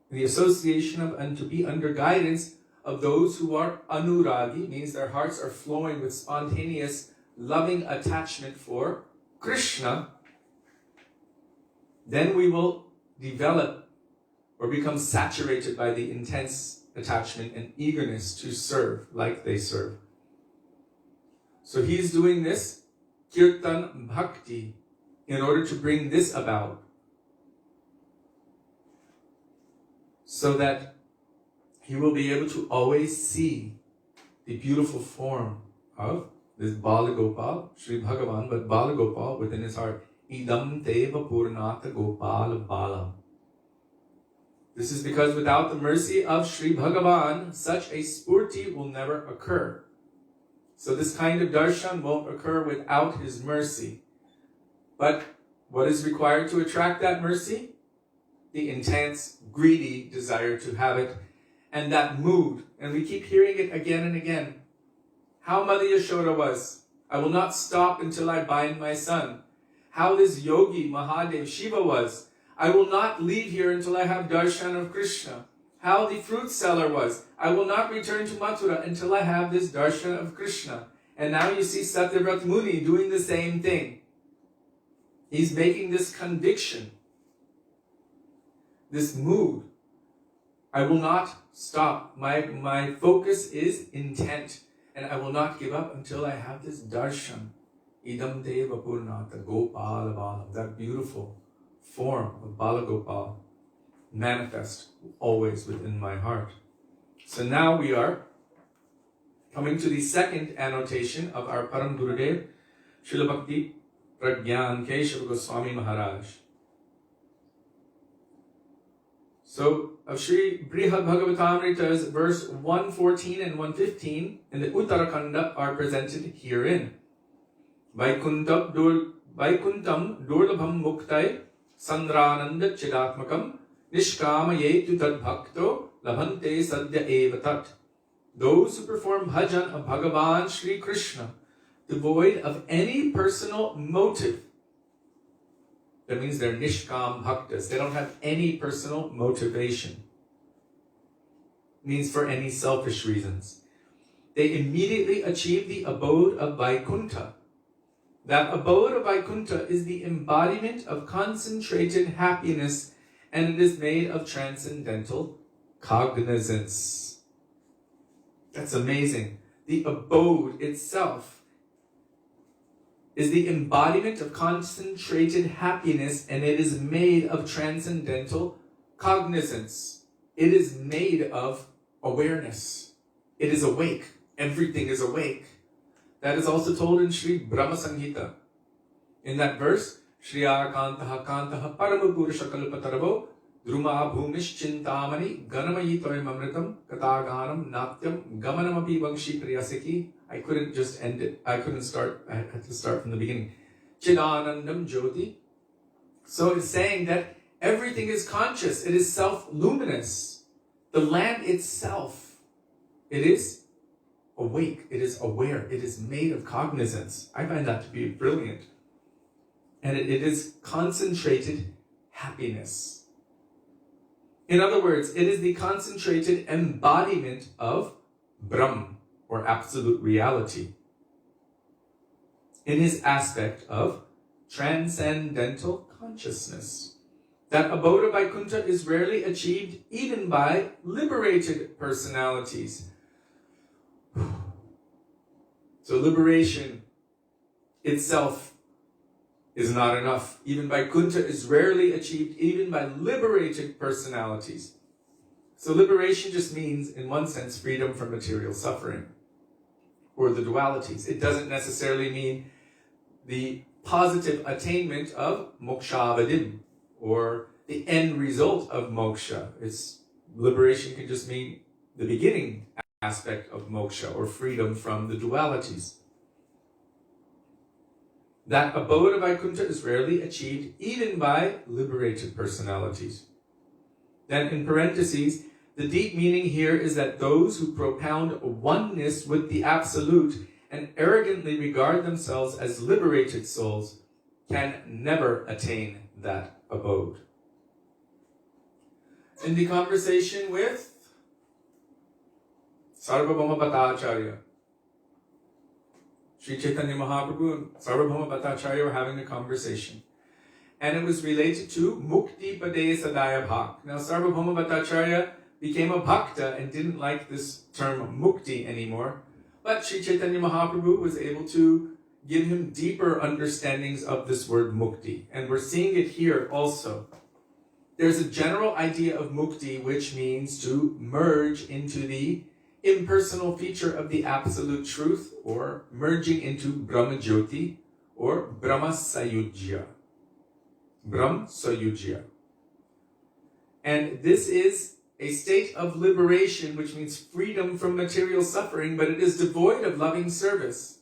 the association of, and to be under guidance of those who are anuragi, means their hearts are flowing with spontaneous, loving attachment for Krishna, then we will develop or become saturated by the intense attachment and eagerness to serve like they serve. So he's doing this Kirtan Bhakti in order to bring this about, so that he will be able to always see the beautiful form of this Balagopal, Sri Bhagavan, but Balagopal within his heart. Idam Teva Purnata Gopal Bala. This is because without the mercy of Sri Bhagavan, such a spurti will never occur. So this kind of darshan won't occur without his mercy. But what is required to attract that mercy? The intense, greedy desire to have it, and that mood. And we keep hearing it again and again. How Mother Yashoda was, I will not stop until I bind my son. How this yogi, Mahadev, Shiva was, I will not leave here until I have darshan of Krishna. How the fruit seller was, I will not return to Mathura until I have this darshan of Krishna. And now you see Satyavrata Muni doing the same thing. He's making this conviction, this mood. I will not stop. My focus is intent, and I will not give up until I have this darshan. Idam deva purnata gopala balam, that beautiful form of Bala Gopal manifest always within my heart. So now we are coming to the second annotation of our Param Gurudev, Srila Bhakti Pragyan Keshava Gosvāmī Mahārāja. So, of Sri Brihad Bhagavatamrita's verse 114 and 115 in the Uttarakanda are presented herein. Vaikuntam durlabham muktai sandrananda chidatmakam nishkamayetu tad bhakto labhante sadya eva tat. Those who perform bhajan of Bhagavan Shri Krishna, devoid of any personal motive. That means they're nishkam bhaktas. They don't have any personal motivation. It means for any selfish reasons. They immediately achieve the abode of Vaikuntha. That abode of Vaikuntha is the embodiment of concentrated happiness, and it is made of transcendental cognizance. That's amazing. The abode itself is the embodiment of concentrated happiness, and it is made of transcendental cognizance. It is made of awareness. It is awake. Everything is awake. That is also told in Sri Brahma Samhita. In that verse, Shri Akantaha Kantaha Paramapurusha Kalpataravo Druma Bhumish Chintamani Ganamayi Toyam Amritam Kataganam Natyam Gamanamapi Vangshi Priyasiki. I couldn't just end it. I couldn't start. I had to start from the beginning. Chidanandam Jyoti. So it's saying that everything is conscious. It is self-luminous. The land itself, it is awake. It is aware. It is made of cognizance. I find that to be brilliant. And it is concentrated happiness. In other words, it is the concentrated embodiment of Brahm, or absolute reality, in his aspect of transcendental consciousness. That abode of Vaikuntha is rarely achieved even by liberated personalities. So liberation itself is not enough. Even Vaikuntha is rarely achieved even by liberated personalities. So liberation just means, in one sense, freedom from material suffering, or the dualities. It doesn't necessarily mean the positive attainment of mokshavadim, or the end result of moksha. Liberation can just mean the beginning aspect of moksha, or freedom from the dualities. That abode of Vaikuntha is rarely achieved even by liberated personalities. Then in parentheses, the deep meaning here is that those who propound oneness with the Absolute and arrogantly regard themselves as liberated souls can never attain that abode. In the conversation with Sarvabhauma Bhattacharya, Sri Chaitanya Mahaprabhu and Sarvabhauma Bhattacharya were having a conversation. And it was related to Mukti Pade Sadaya Bhak. Now Sarvabhauma Bhattacharya became a bhakta and didn't like this term mukti anymore. But Sri Chaitanya Mahaprabhu was able to give him deeper understandings of this word mukti. And we're seeing it here also. There's a general idea of mukti, which means to merge into the impersonal feature of the absolute truth, or merging into Brahma Jyoti, or Brahma Sayujya. Brahm Sayujya. And this is a state of liberation, which means freedom from material suffering, but it is devoid of loving service.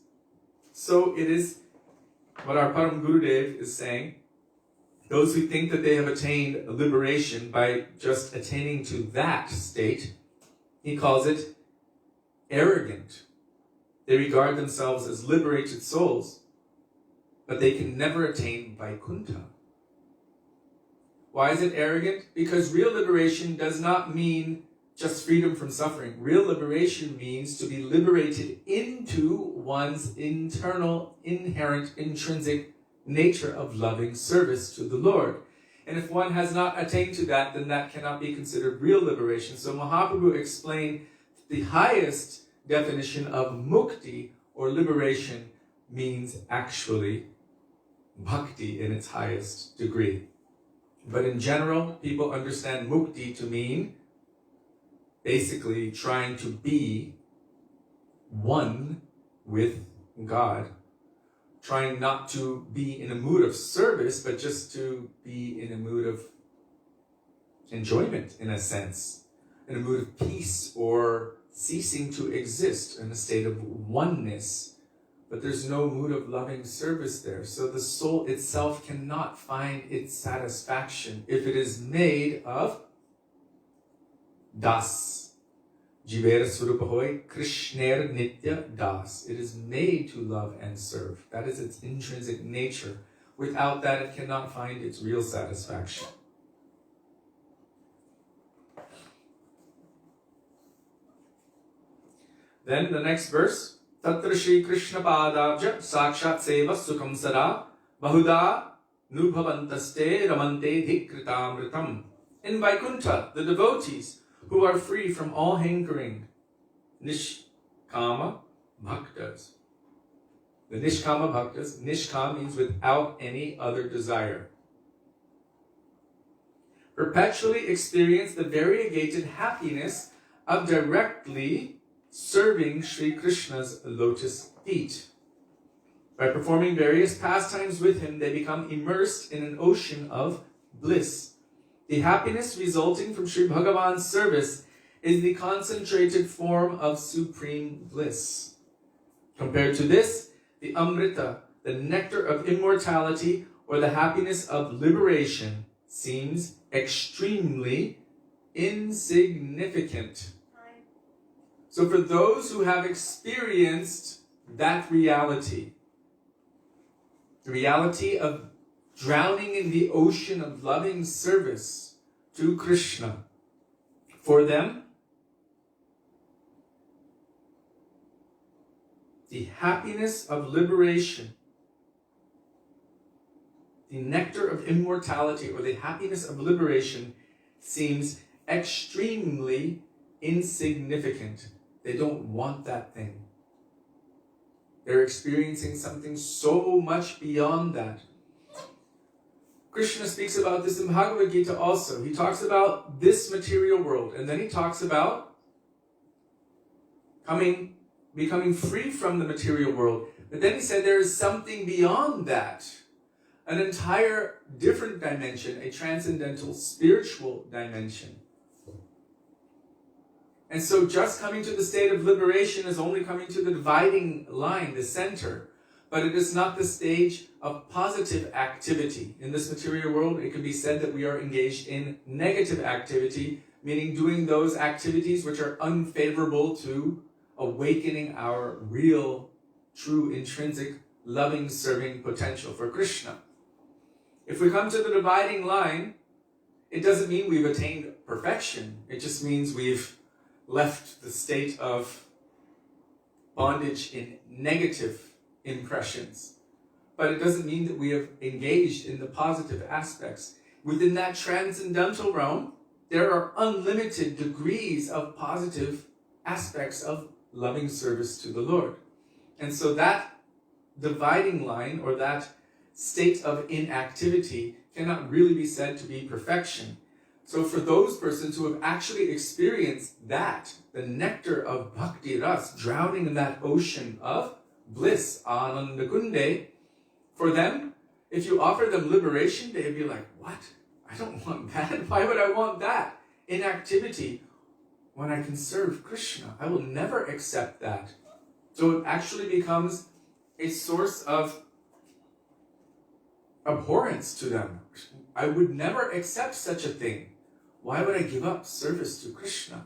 So it is what our Param Gurudev is saying. Those who think that they have attained liberation by just attaining to that state, he calls it arrogant. They regard themselves as liberated souls, but they can never attain Vaikuntha. Why is it arrogant? Because real liberation does not mean just freedom from suffering. Real liberation means to be liberated into one's internal, inherent, intrinsic nature of loving service to the Lord. And if one has not attained to that, then that cannot be considered real liberation. So Mahaprabhu explained the highest definition of mukti, or liberation, means actually bhakti in its highest degree. But in general, people understand mukti to mean basically trying to be one with God, trying not to be in a mood of service, but just to be in a mood of enjoyment, in a sense, in a mood of peace or ceasing to exist, in a state of oneness. But there's no mood of loving service there. So the soul itself cannot find its satisfaction if it is made of das. Jivera Swarupahoy, Krishner Nitya Das. It is made to love and serve. That is its intrinsic nature. Without that, it cannot find its real satisfaction. Then the next verse, Tatra Shri Krishna Padabja Sakshat Seva Sukham Sada Bahuda Nubhavantaste Ramante Dhikritamritam. In Vaikuntha, the devotees who are free from all hankering, Nishkama Bhaktas. The Nishkama Bhaktas, Nishkama means without any other desire, perpetually experience the variegated happiness of directly serving Sri Krishna's lotus feet. By performing various pastimes with him, they become immersed in an ocean of bliss. The happiness resulting from Sri Bhagavan's service is the concentrated form of supreme bliss. Compared to this, the Amrita, the nectar of immortality, or the happiness of liberation, seems extremely insignificant. So for those who have experienced that reality, the reality of drowning in the ocean of loving service to Krishna, for them, the happiness of liberation, the nectar of immortality, or the happiness of liberation, seems extremely insignificant. They don't want that thing. They're experiencing something so much beyond that. Krishna speaks about this in Bhagavad Gita also. He talks about this material world, and then he talks about becoming free from the material world. But then he said there is something beyond that, an entire different dimension, a transcendental spiritual dimension. And so just coming to the state of liberation is only coming to the dividing line, the center. But it is not the stage of positive activity. In this material world, it can be said that we are engaged in negative activity, meaning doing those activities which are unfavorable to awakening our real, true, intrinsic, loving, serving potential for Krishna. If we come to the dividing line, it doesn't mean we've attained perfection. It just means we've left the state of bondage in negative impressions. But it doesn't mean that we have engaged in the positive aspects. Within that transcendental realm, there are unlimited degrees of positive aspects of loving service to the Lord. And so that dividing line, or that state of inactivity, cannot really be said to be perfection. So for those persons who have actually experienced that, the nectar of bhakti ras, drowning in that ocean of bliss, ananda kunde, for them, if you offer them liberation, they'd be like, what? I don't want that. Why would I want that? Inactivity when I can serve Krishna. I will never accept that. So it actually becomes a source of abhorrence to them. I would never accept such a thing. Why would I give up service to Krishna?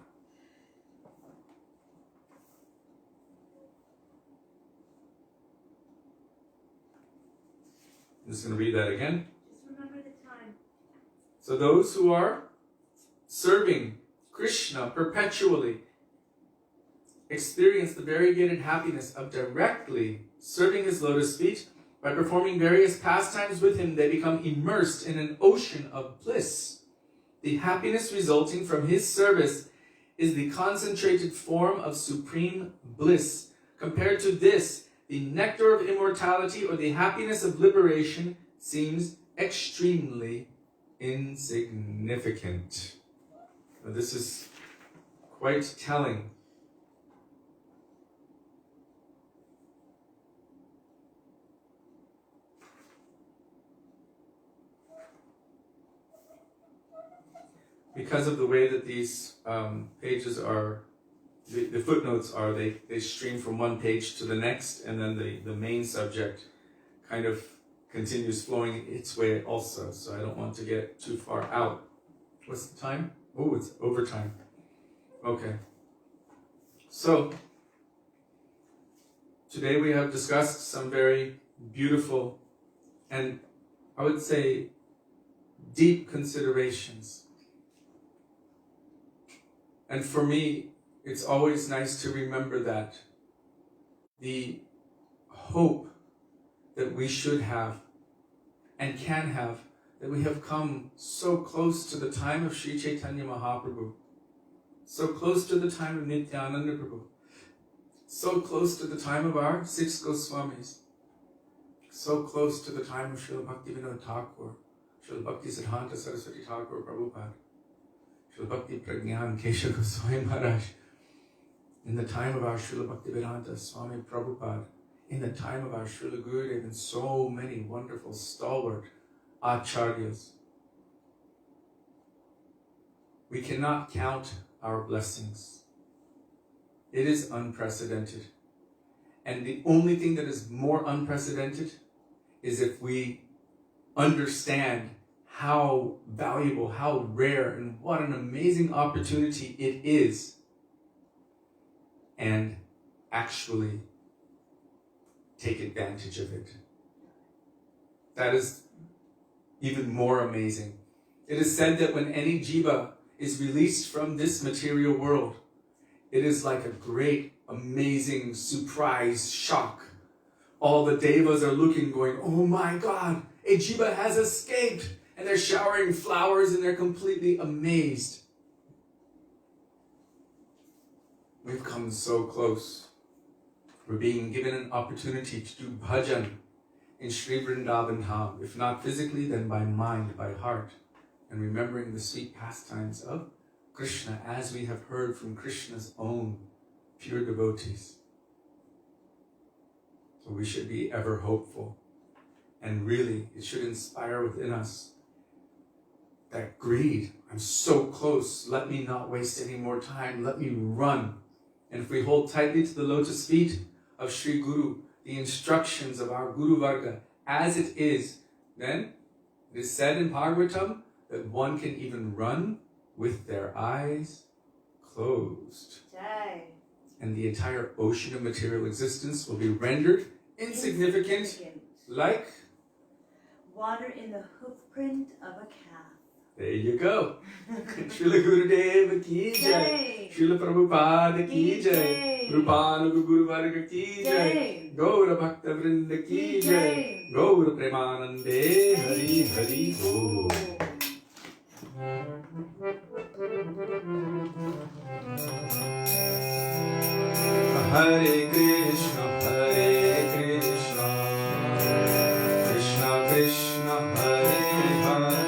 I'm just going to read that again. Just remember the time. So those who are serving Krishna perpetually experience the variegated happiness of directly serving his lotus feet By performing various pastimes with him, they become immersed in an ocean of bliss. The happiness resulting from his service is the concentrated form of supreme bliss. Compared to this, the nectar of immortality or the happiness of liberation seems extremely insignificant. Now, this is quite telling. Because of the way that these pages are, the footnotes are, they stream from one page to the next, and then the main subject kind of continues flowing its way also. So I don't want to get too far out. What's the time? Oh, it's overtime. Okay. So today we have discussed some very beautiful and I would say deep considerations. And for me, it's always nice to remember that the hope that we should have and can have, that we have come so close to the time of Sri Chaitanya Mahaprabhu, so close to the time of Nityananda Prabhu, so close to the time of our 6 Goswamis, so close to the time of Srila Bhaktivedānta Thakur, Srila Bhakti Siddhanta Saraswati Thakur Prabhupada, Srila Bhakti Prajñān Kesha Goswami Mahārāja, in the time of our Srila Bhaktivedānta Swami Prabhupada, in the time of our Srila Gurudev, and so many wonderful stalwart acharyas. We cannot count our blessings. It is unprecedented. And the only thing that is more unprecedented is if we understand how valuable, how rare, and what an amazing opportunity it is, and actually take advantage of it. That is even more amazing. It is said that when any jiva is released from this material world, it is like a great, amazing surprise shock. All the devas are looking, going, oh my God, a jiva has escaped. And they're showering flowers and they're completely amazed. We've come so close. We're being given an opportunity to do bhajan in Sri Vrindavan Dham, if not physically, then by mind, by heart, and remembering the sweet pastimes of Krishna as we have heard from Krishna's own pure devotees. So we should be ever hopeful, and really it should inspire within us that greed. I'm so close, let me not waste any more time, let me run. And if we hold tightly to the lotus feet of Sri Guru, the instructions of our Guru Varga, as it is, then it is said in Bhagavatam that one can even run with their eyes closed. Jai. And the entire ocean of material existence will be rendered insignificant, like water in the hoofprint of a calf. There you go. Srila Gurudeva ki jai. Srila Prabhupada ki jai. Rupanuga Guru Varga ki jai. Gaura Bhakta Vrinda ki jai. Gaura Premanande Hari Hari Bo. Hare Krishna, Hare Krishna, Krishna Krishna, Hare Hare.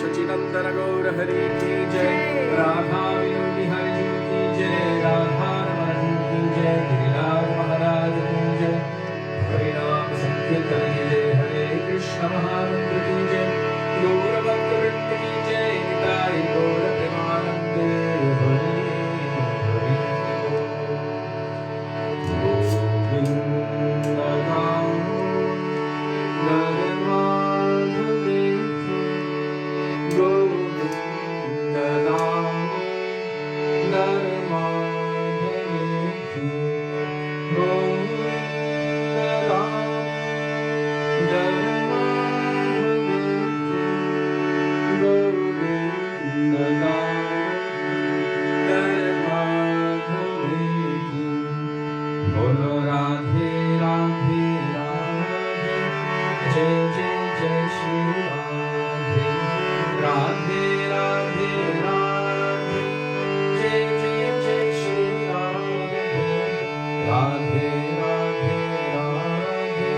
Sacinandana Gaura Hari Ki Jai, Radha Vinodi Hari Ji Ki Jai, Radha Ramani Ki Jai, Giriraj Mahārāja Ki Jai, Harinam Sankirtan Ki Jai, Hare Krishna Mahamantra Ki Jai, Gaura Bhaktivedānta Ki Jai, Nitai Gaura Premanande Hari Hari Govinda Damodarāṣṭakam, Govinda Damodarāṣṭakam, Govinda Damodarāṣṭakam, Govinda Damodarāṣṭakam. Bolo Radhe Radhe Radhe, Jai Jai Jai Shri Radhe, Radhe Radhe Radhe, Jai Jai Jai Shri Radhe, Radhe Radhe Radhe,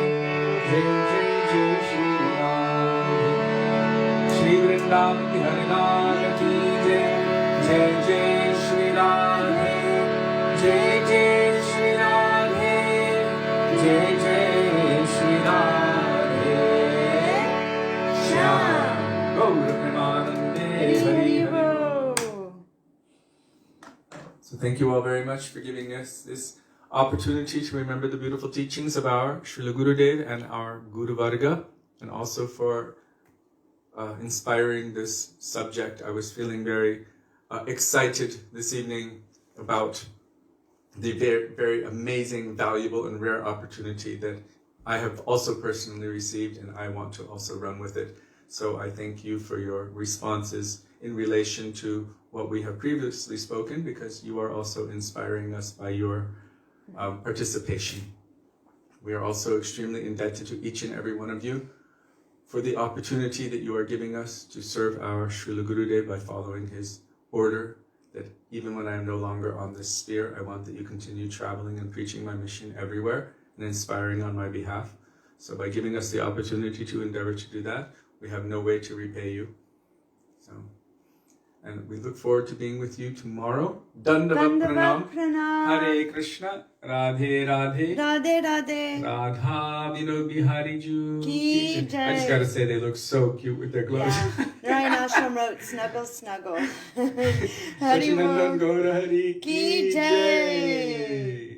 Jai Jai Jai Shri Radhe. Shri Vrindavan ki Hari Lal ki Jai, Jai Jai Shri Radhe, Jai Jai Shri Radhe, Jai Jai Shri Radhe, Shyam Gaura Premanande Hari Hari Bol. So thank you all very much for giving us this opportunity to remember the beautiful teachings of our Srila Gurudev and our Guru Varga, and also for inspiring this subject. I was feeling very excited this evening about the very, very amazing, valuable, and rare opportunity that I have also personally received, and I want to also run with it. So I thank you for your responses in relation to what we have previously spoken, because you are also inspiring us by your participation. We are also extremely indebted to each and every one of you for the opportunity that you are giving us to serve our Srila Gurudev by following his order, that even when I am no longer on this sphere, I want that you continue traveling and preaching my mission everywhere and inspiring on my behalf. So by giving us the opportunity to endeavor to do that, we have no way to repay you. So, and we look forward to being with you tomorrow. Dandavat Pranam. Hare Krishna, Radhe Radhe, Radhe Radhe, Radha Vinod Bihari Ju. Ki Jai. I just gotta say, they look so cute with their clothes. Yeah. Nārāyaṇa Ashram wrote Snuggle Snuggle. Sacinandana Gaura Hari Ki Jai.